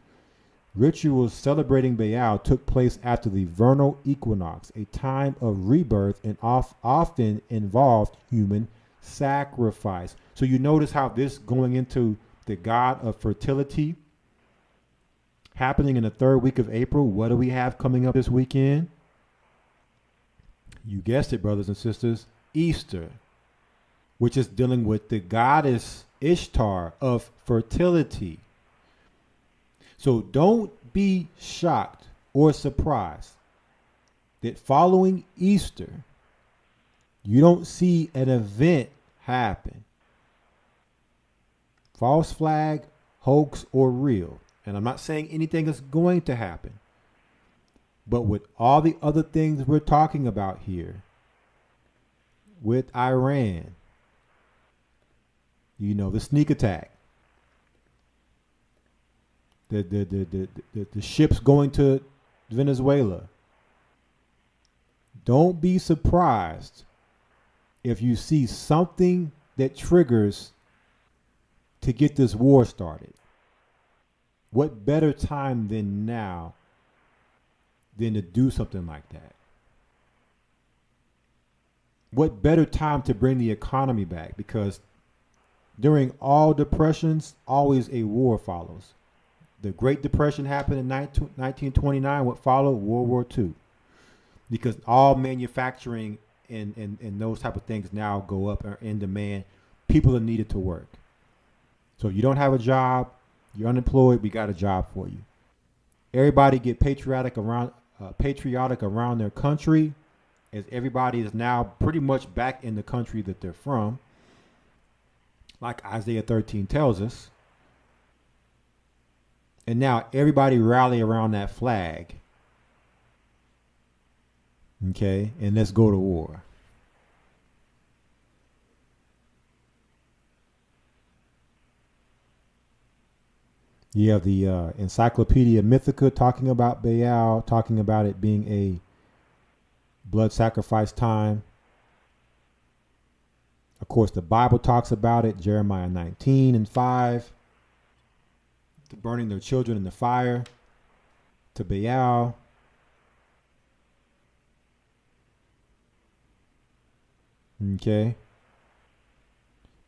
rituals celebrating Baal took place after the vernal equinox, a time of rebirth, and often involved human sacrifice. So you notice how this going into the god of fertility happening in the third week of April. What do we have coming up this weekend? You guessed it, brothers and sisters, Easter, which is dealing with the goddess Ishtar of fertility. So don't be shocked or surprised that following Easter, you don't see an event happen. False flag, hoax, or real. And I'm not saying anything is going to happen. But with all the other things we're talking about here, with Iran, you know, the sneak attack, the ships going to Venezuela, don't be surprised if you see something that triggers to get this war started. What better time than now than to do something like that? What better time to bring the economy back? Because during all depressions, always a war follows. The Great Depression happened in 1929. What followed? World War II. Because all manufacturing and those type of things now go up, are in demand. People are needed to work. So if you don't have a job, you're unemployed, we got a job for you. Everybody get patriotic around their country, as everybody is now pretty much back in the country that they're from. Like Isaiah 13 tells us. And now everybody rally around that flag. Okay, and let's go to war. You have the Encyclopedia Mythica talking about Baal, talking about it being a blood sacrifice time. Of course, the Bible talks about it, Jeremiah 19:5. To burning their children in the fire, to Baal. Okay.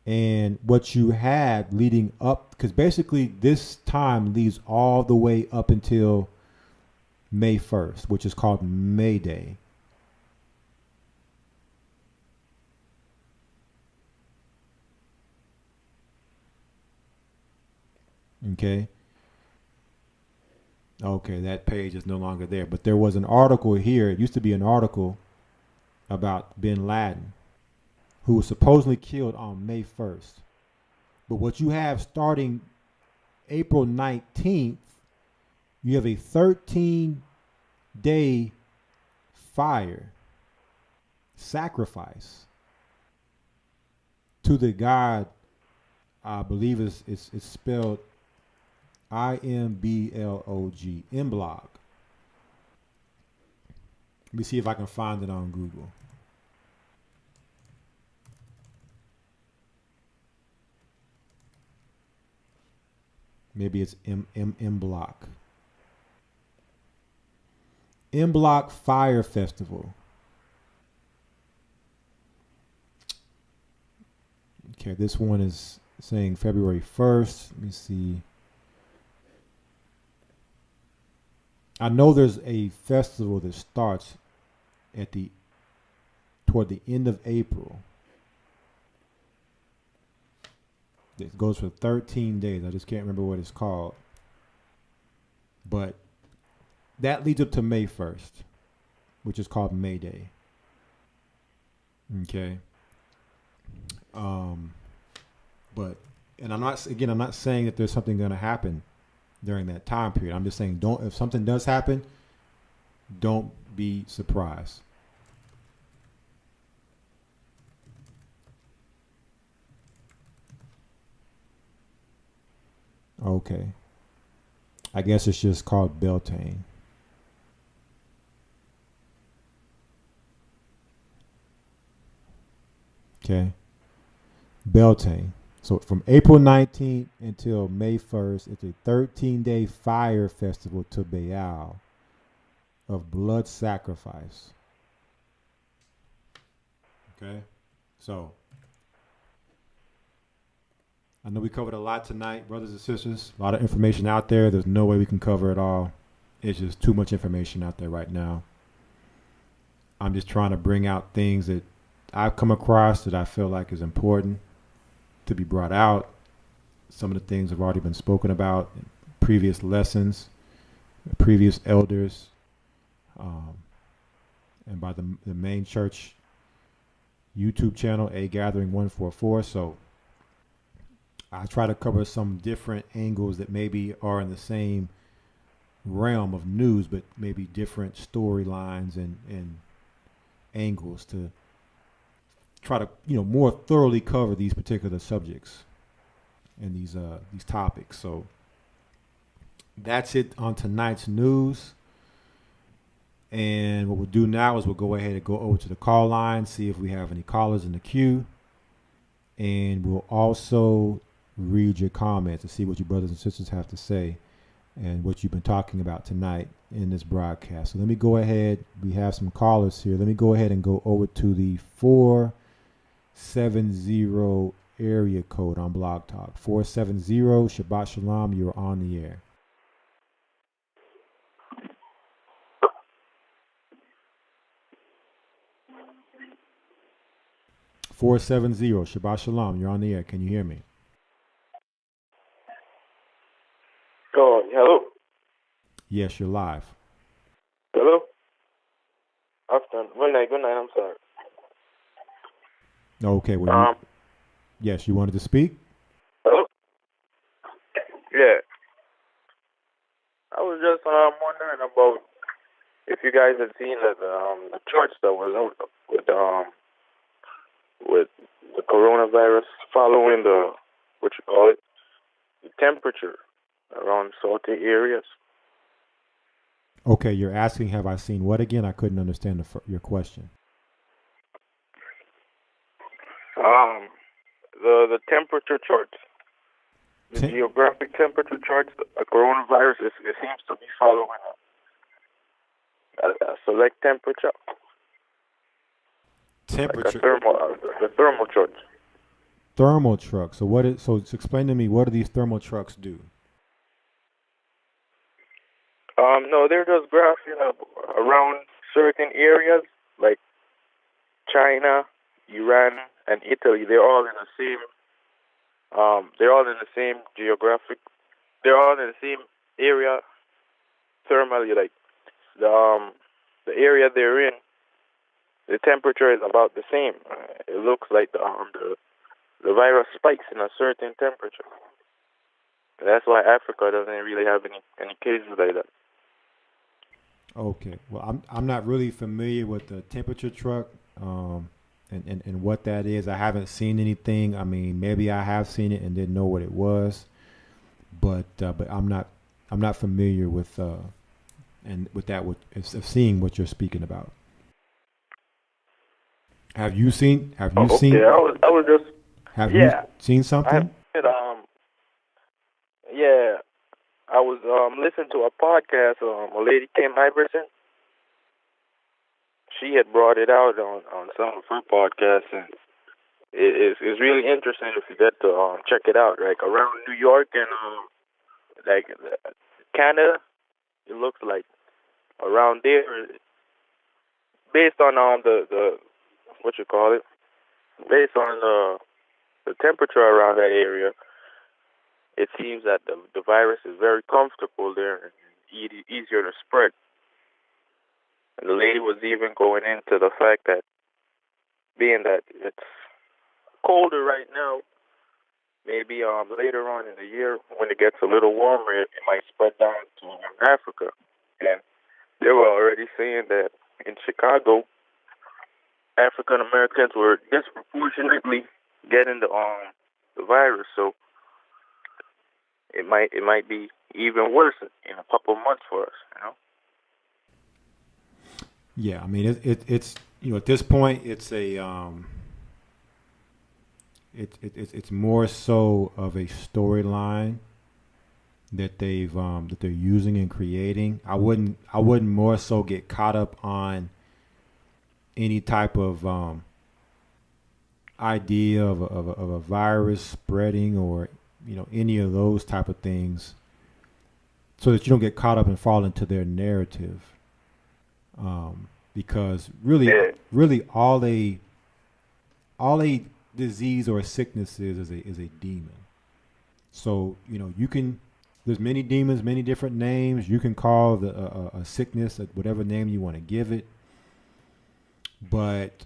And what you had leading up, because basically this time leads all the way up until May 1st, which is called May Day. Okay. Okay, that page is no longer there. But there was an article here. It used to be an article about bin Laden, who was supposedly killed on May 1st. But what you have starting April 19th, you have a 13-day fire sacrifice to the god, I believe it's spelled Imblog, Imblog. Let me see if I can find it on Google. Maybe it's Imblog. Imblog Fire Festival. Okay, this one is saying February 1st. Let me see. I know there's a festival that starts toward the end of April. It goes for 13 days. I just can't remember what it's called. But that leads up to May 1st, which is called May Day. Okay. But I'm not saying that there's something going to happen during that time period. I'm just saying, if something does happen, don't be surprised. Okay. I guess it's just called Beltane. Okay. Beltane. So from April 19th until May 1st, it's a 13-day fire festival to Baal of blood sacrifice. Okay. So I know we covered a lot tonight, brothers and sisters. A lot of information out there. There's no way we can cover it all. It's just too much information out there right now. I'm just trying to bring out things that I've come across that I feel like is important to be brought out. Some of the things have already been spoken about in previous lessons, previous elders, and by the main church YouTube channel, A Gathering 144. So I try to cover some different angles that maybe are in the same realm of news, but maybe different storylines and angles to try to, more thoroughly cover these particular subjects and these topics. So that's it on tonight's news. And what we'll do now is we'll go ahead and go over to the call line, see if we have any callers in the queue. And we'll also read your comments and see what your brothers and sisters have to say and what you've been talking about tonight in this broadcast. So let me go ahead. We have some callers here. Let me go ahead and go over to the 470 area code on Blog Talk. 470, Shabbat Shalom, you're on the air. Shabbat Shalom, you're on the air. Can you hear me? Oh, hello. Yes, you're live. Hello. Afternoon. Good night. I'm sorry. Okay. Well, yes, you wanted to speak? Hello. Yeah. I was just wondering about if you guys had seen that the church that was out with the coronavirus following the temperature around salty areas. Okay, you're asking, have I seen what again? I couldn't understand your question. The temperature charts, the geographic temperature charts. The coronavirus it seems to be following a select temperature. Temperature. Like the thermal charts. Thermal trucks. So explain to me, what do these thermal trucks do? No, they're just graphing around certain areas like China, Iran, and Italy. They're all in the same. They're all in the same geographic. They're all in the same area thermally. Like the area they're in, the temperature is about the same. It looks like the virus spikes in a certain temperature. That's why Africa doesn't really have any cases like that. Okay. Well, I'm not really familiar with the temperature truck and what that is. I haven't seen anything. I mean, maybe I have seen it and didn't know what it was, but I'm not familiar with seeing what you're speaking about. Have you seen? I was just. Have you seen something? Yeah. I was listening to a podcast. A lady, Kim Iverson. She had brought it out on some of her podcasts, and it's really interesting if you get to check it out. Like around New York and like Canada, it looks like around there, based on the based on the temperature around that area. It seems that the virus is very comfortable there and easier to spread. And the lady was even going into the fact that being that it's colder right now, maybe later on in the year when it gets a little warmer, it might spread down to Africa. And they were already saying that in Chicago, African Americans were disproportionately getting the virus. So it might be even worse in a couple of months for us, Yeah, I mean it's at this point it's it's more so of a storyline that they're using and creating. I wouldn't more so get caught up on any type of idea of a virus spreading or any of those type of things, so that you don't get caught up and fall into their narrative. because really all a disease or a sickness is a demon. So there's many demons, many different names. You can call a sickness whatever name you want to give it. But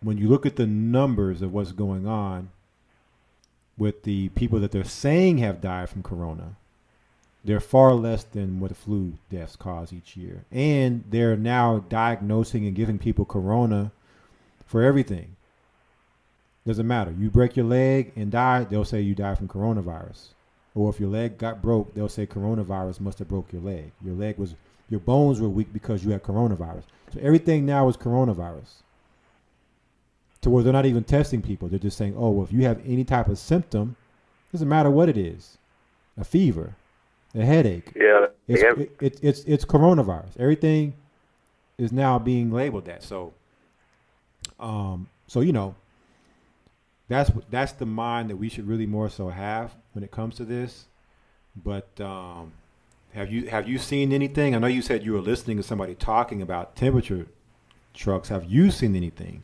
when you look at the numbers of what's going on with the people that they're saying have died from corona, they're far less than what the flu deaths cause each year. And they're now diagnosing and giving people corona for everything. Doesn't matter. You break your leg and die, they'll say you died from coronavirus. Or if your leg got broke, they'll say coronavirus must have broke your leg. Your bones were weak because you had coronavirus. So everything now is coronavirus. To where they're not even testing people. They're just saying, oh, well, if you have any type of symptom, doesn't matter what it is. A fever, a headache. Yeah. It's coronavirus. Everything is now being labeled that. So that's the mind that we should really more so have when it comes to this. But have you seen anything? I know you said you were listening to somebody talking about temperature trucks. Have you seen anything?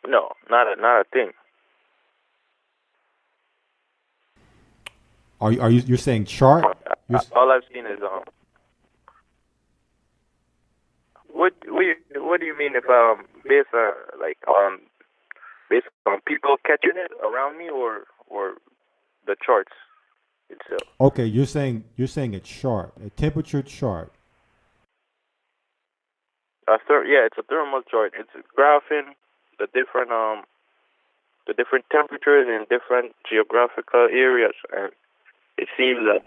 No, not a thing. Are you're saying chart? All I've seen is What do you mean if based on people catching it around me or the charts itself? Okay, you're saying a chart, a temperature chart. It's a thermal chart. It's graphing the different temperatures in different geographical areas, and it seems that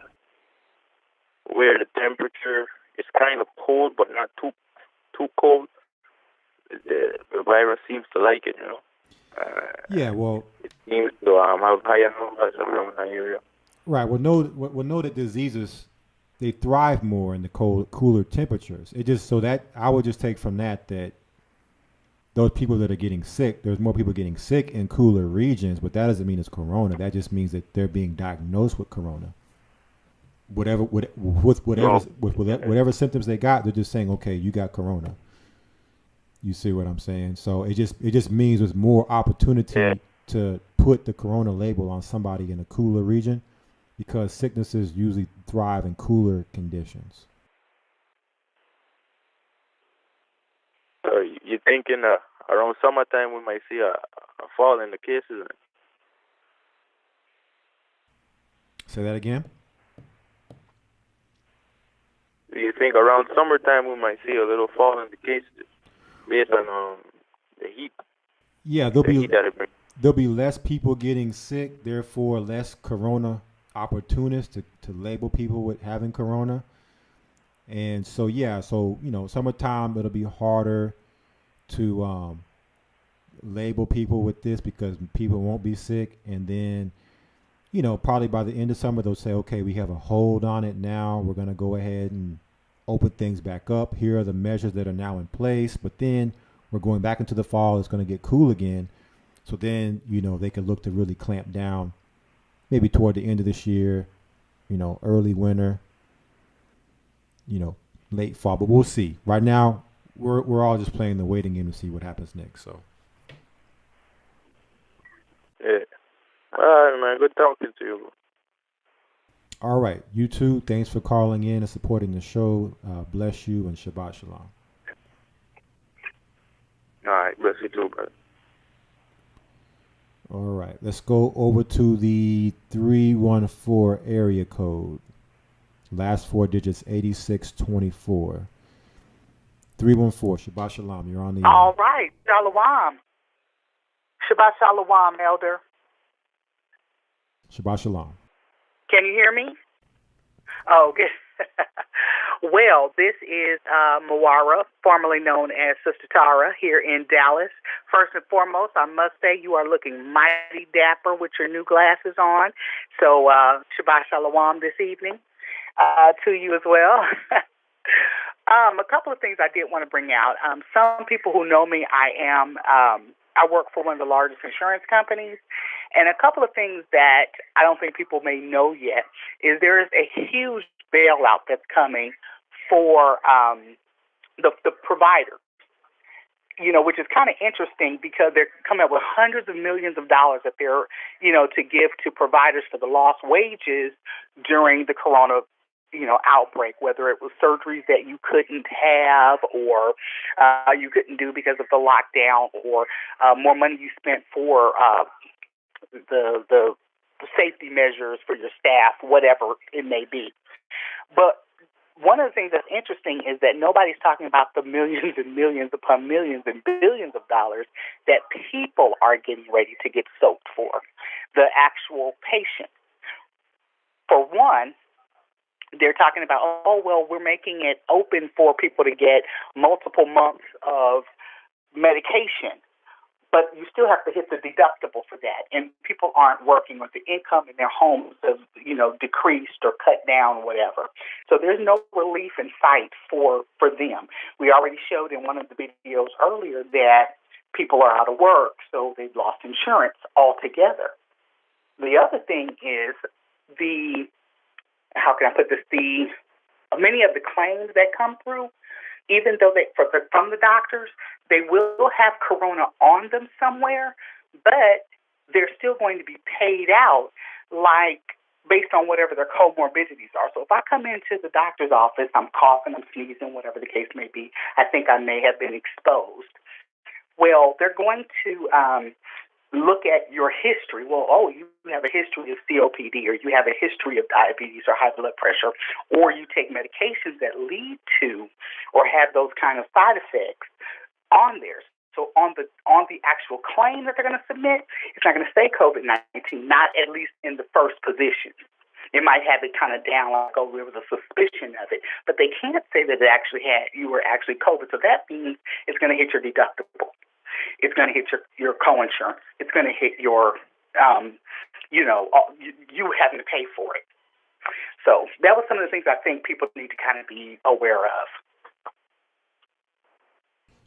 where the temperature is kind of cold but not too cold, the virus seems to like it, it seems to have higher numbers around that area. Right. We'll know that diseases, they thrive more in the cooler temperatures. It just so that I would just take from that those people that are getting sick, there's more people getting sick in cooler regions, but that doesn't mean it's corona. That just means that they're being diagnosed with corona. Whatever symptoms they got, they're just saying, okay, you got corona. You see what I'm saying? So it just means there's more opportunity to put the corona label on somebody in a cooler region, because sicknesses usually thrive in cooler conditions. So you think around summertime we might see a fall in the cases? Say that again? Do you think around summertime we might see a little fall in the cases based on the heat? Yeah, there'll be less people getting sick, therefore less corona opportunists to label people with having corona. And so summertime it'll be harder to label people with this because people won't be sick. And then probably by the end of summer they'll say, okay, we have a hold on it now, we're going to go ahead and open things back up. Here are the measures that are now in place, but then we're going back into the fall. It's going to get cool again. So then they could look to really clamp down maybe toward the end of this year, early winter, late fall, but we'll see. Right now, we're all just playing the waiting game to see what happens next. So, yeah, all right, man. Good talking to you. All right, you too. Thanks for calling in and supporting the show. Bless you and Shabbat Shalom. All right, bless you too, brother. All right, let's go over to the 314 area code. Last four digits, 8624. 314, Shabbat Shalom. You're on the air. All right, Shalom. Shabbat Shalom, Elder. Shabbat Shalom. Can you hear me? Oh, good. Well, this is Mawara, formerly known as Sister Tara, here in Dallas. First and foremost, I must say you are looking mighty dapper with your new glasses on. So, Shabbat Shalom this evening to you as well. A couple of things I did want to bring out. Some people who know me, I work for one of the largest insurance companies. And a couple of things that I don't think people may know yet is there is a huge bailout that's coming for the provider, which is kind of interesting because they're coming up with hundreds of millions of dollars that they're, to give to providers for the lost wages during the corona, outbreak, whether it was surgeries that you couldn't have or you couldn't do because of the lockdown, or more money you spent for the safety measures for your staff, whatever it may be. But one of the things that's interesting is that nobody's talking about the millions and millions upon millions and billions of dollars that people are getting ready to get soaked for, the actual patient. For one, they're talking about, oh, well, we're making it open for people to get multiple months of medication, but you still have to hit the deductible for that. And people aren't working with the income in their homes have, decreased or cut down, whatever. So there's no relief in sight for them. We already showed in one of the videos earlier that people are out of work, so they've lost insurance altogether. The other thing is many of the claims that come through, even though from the doctors, they will have corona on them somewhere, but they're still going to be paid out based on whatever their comorbidities are. So if I come into the doctor's office, I'm coughing, I'm sneezing, whatever the case may be, I think I may have been exposed. Well, they're going to look at your history. Well, you have a history of COPD, or you have a history of diabetes or high blood pressure, or you take medications that lead to or have those kind of side effects on there. So on the actual claim that they're going to submit, it's not going to say COVID-19, not at least in the first position. It might have it kind of down like, there was a suspicion of it, but they can't say that you were actually COVID. So that means it's going to hit your deductible. It's going to hit your co-insurance. It's going to hit your, you having to pay for it. So that was some of the things I think people need to kind of be aware of.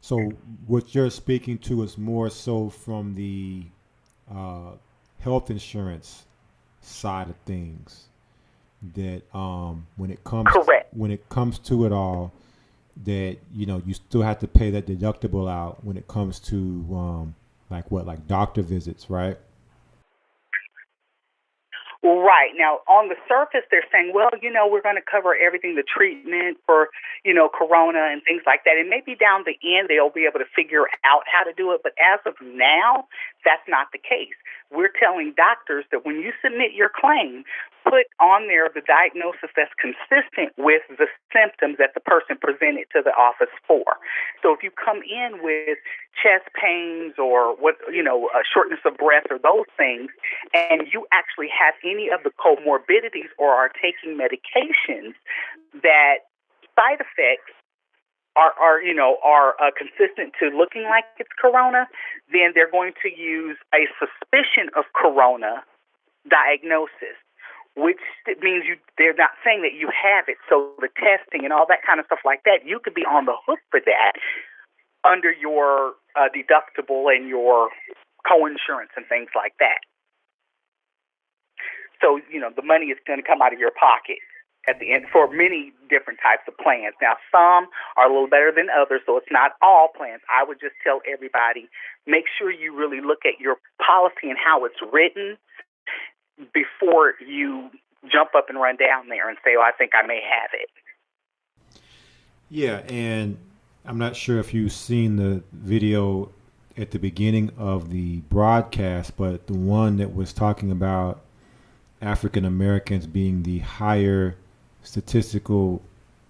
So what you're speaking to is more so from the health insurance side of things, that when it comes to it all, that you still have to pay that deductible out when it comes to like doctor visits, right? Right. Now, on the surface, they're saying, well, we're going to cover everything, the treatment for, corona and things like that. And maybe down the end, they'll be able to figure out how to do it. But as of now, that's not the case. We're telling doctors that when you submit your claim, put on there the diagnosis that's consistent with the symptoms that the person presented to the office for. So if you come in with chest pains or shortness of breath or those things, and you actually have any of the comorbidities or are taking medications that side effects are consistent to looking like it's corona, then they're going to use a suspicion of corona diagnosis, which means they're not saying that you have it. So the testing and all that kind of stuff like that, you could be on the hook for that under your deductible and your co-insurance and things like that. So, the money is going to come out of your pocket at the end for many different types of plans. Now, some are a little better than others, so it's not all plans. I would just tell everybody, make sure you really look at your policy and how it's written before you jump up and run down there and say, I think I may have it. Yeah, and I'm not sure if you've seen the video at the beginning of the broadcast, but the one that was talking about African Americans being the higher statistical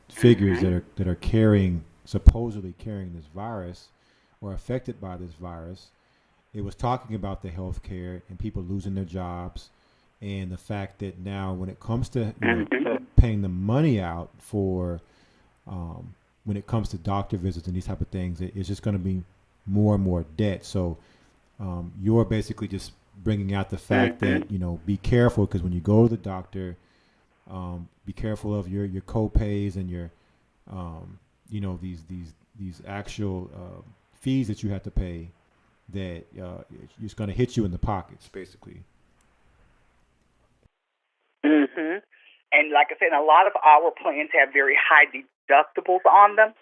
figures that are supposedly carrying this virus or affected by this virus. It was talking about the health care and people losing their jobs, and the fact that now when it comes to paying the money out for when it comes to doctor visits and these type of things, it's just going to be more and more debt. So you're basically just bringing out the fact that, be careful, because when you go to the doctor, be careful of your co-pays and your, these actual fees that you have to pay, that it's going to hit you in the pockets, basically. And like I said, a lot of our plans have very high deductibles on them.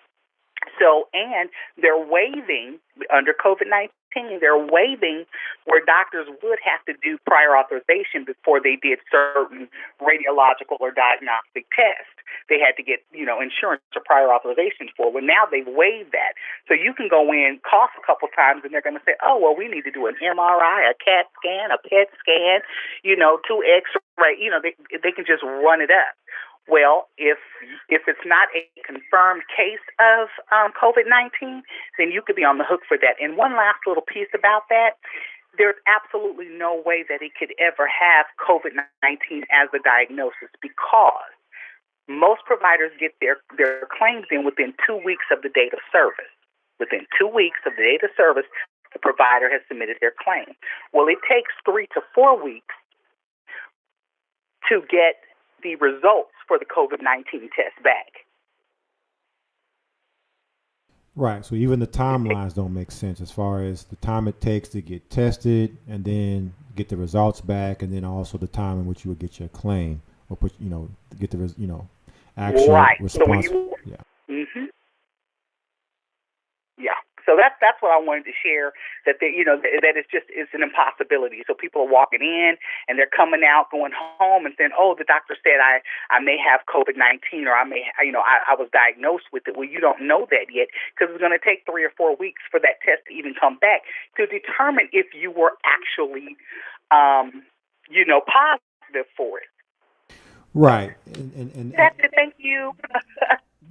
So, and they're waiving, under COVID-19, they're waiving where doctors would have to do prior authorization before they did certain radiological or diagnostic tests. They had to get, insurance or prior authorization for. Well, now they've waived that. So you can go in, cough a couple times, and they're going to say, oh, well, we need to do an MRI, a CAT scan, a PET scan, 2 X-ray. They can just run it up. Well, if it's not a confirmed case of COVID-19, then you could be on the hook for that. And one last little piece about that, there's absolutely no way that it could ever have COVID-19 as a diagnosis, because most providers get their claims in within 2 weeks of the date of service. Within 2 weeks of the date of service, the provider has submitted their claim. Well, it takes 3 to 4 weeks to get the results for the COVID-19 test back. Right. So even the timelines don't make sense as far as the time it takes to get tested and then get the results back, and then also the time in which you would get your claim or get the actual response. So Yeah. So that's what I wanted to share, that that it's an impossibility. So people are walking in and they're coming out, going home, and saying, oh, the doctor said I may have COVID-19, or I was diagnosed with it. Well, you don't know that yet, because it's going to take 3 or 4 weeks for that test to even come back to determine if you were actually, positive for it. Right. And That's it. Thank you.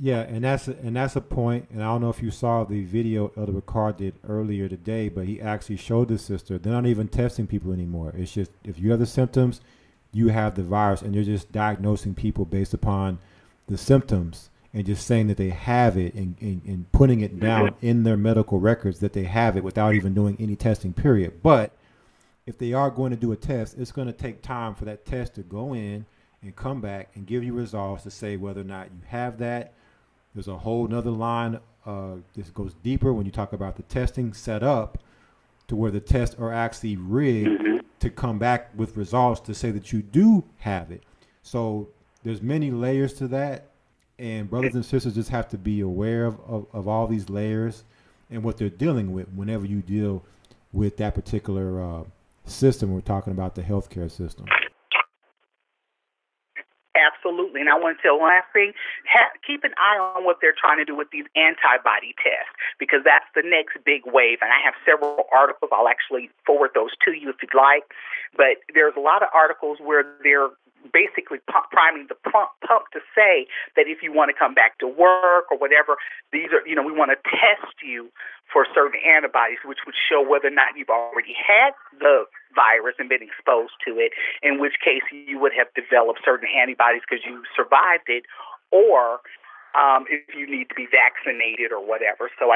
Yeah, and that's a point. And I don't know if you saw the video Elder Ricard did earlier today, but he actually showed the sister they're not even testing people anymore. It's just if you have the symptoms, you have the virus, and they're just diagnosing people based upon the symptoms and just saying that they have it and putting it down in their medical records that they have it without even doing any testing, period. But if they are going to do a test, it's going to take time for that test to go in and come back and give you results to say whether or not you have that. There's a whole nother line. This goes deeper when you talk about the testing set up to where the tests are actually rigged to come back with results to say that you do have it. So there's many layers to that, and brothers and sisters just have to be aware of all these layers and what they're dealing with whenever you deal with that particular system. We're talking about the healthcare system. Absolutely. And I want to tell one last thing. Keep an eye on what they're trying to do with these antibody tests, because that's the next big wave. And I have several articles. I'll actually forward those to you if you'd like. But there's a lot of articles where they're basically priming the pump to say that if you want to come back to work or whatever, these are, we want to test you for certain antibodies, which would show whether or not you've already had the virus and been exposed to it, in which case you would have developed certain antibodies because you survived it, or if you need to be vaccinated or whatever. So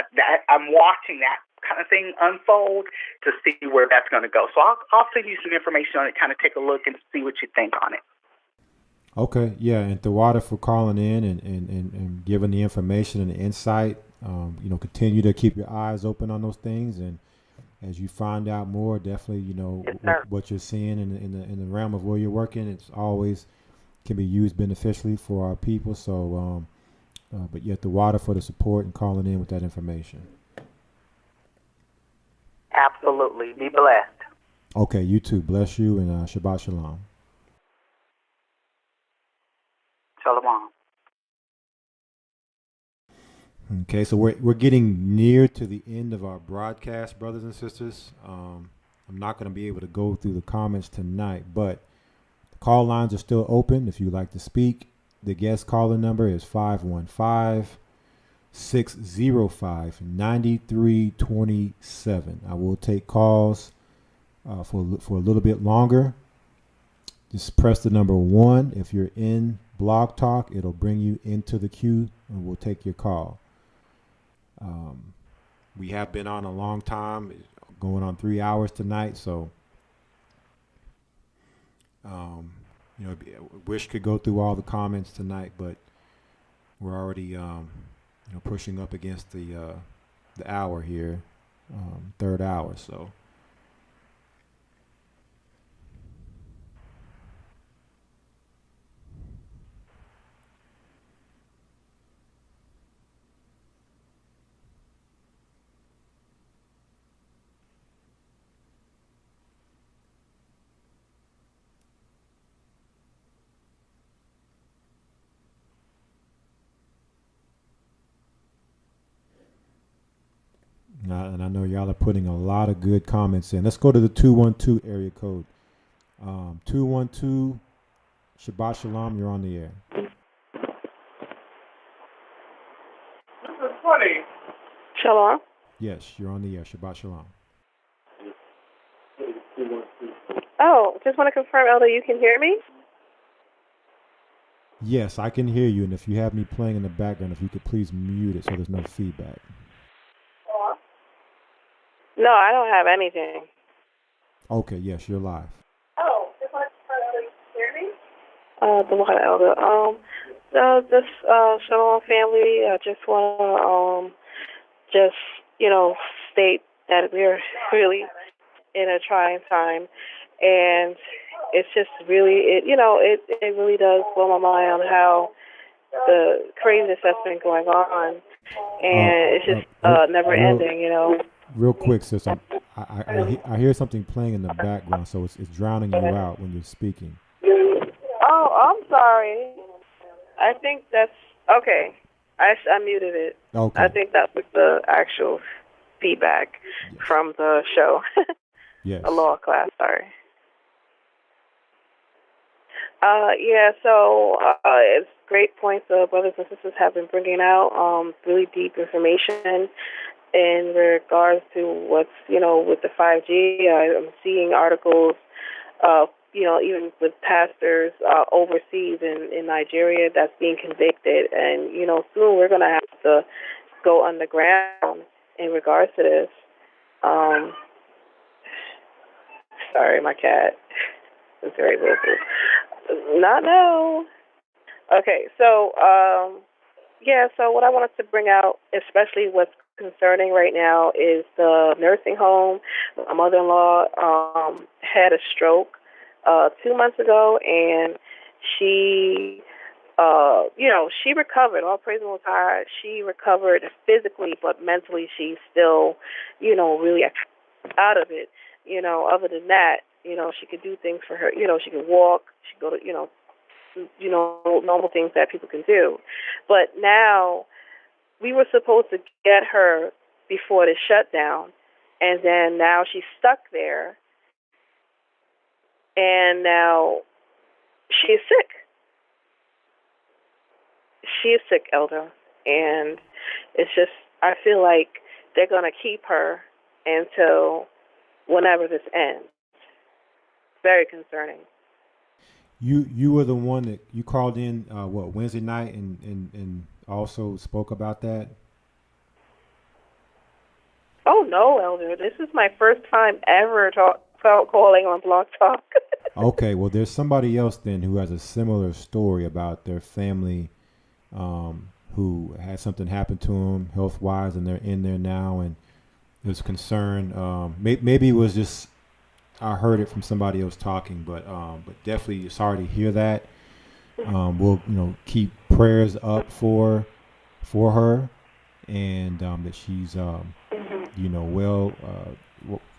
I'm watching that kind of thing unfold to see where that's going to go. So I'll send you some information on it, kind of take a look and see what you think on it. Okay, yeah, and Tawada for calling in and giving the information and the insight. Continue to keep your eyes open on those things, and as you find out more, definitely, what you're seeing in the realm of where you're working, it's always can be used beneficially for our people. So, but yet Tawada for the support and calling in with that information. Absolutely. Be blessed. Okay, you too. Bless you, and Shabbat Shalom. Shalom. Okay, so we're getting near to the end of our broadcast, brothers and sisters. I'm not going to be able to go through the comments tonight, but the call lines are still open if you'd like to speak. The guest calling number is 515-605-9327. I will take calls for a little bit longer. Just press the number 1. If you're in Blog Talk, it'll bring you into the queue, and we'll take your call. We have been on a long time, going on 3 hours tonight, so wish could go through all the comments tonight, but we're already pushing up against the hour here, third hour, so. and I know y'all are putting a lot of good comments in. Let's go to the 212 area code. 212, Shabbat Shalom, you're on the air. This is funny. Shalom. Yes, you're on the air. Shabbat Shalom. Oh, just want to confirm, Elder, you can hear me? Yes, I can hear you, and if you have me playing in the background, if you could please mute it so there's no feedback. No, I don't have anything. Okay, yes, you're live. Oh, just want to confirm, Elder, you can hear me? The one, Elder. This Shalom family, I just want to state that we're really in a trying time, and it's just really, it really does blow my mind on how the craziness that's been going on, and it's just never ending, Real quick, sis, I hear something playing in the background, so it's drowning you out when you're speaking. Oh, I'm sorry. I think that's okay. I muted it. Okay. I think that was the actual feedback from the show. Yes. A law class, sorry. It's great points brothers and sisters have been bringing out, really deep information in regards to what's, with the 5G. I'm seeing articles, even with pastors overseas in Nigeria that's being convicted. And, soon we're going to have to go underground in regards to this. Sorry, my cat is very vocal. Not now. Okay, so what I wanted to bring out, especially what's concerning right now, is the nursing home. My mother-in-law had a stroke 2 months ago, and she recovered. All praise the Most High. She recovered physically, but mentally she's still, really out of it. Other than that, she could do things for her. She could walk. She could go to, normal things that people can do. But now we were supposed to get her before the shutdown, and then now she's stuck there, and now she's sick. She is sick, Elder, and it's just, I feel like they're going to keep her until whenever this ends. Very concerning. You were the one that you called in Wednesday night and also spoke about that? Oh no, Elder. This is my first time ever calling on Blog Talk. Okay, well there's somebody else then who has a similar story about their family who had something happen to them health wise, and they're in there now, and there's concern. Maybe it was just I heard it from somebody else talking, but definitely sorry to hear that. We'll keep prayers up for her, and that she's well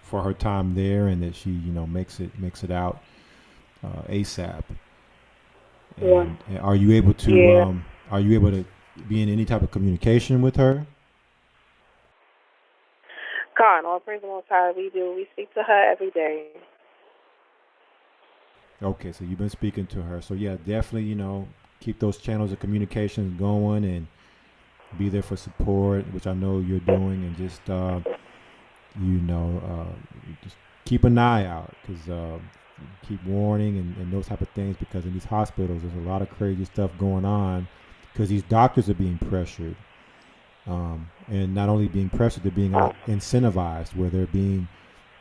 for her time there, and that she makes it out ASAP. And are you able to be in any type of communication with her? God, all praise the Most High, we do. We speak to her every day. Okay, so you've been speaking to her. So yeah, definitely, keep those channels of communication going and be there for support, which I know you're doing, and just just keep an eye out, because keep warning and those type of things, because in these hospitals there's a lot of crazy stuff going on, because these doctors are being pressured. And not only being pressured, they're being incentivized, where they're being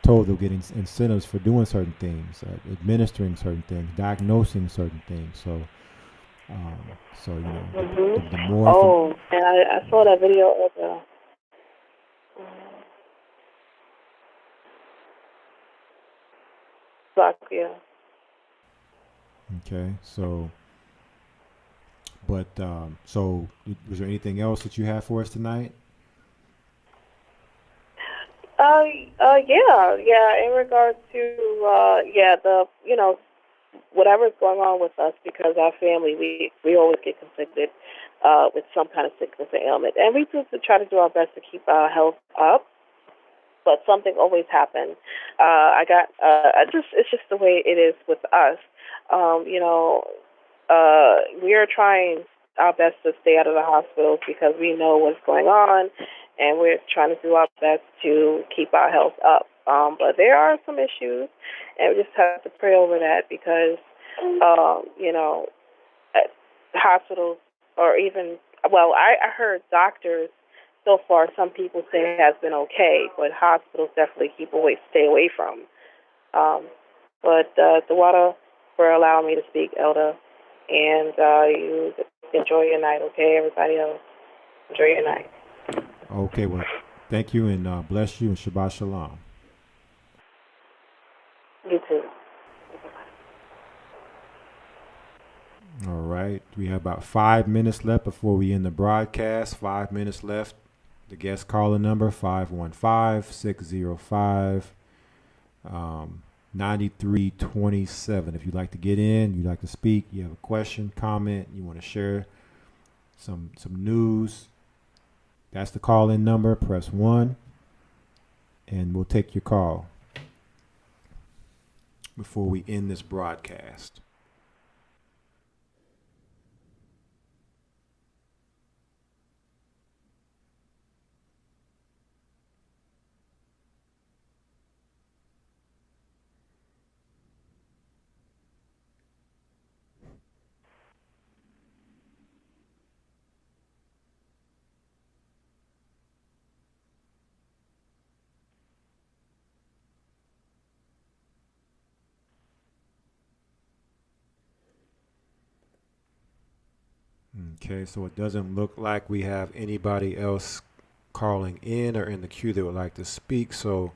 told they're getting incentives for doing certain things, administering certain things, diagnosing certain things. So, the more. Oh, and I saw that video of the. Yeah. Okay, so. But so, was there anything else that you have for us tonight? In regards to whatever's going on with us, because our family, we always get conflicted with some kind of sickness or ailment, and we do try to do our best to keep our health up. but something always happens. It's just the way it is with us. We are trying our best to stay out of the hospitals because we know what's going on, and we're trying to do our best to keep our health up. But there are some issues, and we just have to pray over that because, hospitals or even, I heard doctors so far, some people say it has been okay, but hospitals definitely stay away from. But the water for allowing me to speak, Elder, and you enjoy your night, okay? Everybody else, enjoy your night. Okay, well, thank you, and bless you, and Shabbat Shalom. You too. All right, we have about 5 minutes left before we end the broadcast. 5 minutes left. The guest caller number, 515-605-9327. If you'd like to get in, you'd like to speak, you have a question, comment, you want to share some news, that's the call-in number. Press 1, and we'll take your call before we end this broadcast. Okay, so it doesn't look like we have anybody else calling in or in the queue that would like to speak. So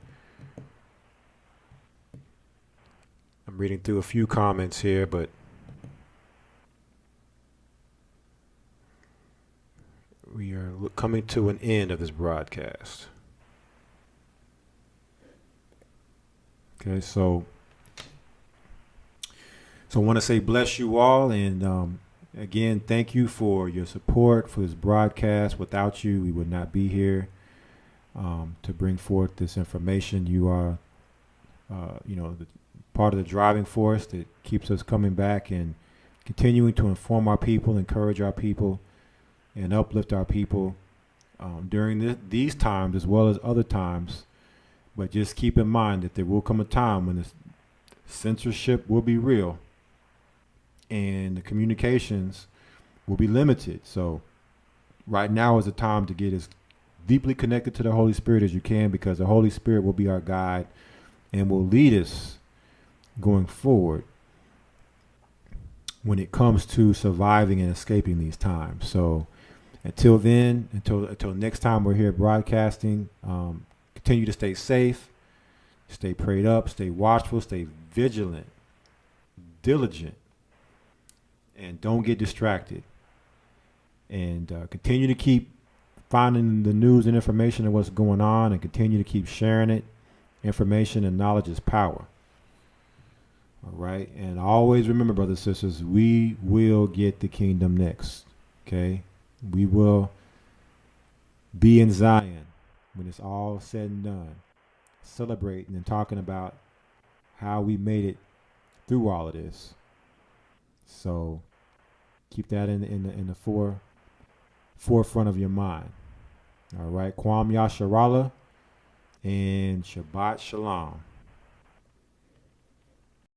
I'm reading through a few comments here, but we are coming to an end of this broadcast. Okay, so I want to say bless you all, and again, thank you for your support for this broadcast. Without you, we would not be here to bring forth this information. You are, the part of the driving force that keeps us coming back and continuing to inform our people, encourage our people, and uplift our people during these times as well as other times. But just keep in mind that there will come a time when the censorship will be real and the communications will be limited. So right now is the time to get as deeply connected to the Holy Spirit as you can, because the Holy Spirit will be our guide and will lead us going forward when it comes to surviving and escaping these times. So until then, until next time we're here broadcasting, continue to stay safe, stay prayed up, stay watchful, stay vigilant, diligent, and don't get distracted. And continue to keep finding the news and information of what's going on, and continue to keep sharing it. Information and knowledge is power. All right. And always remember, brothers and sisters, we will get the kingdom next. Okay. We will be in Zion when it's all said and done, celebrating and talking about how we made it through all of this. So keep that in the forefront of your mind. All right. Kwam Yasharallah and Shabbat Shalom.